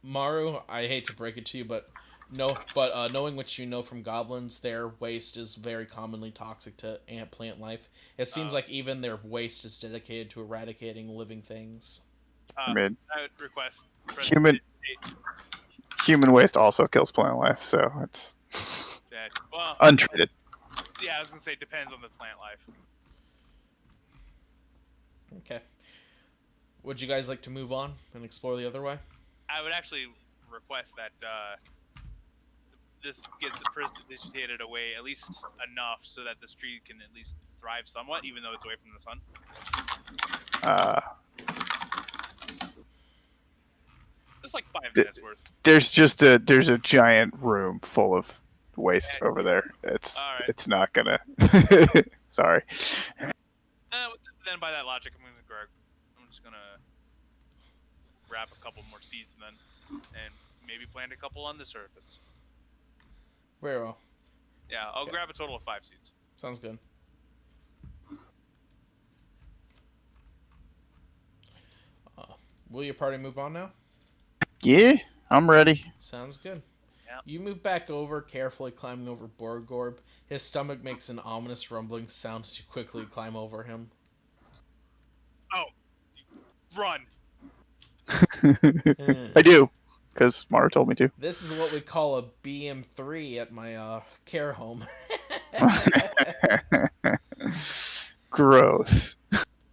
S1: Maru, I hate to break it to you, but knowing what you know from goblins, their waste is very commonly toxic to ant plant life. It seems like even their waste is dedicated to eradicating living things.
S5: I mean,
S3: I would request
S5: human waste also kills plant life, so it's
S3: well,
S5: untreated.
S3: Yeah, I was gonna say it depends on the plant life.
S1: Okay. Would you guys like to move on and explore the other way?
S3: I would actually request that this gets prestidigitated away at least enough so that this tree can at least thrive somewhat, even though it's away from the sun. Just like 5 minutes worth.
S5: There's a giant room full of waste over there. It's not gonna. Sorry.
S3: then by that logic, I'm just gonna grab a couple more seeds then, and maybe plant a couple on the surface.
S1: Very well.
S3: Yeah, I'll
S1: Okay.
S3: grab a total of 5 seeds.
S1: Sounds good. Will your party move on now?
S5: Yeah, I'm ready.
S1: Sounds good.
S3: Yeah.
S1: You move back over, carefully climbing over Borgorb. His stomach makes an ominous rumbling sound as you quickly climb over him.
S3: Oh, run!
S5: I do, because Mara told me to.
S1: This is what we call a BM3 at my care home.
S5: Gross.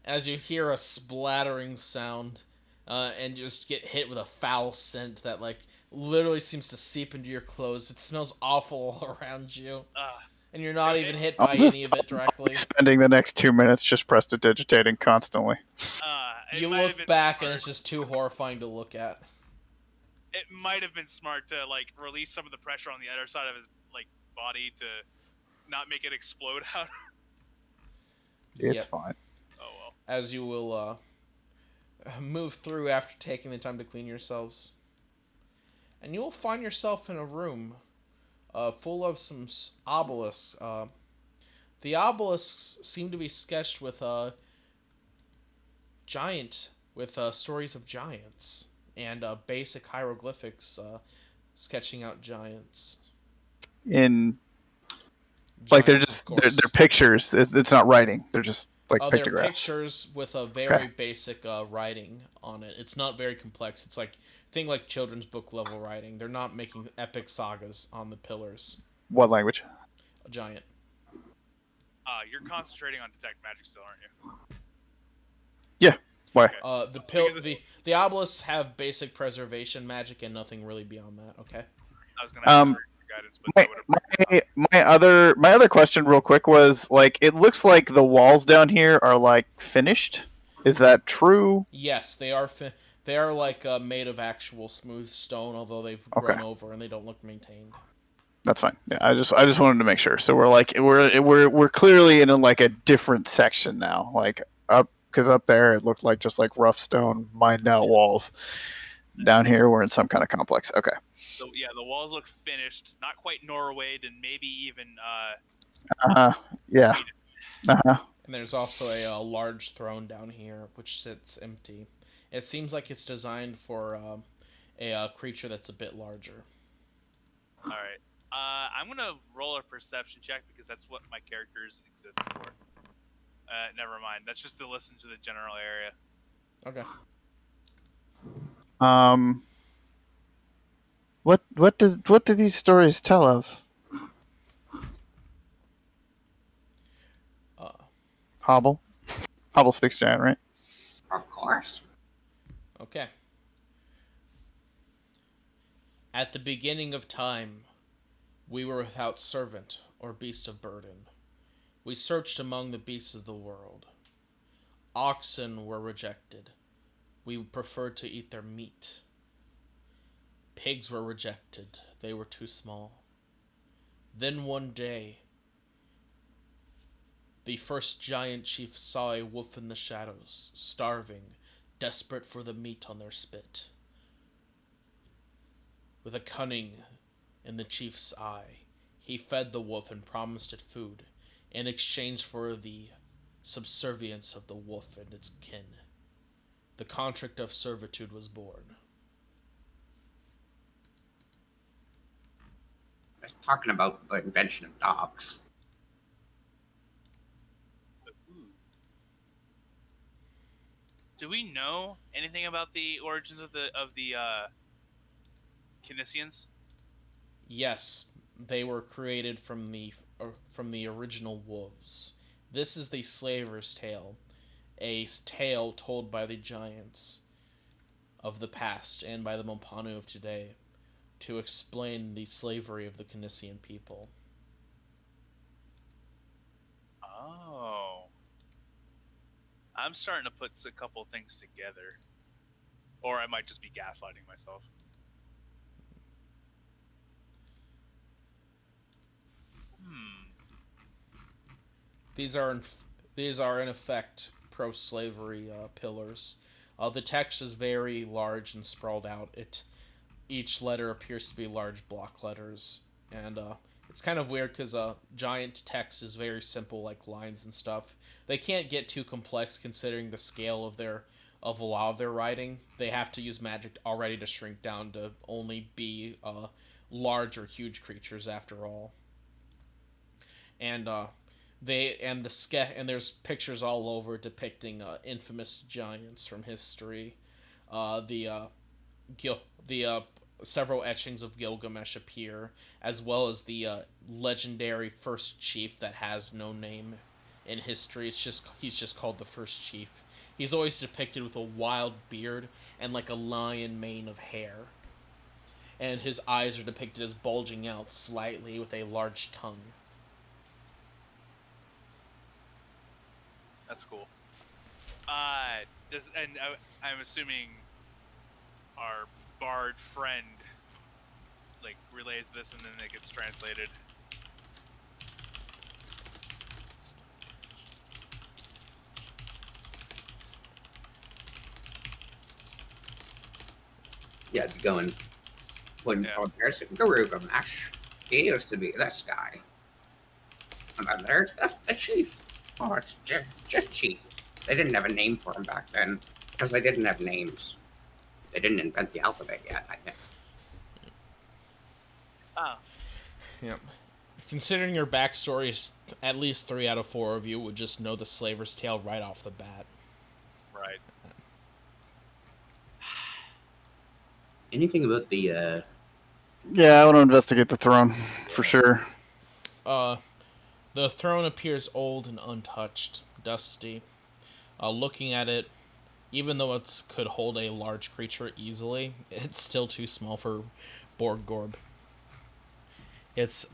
S1: As you hear a splattering sound, and just get hit with a foul scent that like literally seems to seep into your clothes. It smells awful all around you, and you're not even hit by any of it directly.
S5: Spending the next 2 minutes just prestidigitating constantly.
S1: You look back and it's just too horrifying to look at.
S3: It might have been smart to like release some of the pressure on the other side of his like body to not make it explode out.
S5: It's fine.
S3: Oh well.
S1: As you will move through after taking the time to clean yourselves, and you will find yourself in a room full of some obelisks. The obelisks seem to be sketched with stories of giants and basic hieroglyphics sketching out giants.
S5: Like they're
S1: Giants,
S5: just
S1: of course.
S5: they're pictures. It's not writing. They're just like
S1: They're
S5: pictographs.
S1: pictures with a very basic writing on it. It's not very complex. It's like like children's book level writing. They're not making epic sagas on the pillars.
S5: What language?
S1: A giant.
S3: You're concentrating on detect magic still, aren't you?
S5: Yeah. Why?
S1: The obelisks have basic preservation magic and nothing really beyond that. Okay.
S3: I was gonna ask for your guidance, but
S5: my other question, real quick, was like it looks like the walls down here are like finished. Is that true?
S1: Yes, they are. They are like made of actual smooth stone, although they've grown over and they don't look maintained.
S5: That's fine. Yeah, I just wanted to make sure. So we're clearly in like a different section now. Like because up there it looked like just like rough stone mined out walls. Down here we're in some kind of complex. Okay.
S3: So yeah, the walls look finished, not quite Norway, and maybe even
S5: yeah.
S1: And there's also a large throne down here which sits empty. It seems like it's designed for a creature that's a bit larger.
S3: All right. I'm gonna roll a perception check because that's what my characters exist for. Never mind. That's just to listen to the general area.
S1: Okay.
S5: What do these stories tell of? Hobble. Hobble speaks giant, right?
S6: Of course.
S1: Okay. At the beginning of time, we were without servant or beast of burden. We searched among the beasts of the world. Oxen were rejected. We preferred to eat their meat. Pigs were rejected. They were too small. Then one day, the first giant chief saw a wolf in the shadows, starving, desperate for the meat on their spit. With a cunning in the chief's eye, he fed the wolf and promised it food in exchange for the subservience of the wolf and its kin. The contract of servitude was born.
S6: Talking about the invention of dogs.
S3: Do we know anything about the origins of the Kinesians?
S1: Yes, they were created from the original wolves. This is the slaver's tale, a tale told by the giants of the past and by the Mopanu of today to explain the slavery of the Kinesian people.
S3: Oh. I'm starting to put a couple things together. Or I might just be gaslighting myself.
S1: These are in effect pro-slavery pillars. The text is very large and sprawled out. Each letter appears to be large block letters, and it's kind of weird because giant text is very simple, like lines and stuff. They can't get too complex considering the scale of a lot of their writing. They have to use magic already to shrink down to only be large or huge creatures after all. And there's pictures all over depicting infamous giants from history. The Gil the Several etchings of Gilgamesh appear, as well as the legendary first chief that has no name in history. He's just called the first chief. He's always depicted with a wild beard and like a lion mane of hair, and his eyes are depicted as bulging out slightly with a large tongue.
S3: That's cool. I'm assuming our bard friend like relays this and then it gets translated.
S6: Yeah, I'd be going. When there's Garugamesh, he used to be this guy. And then there's the chief. Oh, it's just chief. They didn't have a name for him back then because they didn't have names. They didn't invent the alphabet yet, I think.
S3: Oh.
S1: Yep. Considering your backstory, at least 3 out of 4 of you would just know the slaver's tale right off the bat.
S3: Right.
S6: Anything about the
S5: Yeah, I want to investigate the throne for sure.
S1: The throne appears old and untouched, dusty. Looking at it, even though it could hold a large creature easily, it's still too small for Borggorb. It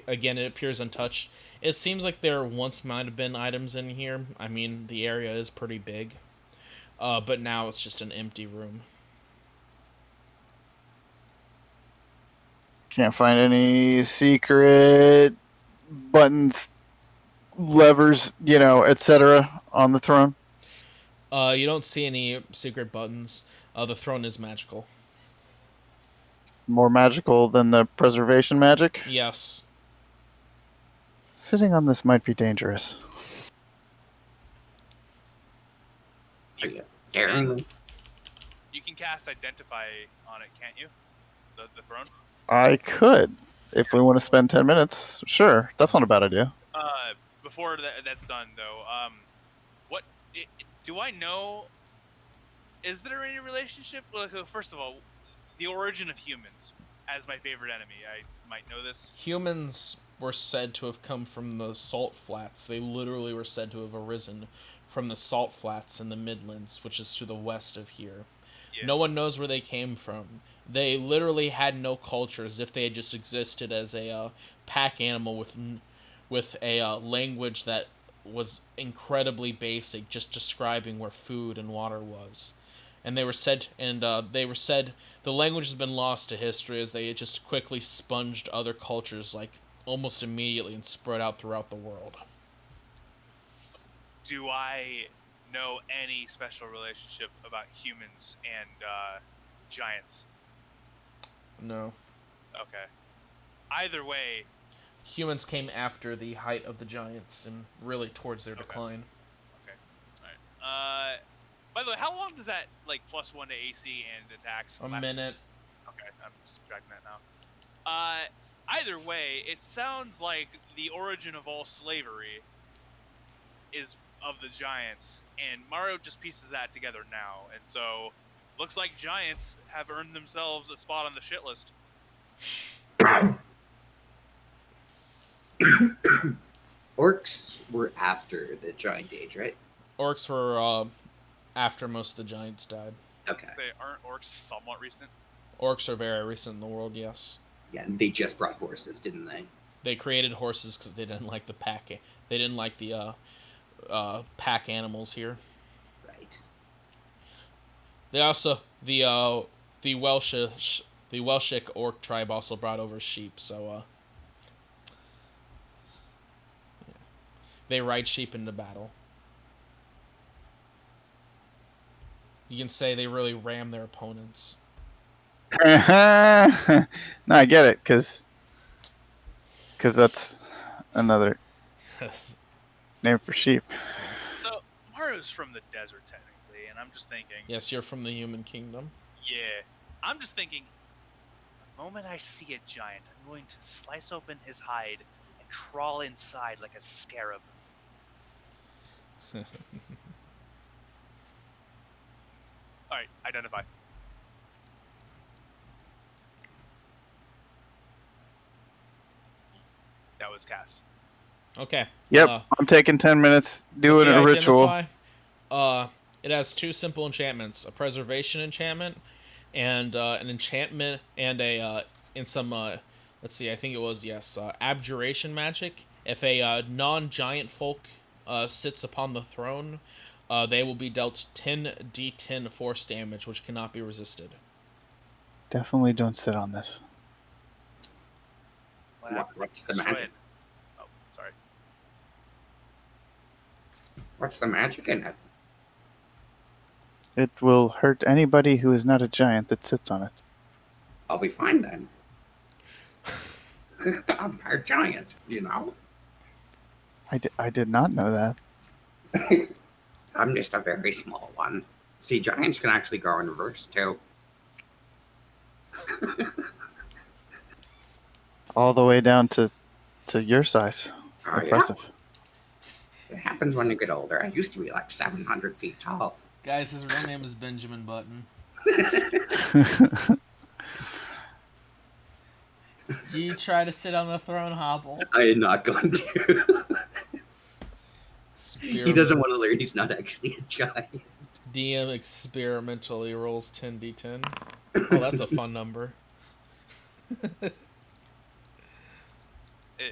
S1: appears untouched. It seems like there once might have been items in here. I mean, the area is pretty big, but now it's just an empty room.
S5: Can't find any secret buttons, levers, etc. on the throne.
S1: You don't see any secret buttons. The throne is magical.
S5: More magical than the preservation magic?
S1: Yes.
S5: Sitting on this might be dangerous.
S6: Darren?
S3: You can cast Identify on it, can't you? The throne?
S5: I could. If we want to spend 10 minutes, sure. That's not a bad idea.
S3: Before that's done, though, do I know? Is there any relationship? Well, first of all, the origin of humans as my favorite enemy. I might know this.
S1: Humans were said to have come from the salt flats. They literally were said to have arisen from the salt flats in the Midlands, which is to the west of here. Yeah. No one knows where they came from. They literally had no culture, as if they had just existed as a pack animal with a language that was incredibly basic, just describing where food and water was. And the language has been lost to history as they just quickly sponged other cultures like almost immediately and spread out throughout the world.
S3: Do I know any special relationship about humans and giants?
S1: No.
S3: Okay. Either way,
S1: humans came after the height of the giants and really towards their decline.
S3: Okay. Alright. By the way, how long does that, like, +1 to AC and attacks
S1: last? A minute.
S3: Okay, I'm just tracking that now. Either way, it sounds like the origin of all slavery is of the giants, and Mario just pieces that together now, and so looks like giants have earned themselves a spot on the shit list.
S6: Orcs were after the giant age, right?
S1: Orcs were after most of the giants died.
S6: Okay.
S3: Aren't orcs somewhat recent?
S1: Orcs are very recent in the world, yes.
S6: Yeah, and they just brought horses, didn't they?
S1: They created horses because they didn't like the pack. They didn't like the pack animals here.
S6: Right.
S1: They also the Welshik orc tribe also brought over sheep, so they ride sheep into battle. You can say they really ram their opponents.
S5: No, I get it, because that's another
S1: Yes.
S5: name for sheep.
S3: So Mario's from the desert technically, and I'm just thinking,
S1: Yes, you're from the human kingdom.
S3: yeah, I'm just thinking, the moment I see a giant, I'm going to slice open his hide and crawl inside like a scarab. All right, identify. That was cast.
S1: Okay.
S5: Yep, I'm taking 10 minutes doing
S1: if you
S5: a ritual.
S1: identify, it has two simple enchantments: a preservation enchantment, and an enchantment, and some. Let's see. I think it was abjuration magic. If a non-giant folk sits upon the throne, they will be dealt 10d10 force damage, which cannot be resisted.
S5: Definitely don't sit on this.
S6: What's the
S3: Destroy
S6: magic?
S3: it. Oh, sorry.
S6: What's the magic in it?
S5: It will hurt anybody who is not a giant that sits on it.
S6: I'll be fine then. I'm part giant, you know?
S5: I did not know that.
S6: I'm just a very small one. See, giants can actually go in reverse too.
S5: All the way down to your size.
S6: Oh,
S5: Impressive.
S6: yeah. It happens when you get older. I used to be like 700 feet tall.
S1: Guys, his real name is Benjamin Button. Do you try to sit on the throne, Hobble?
S6: I am not going to. He doesn't want to learn he's not actually a giant.
S1: DM experimentally rolls 10d10. Oh, that's a fun number.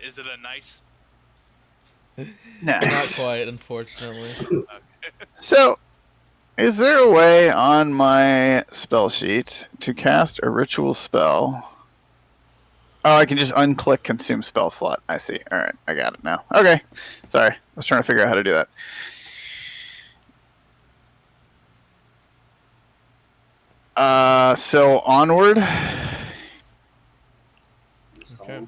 S3: Is it a nice?
S1: Not
S5: Nice.
S1: quite, unfortunately.
S5: So, is there a way on my spell sheet to cast a ritual spell? Oh, I can just unclick consume spell slot. I see. All right, I got it now. Okay. Sorry. I was trying to figure out how to do that. So onward.
S1: Okay.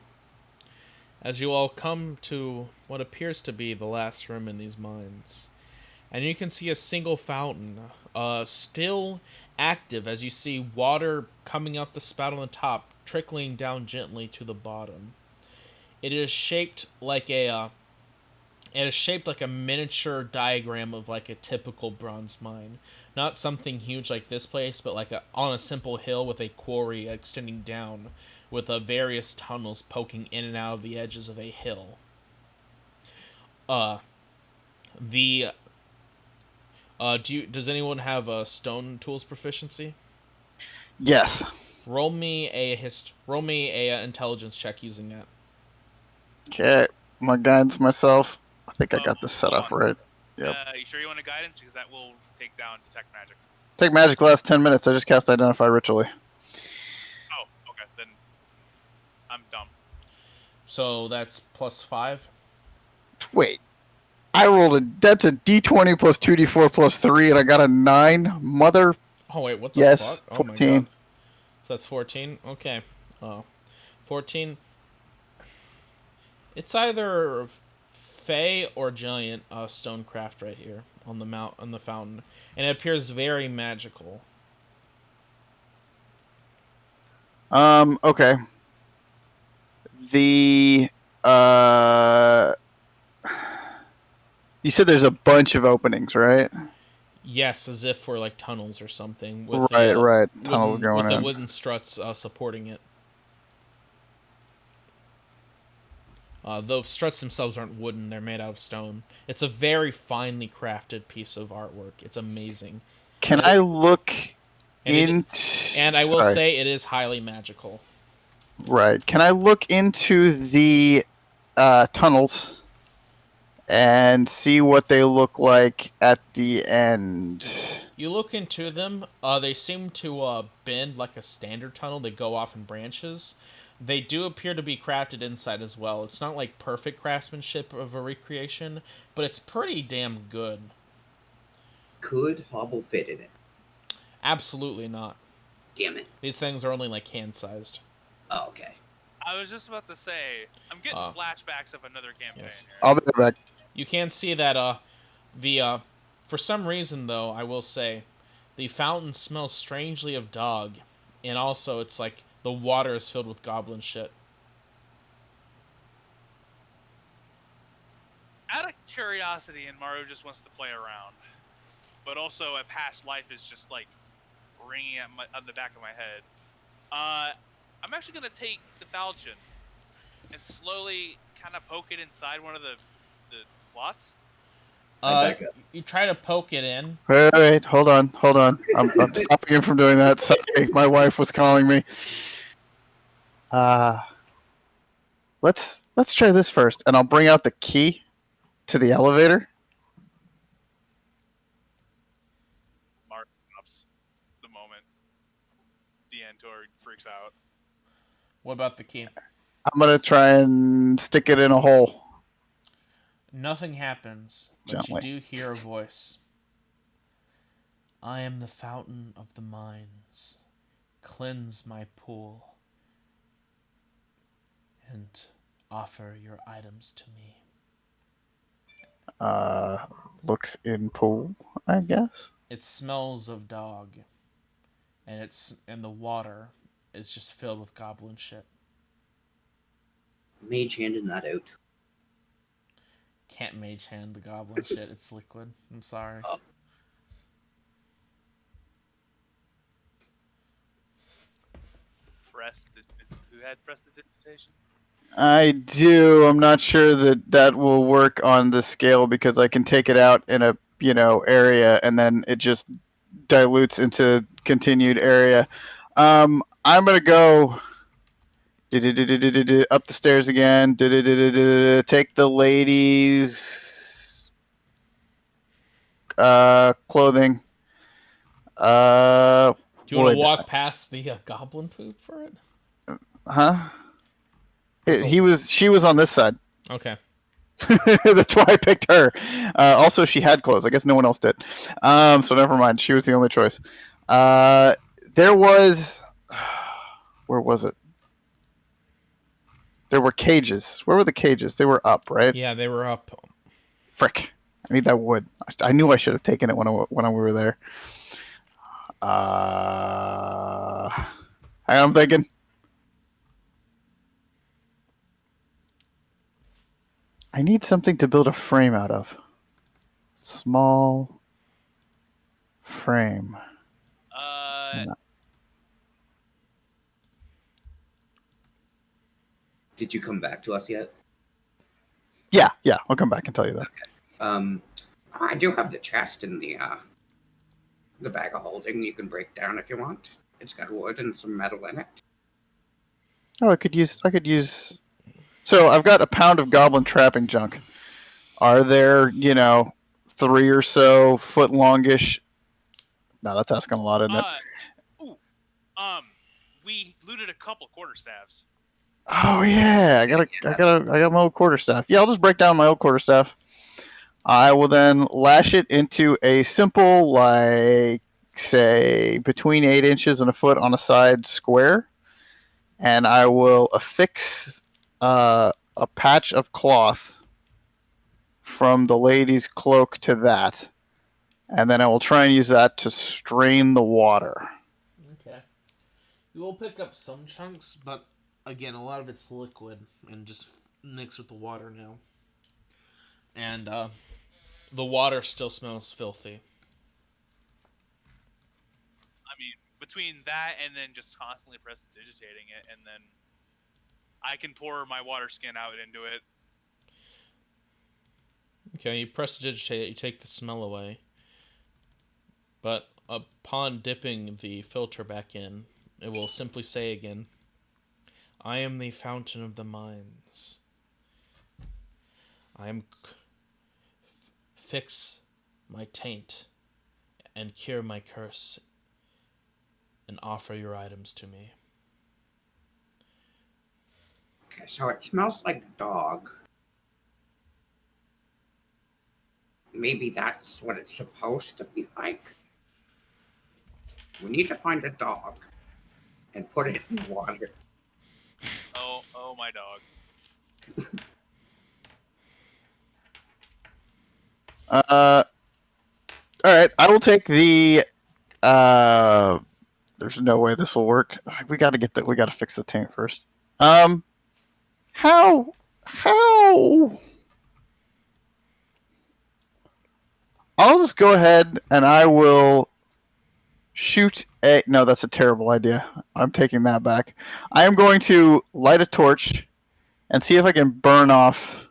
S1: As you all come to what appears to be the last room in these mines, and you can see a single fountain, still active as you see water coming out the spout on the top, trickling down gently to the bottom. It is shaped like a miniature diagram of like a typical bronze mine. Not something huge like this place, but like on a simple hill with a quarry extending down, with various tunnels poking in and out of the edges of a hill. Does anyone have a stone tools proficiency?
S5: Yes.
S1: Roll me a intelligence check using that.
S5: Okay. My guidance myself. I think I got this set
S3: hold
S5: up
S3: on.
S5: right. Yep.
S3: You sure you want a guidance? Because that will take down detect magic.
S5: Take magic last 10 minutes. I just cast identify ritually.
S3: Oh, okay. Then I'm dumb.
S1: So that's +5.
S5: Wait. I rolled that's a d20 plus 2d4 plus 3, and I got a 9. Mother.
S1: Oh wait, what the
S5: Yes,
S1: fuck? Oh
S5: 14.
S1: my god. So that's 14. Okay. 14. It's either Fey or Giant stonecraft right here on the fountain, and it appears very magical.
S5: Okay. The you said there's a bunch of openings, right?
S1: Yes, as if for like tunnels or something.
S5: Right. Tunnels going
S1: with the
S5: in.
S1: wooden struts supporting it. The struts themselves aren't wooden; they're made out of stone. It's a very finely crafted piece of artwork. It's amazing.
S5: Can I look
S1: And I will
S5: Sorry.
S1: say it is highly magical.
S5: Right. Can I look into the tunnels and see what they look like at the end?
S1: You look into them. They seem to bend like a standard tunnel. They go off in branches. They do appear to be crafted inside as well. It's not like perfect craftsmanship of a recreation, but it's pretty damn good.
S6: Could Hobble fit in it?
S1: Absolutely not.
S2: Damn it.
S1: These things are only like hand-sized.
S2: Oh, okay.
S3: I was just about to say, I'm getting flashbacks of another campaign
S1: Yes.
S3: here.
S5: I'll be right back.
S1: You can see that the for some reason though, I will say, the fountain smells strangely of dog, and also it's like the water is filled with goblin shit.
S3: Out of curiosity, and Mario just wants to play around, but also a past life is just like ringing on the back of my head. I'm actually gonna take the falchion and slowly kind of poke it inside one of the slots.
S2: back up.
S1: You try to poke it in.
S5: Wait, hold on. I'm stopping him from doing that. Sorry, my wife was calling me. Let's try this first, and I'll bring out the key to the elevator.
S3: Mario stops the moment the Antor freaks out.
S1: What about the key?
S5: I'm gonna try and stick it in a hole.
S1: Nothing happens, but
S5: Gently.
S1: you do hear a voice. I am the fountain of the mines. Cleanse my pool and offer your items to me.
S5: Looks in pool, I guess.
S1: It smells of dog, and the water is just filled with goblin shit.
S2: Mage handing that out.
S1: Can't mage hand the goblin shit. It's liquid. I'm sorry.
S2: Oh.
S3: Who had prestidigitation?
S5: I do. I'm not sure that will work on the scale because I can take it out in a area and then it just dilutes into continued area. I'm gonna go up the stairs again. Take the ladies' clothing.
S1: Do you want to
S5: Wood.
S1: walk past the goblin poop for it?
S5: Huh?
S1: There's a-
S5: She was on this side.
S1: Okay.
S5: That's why I picked her. Also, she had clothes. I guess no one else did. So never mind. She was the only choice. There was. Where was it? There were cages. Where were the cages? They were up, right?
S1: Yeah, they were up.
S5: Frick. I need that wood. I knew I should have taken it when we were there. I'm thinking. I need something to build a frame out of. Small frame.
S2: Did you come back to us yet?
S5: Yeah. I'll come back and tell you that.
S6: I do have the chest in the bag of holding. You can break down if you want. It's got wood and some metal in it.
S5: Oh, I could use. So I've got a pound of goblin trapping junk. Are there, 3 or so foot longish? No, that's asking a lot, isn't it?
S3: We looted a couple quarterstaffs.
S5: Oh yeah, I got my old quarterstaff. Yeah, I'll just break down my old quarterstaff. I will then lash it into a simple, like, say, between 8 inches and a foot on a side square, and I will affix a patch of cloth from the lady's cloak to that, and then I will try and use that to strain the water.
S1: Okay. You will pick up some chunks, but again, a lot of it's liquid and just mixed with the water now. And the water still smells filthy.
S3: I mean, between that and then just constantly prestidigitating it, and then I can pour my water skin out into it.
S1: Okay, you prestidigitate it, you take the smell away. But upon dipping the filter back in, it will simply say again, I am the fountain of the mines. I am fix my taint and cure my curse and offer your items to me.
S6: Okay, so it smells like dog. Maybe that's what it's supposed to be like. We need to find a dog and put it in water.
S3: Oh, my dog.
S5: All right, I will take the. There's no way this will work. We got to get that. We got to fix the tank first. How? I'll just go ahead and I will shoot a. No, that's a terrible idea. I'm taking that back. I am going to light a torch and see if I can burn off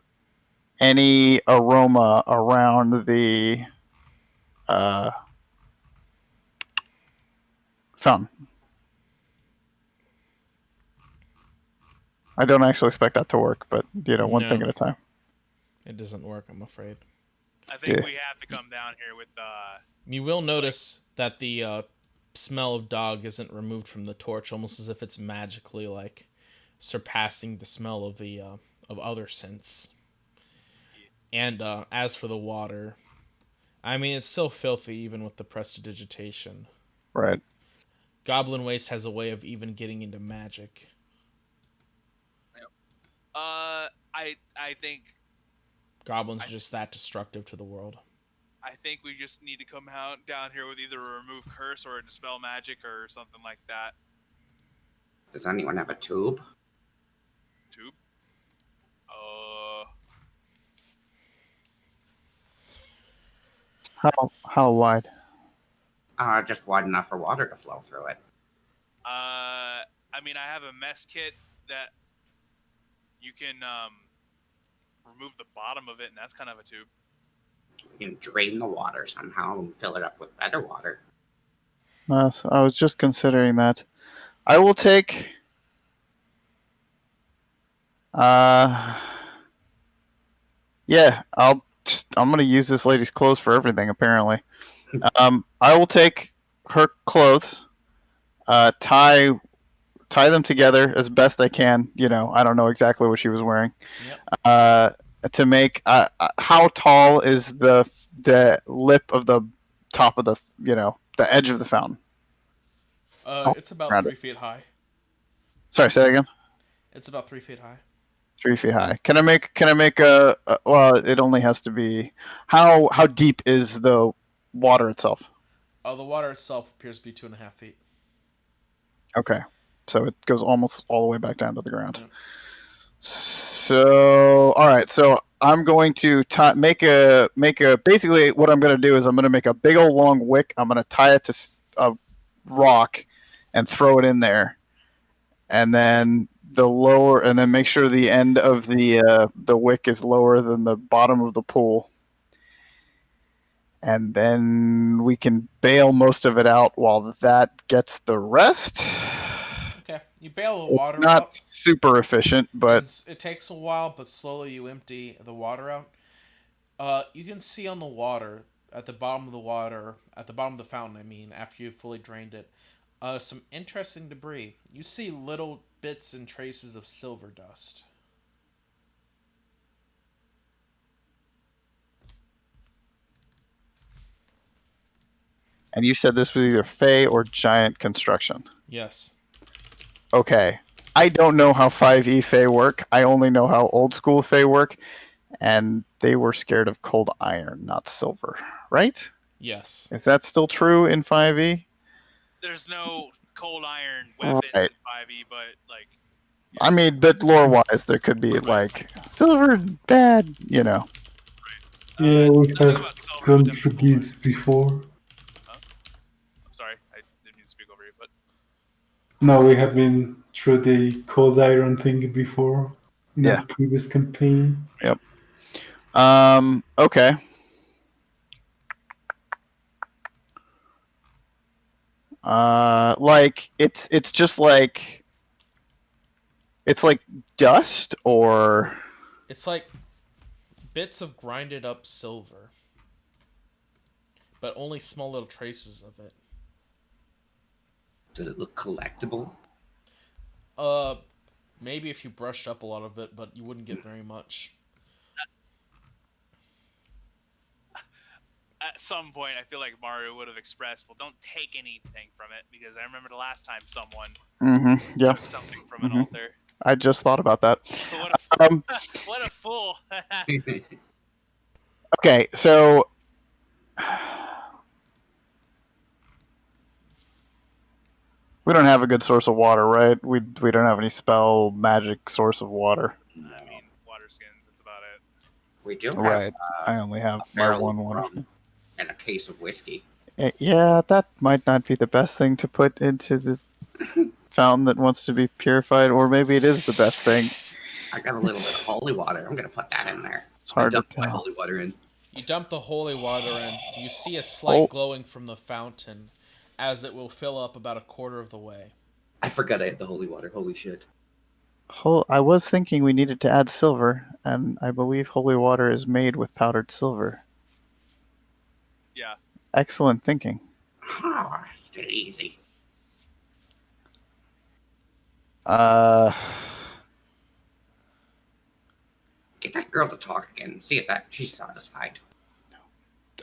S5: any aroma around the uh, fountain. I don't actually expect that to work, but one thing
S1: No.
S5: at a time.
S1: It doesn't work, I'm afraid.
S3: I think
S5: Yeah.
S3: we have to come down here with
S1: You will notice that the smell of dog isn't removed from the torch, almost as if it's magically like surpassing the smell of the of other scents. And as for the water, I mean, it's still filthy even with the prestidigitation.
S5: Right.
S1: Goblin Waste has a way of even getting into magic.
S3: I think
S1: Goblins are just that destructive to the world.
S3: I think we just need to come out down here with either a remove curse or a dispel magic or something like that.
S6: Does anyone have a tube?
S3: Tube?
S5: How wide?
S6: Just wide enough for water to flow through it.
S3: I mean, I have a mess kit that you can remove the bottom of it, and that's kind of a tube.
S6: You can drain the water somehow and fill it up with better water.
S5: So I was just considering that. I will take. Yeah, I'm gonna use this lady's clothes for everything. Apparently, I will take her clothes, tie them together as best I can. I don't know exactly what she was wearing.
S1: Yep.
S5: To make how tall is the lip of the top of the the edge of the fountain?
S1: It's about
S5: around
S1: 3
S5: it.
S1: feet high.
S5: Sorry, say that again.
S1: It's about 3 feet high.
S5: 3 feet high. Can I make a well? It only has to be how deep is the water itself?
S1: The water itself appears to be 2.5 feet.
S5: Okay, so it goes almost all the way back down to the ground.
S1: Yeah.
S5: So all right, so I'm going to make a basically what I'm going to do is I'm going to make a big old long wick. I'm going to tie it to a rock and throw it in there, and then make sure the end of the wick is lower than the bottom of the pool, and then we can bail most of it out while that gets the rest.
S1: Okay, you bail the
S5: It's
S1: water
S5: not
S1: out.
S5: super efficient, but
S1: It takes a while, but slowly you empty the water out. You can see on the water, at the bottom of the fountain, I mean, after you've fully drained it, some interesting debris. You see little bits and traces of silver dust.
S5: and you said this was either Fey or giant construction.
S1: Yes.
S5: Okay. I don't know how 5e Fey work. I only know how old school Fey work, and they were scared of cold iron, not silver, right?
S1: Yes.
S5: Is that still true in 5e?
S3: There's no cold iron weapons
S5: Right.
S3: in 5e, but like.
S5: I mean, but lore-wise, there could be like silver bad,
S4: Yeah, we
S3: Nothing
S4: have
S3: about silver, but
S4: gone
S3: definitely
S4: through
S3: gold.
S4: this before.
S3: I'm sorry, I didn't mean to speak over you, but
S4: No, we have been through the cold iron thing before in
S5: Yeah.
S4: a previous campaign.
S5: Yep. Okay. Like it's just like it's like dust or
S1: It's like bits of grinded up silver, but only small little traces of it.
S6: Does it look collectible?
S1: Maybe if you brushed up a lot of it, but you wouldn't get very much.
S3: some point, I feel like Mario would have expressed, "Well, don't take anything from it," because I remember the last time someone
S5: Yeah.
S3: took something from an
S5: Mhm.
S3: altar.
S5: I just thought about that.
S3: What a
S5: Um,
S3: what a fool!
S5: okay, so we don't have a good source of water, right? We don't have any spell magic source of water.
S3: I mean, water skins. That's about it.
S6: We do have
S5: Right. I only have
S6: a
S5: my
S6: barrel
S5: one
S6: of
S5: water.
S6: rum and a case of whiskey.
S5: Yeah, that might not be the best thing to put into the fountain that wants to be purified, or maybe it is the best thing.
S6: I got a little bit of holy water. I'm gonna put that in there.
S5: It's
S6: I
S5: hard to
S6: dumped my
S5: tell.
S6: holy water in.
S1: You dump the holy water in. You see a slight
S5: Oh,
S1: glowing from the fountain, as it will fill up about a quarter of the way.
S6: I forgot I had the holy water. Holy shit.
S5: I was thinking we needed to add silver, and I believe holy water is made with powdered silver.
S3: Yeah.
S5: Excellent thinking.
S6: Ah, it's too easy.
S5: Uh,
S6: Get that girl to talk again. See if that she's satisfied.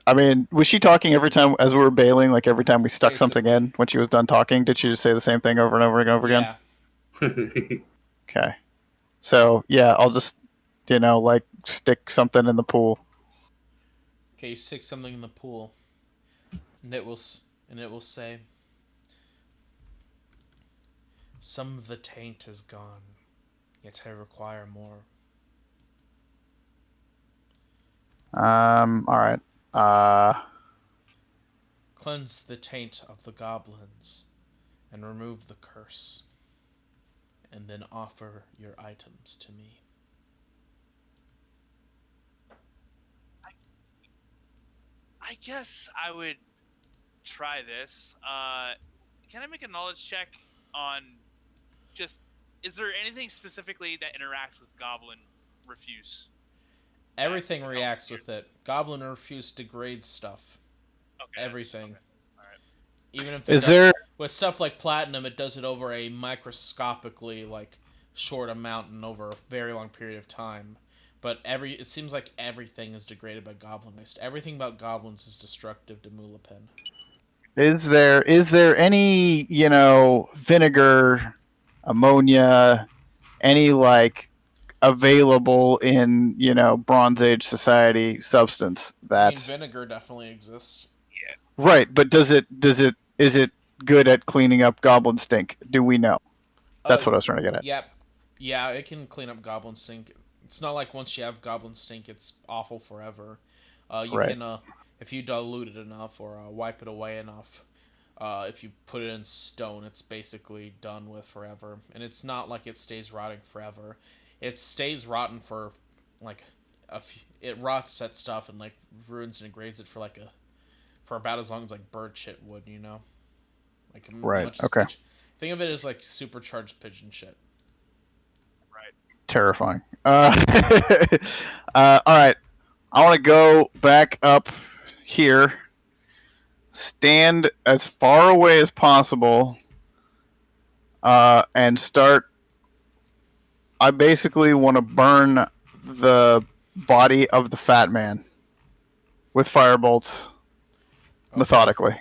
S5: I mean, was she talking every time as we were bailing? Like every time we stuck something
S1: Basically.
S5: in, when she was done talking, did she just say the same thing over and over and over again?
S1: Yeah.
S5: Okay. So yeah, I'll just, like stick something in the pool.
S1: Okay, you stick something in the pool, and it will say, "Some of the taint is gone, yet I require more."
S5: All right. Uh,
S1: Cleanse the taint of the goblins, and remove the curse, and then offer your items to me.
S3: I guess I would try this. Can I make a knowledge check on just? Is there anything specifically that interacts with Goblin Refuse?
S1: Everything
S3: That helps
S1: reacts
S3: you?
S1: with it. Goblin Refuse degrades stuff.
S3: Okay.
S1: Everything.
S3: Okay. All right.
S1: Even if it
S5: is
S1: does,
S5: there
S1: with stuff like platinum, it does it over a microscopically short amount and over a very long period of time. But it seems like everything is degraded by goblin waste. Everything about goblins is destructive to Mulapin.
S5: is there any vinegar, ammonia, any like available in Bronze Age society substance
S1: I mean,
S5: that's
S1: vinegar definitely exists.
S5: right? But is it good at cleaning up goblin stink? Do we know?
S1: Uh,
S5: That's what I was trying to get at.
S1: yep, yeah, it can clean up goblin stink. It's not like once you have goblin stink, it's awful forever. You
S5: Right.
S1: can, if you dilute it enough or wipe it away enough, if you put it in stone, it's basically done with forever. And it's not like it stays rotting forever. It stays rotten for like it rots that stuff and ruins and degrades it for about as long as like bird shit would, like
S5: Right.
S1: much as
S5: Okay.
S1: pigeon. Think of it as like supercharged pigeon shit.
S3: Right.
S5: Terrifying. All right. I want to go back up here, stand as far away as possible, and start. I basically want to burn the body of the fat man with firebolts
S1: Okay.
S5: methodically.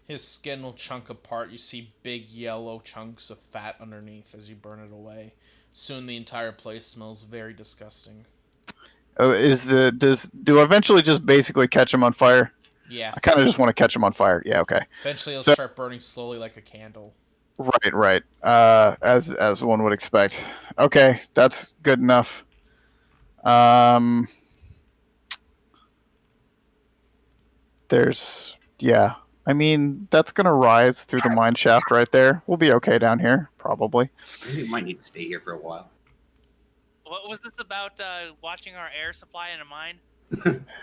S1: His skin will chunk apart. You see big yellow chunks of fat underneath as you burn it away. Soon the entire place smells very disgusting.
S5: Do I eventually just basically catch him on fire?
S1: Yeah.
S5: I kind of just want to catch him on fire. Yeah, okay.
S1: Eventually it'll
S5: So
S1: start burning slowly like a candle.
S5: right. As one would expect. Okay, that's good enough. Um, yeah. I mean, that's gonna rise through the mine shaft right there. We'll be okay down here, probably.
S6: We might need to stay here for a while.
S3: What was this about? Watching our air supply in a mine?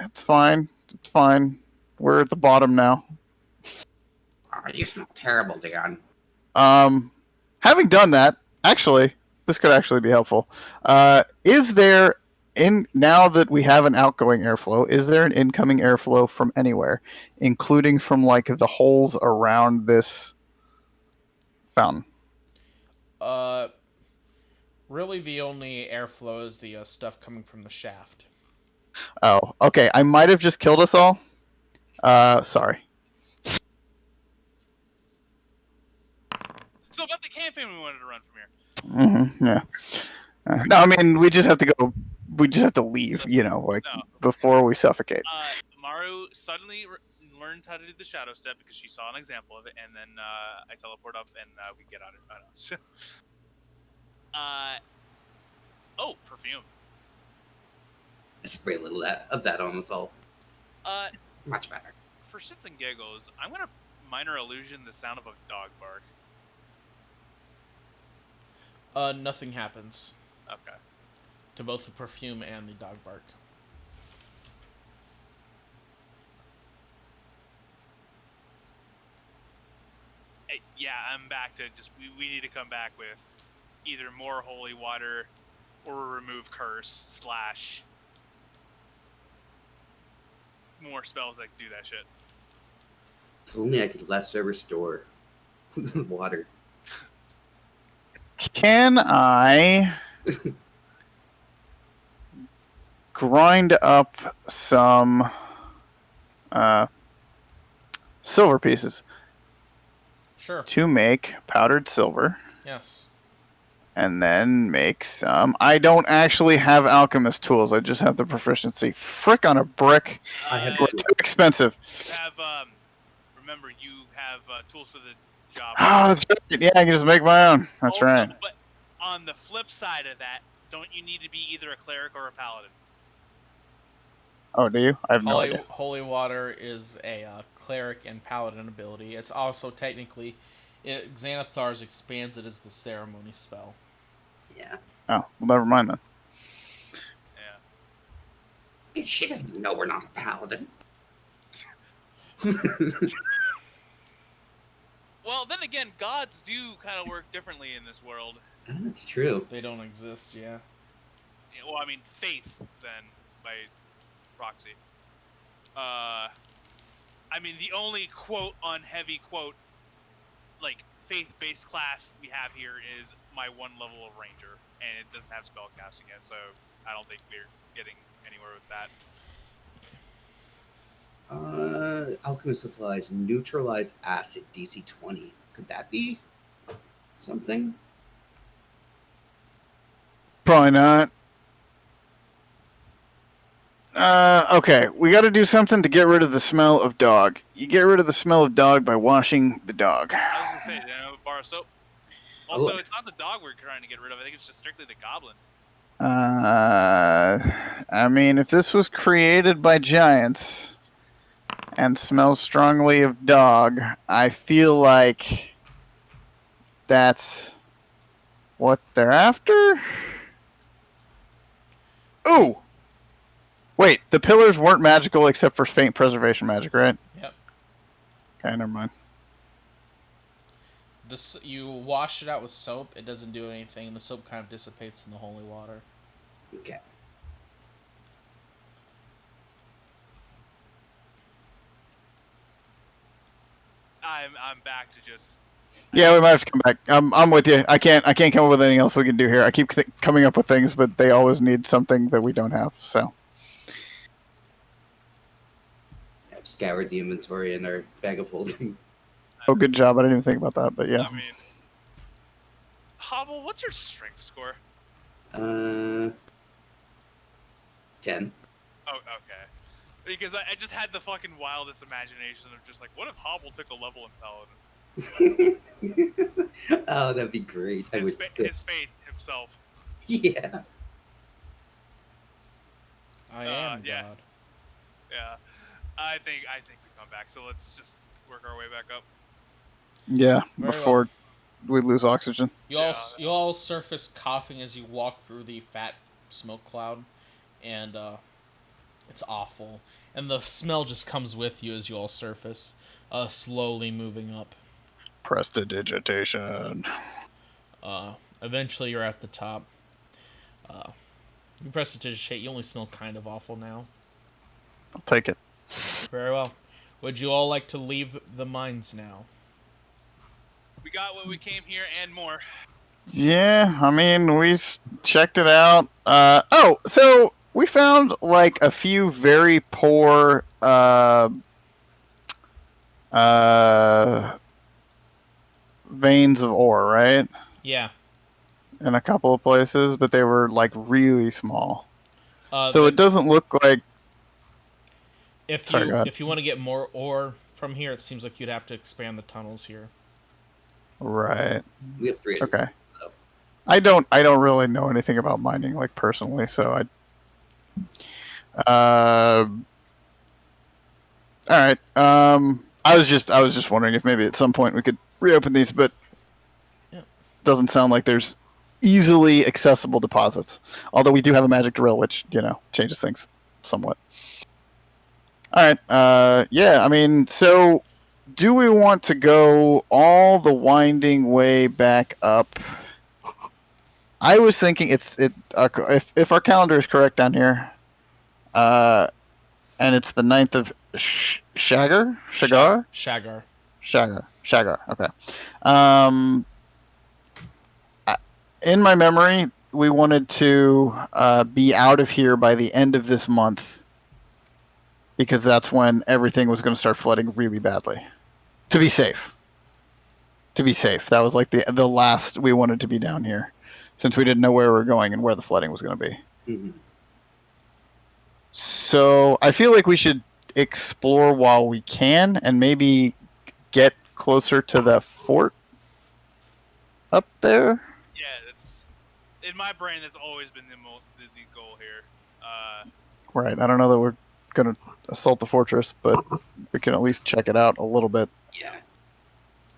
S5: It's fine. It's fine. We're at the bottom now.
S6: Oh, you smell terrible, Dion.
S5: Having done that, actually, this could actually be helpful. Is there now that we have an outgoing airflow, is there an incoming airflow from anywhere, including from like the holes around this fountain?
S1: Uh, really the only airflow is the stuff coming from the shaft.
S5: Oh, okay. I might have just killed us all. Sorry.
S3: So about the campaign we wanted to run from here.
S5: Yeah. No, I mean we just have to go. We just have to leave. You know, like
S3: No.
S5: before we suffocate.
S3: Maru suddenly learns how to do the shadow step because she saw an example of it, and then I teleport up and we get out of it. Oh, perfume.
S2: Spray a little of that on us all. Much better.
S3: For shits and giggles, I'm gonna minor illusion the sound of a dog bark.
S1: Nothing happens
S3: Okay.
S1: to both the perfume and the dog bark.
S3: Yeah, I'm back to just we need to come back with either more holy water or remove curse / more spells that do that shit.
S2: If only I could lesser restore water.
S5: Can I grind up some silver pieces
S1: Sure.
S5: to make powdered silver,
S1: Yes.
S5: and then make some? I don't actually have alchemist tools. I just have the proficiency. Frick on a brick.
S2: I have
S5: Too expensive.
S3: You have remember you have tools for the job.
S5: Oh, that's right. Yeah, I can just make my own. That's
S3: Also,
S5: right.
S3: But on the flip side of that, don't you need to be either a cleric or a paladin?
S5: Oh, do you? I have no idea.
S1: Holy water is a cleric and paladin ability. It's also technically, Xanathar's expands it as the ceremony spell.
S2: Yeah.
S5: Oh, well, never mind then.
S3: Yeah.
S2: She doesn't know we're not a paladin.
S3: Well, then again, gods do kind of work differently in this world.
S2: That's true.
S1: They don't exist, yeah.
S3: Well, I mean, faith, then, by proxy. I mean, the only quote on heavy quote, like, faith-based class we have here is my one level of ranger, and it doesn't have spellcasting yet, so I don't think we're getting anywhere with that.
S2: Alchemist supplies neutralize acid DC 20. Could that be something?
S5: Probably not. Okay, we got to do something to get rid of the smell of dog. You get rid of the smell of dog by washing the dog.
S3: I was gonna say, borrow soap. Also, it's not the dog we're trying to get rid of. I think it's just strictly the goblin.
S5: I mean, if this was created by giants and smells strongly of dog, I feel like that's what they're after. Ooh! Wait, the pillars weren't magical except for faint preservation magic, right?
S1: Yep.
S5: Okay, never mind.
S1: You wash it out with soap, it doesn't do anything, the soap kind of dissipates in the holy water.
S2: Okay.
S3: I'm back to just.
S5: Yeah, we might have to come back. I'm with you. I can't come up with anything else we can do here. I keep coming up with things, but they always need something that we don't have. So.
S2: I've scoured the inventory in our bag of holding.
S5: Oh, good job. I didn't even think about that, but yeah.
S3: I mean, Hobble, what's your strength score?
S2: 10.
S3: Oh, okay. Because I just had the fucking wildest imagination of just like, what if Hobble took a level in Paladin?
S2: Oh, that'd be great.
S3: His faith himself.
S2: Yeah.
S1: I am
S3: yeah.
S1: God.
S3: Yeah. I think we come back. So let's just work our way back up.
S5: Yeah,
S1: Very
S5: before we lose oxygen.
S1: You all surface coughing as you walk through the fat smoke cloud, and it's awful. And the smell just comes with you as you all surface, slowly moving up.
S5: Prestidigitation.
S1: Eventually, you're at the top. You prestidigitate. You only smell kind of awful now.
S5: I'll take it.
S1: Very well. Would you all like to leave the mines now?
S3: We got what we came here and more.
S5: Yeah, I mean, we've checked it out. So we found like a few very poor veins of ore, right?
S1: Yeah.
S5: In a couple of places, but they were like really small. So
S1: The-
S5: it doesn't look like.
S1: if
S5: Sorry, go
S1: you
S5: ahead.
S1: if you want to get more ore from here, it seems like you'd have to expand the tunnels here.
S5: Right.
S2: We have 3.
S5: Okay.
S2: So.
S5: I don't really know anything about mining, like personally, so all right. I was just wondering if maybe at some point we could reopen these, but
S1: Yeah.
S5: doesn't sound like there's easily accessible deposits. Although we do have a magic drill, which changes things somewhat. All right. Yeah. I mean, so do we want to go all the winding way back up? I was thinking if our calendar is correct down here, and it's the 9th of Shagar. Okay. In my memory, we wanted to be out of here by the end of this month because that's when everything was going to start flooding really badly. To be safe. That was like the last we wanted to be down here, since we didn't know where we were going and where the flooding was going to be.
S2: Mm-hmm.
S5: So I feel like we should explore while we can and maybe get closer to the fort up there.
S3: Yeah, that's in my brain. That's always been the goal here.
S5: Right. I don't know that we're going to assault the fortress, but we can at least check it out a little bit.
S2: Yeah.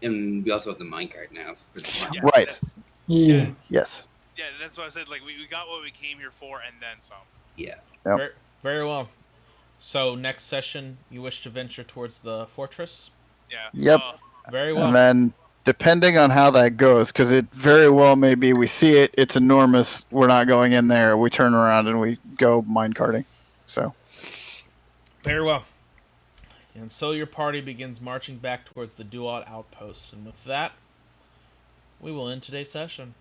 S2: And we also have the minecart now for the farm.
S3: Yeah,
S5: Right.
S4: Yeah.
S5: Yes.
S3: Yeah, that's what I said. Like we got what we came here for, and then some.
S2: Yeah.
S5: Yep.
S1: Very, very well. So next session, you wish to venture towards the fortress.
S3: Yeah.
S5: Yep.
S1: Very well.
S5: And then, depending on how that goes, because it very well may be we see it, it's enormous, we're not going in there, we turn around and we go mine carting. So.
S1: Very well. And so your party begins marching back towards the Duot outpost. And with that, we will end today's session.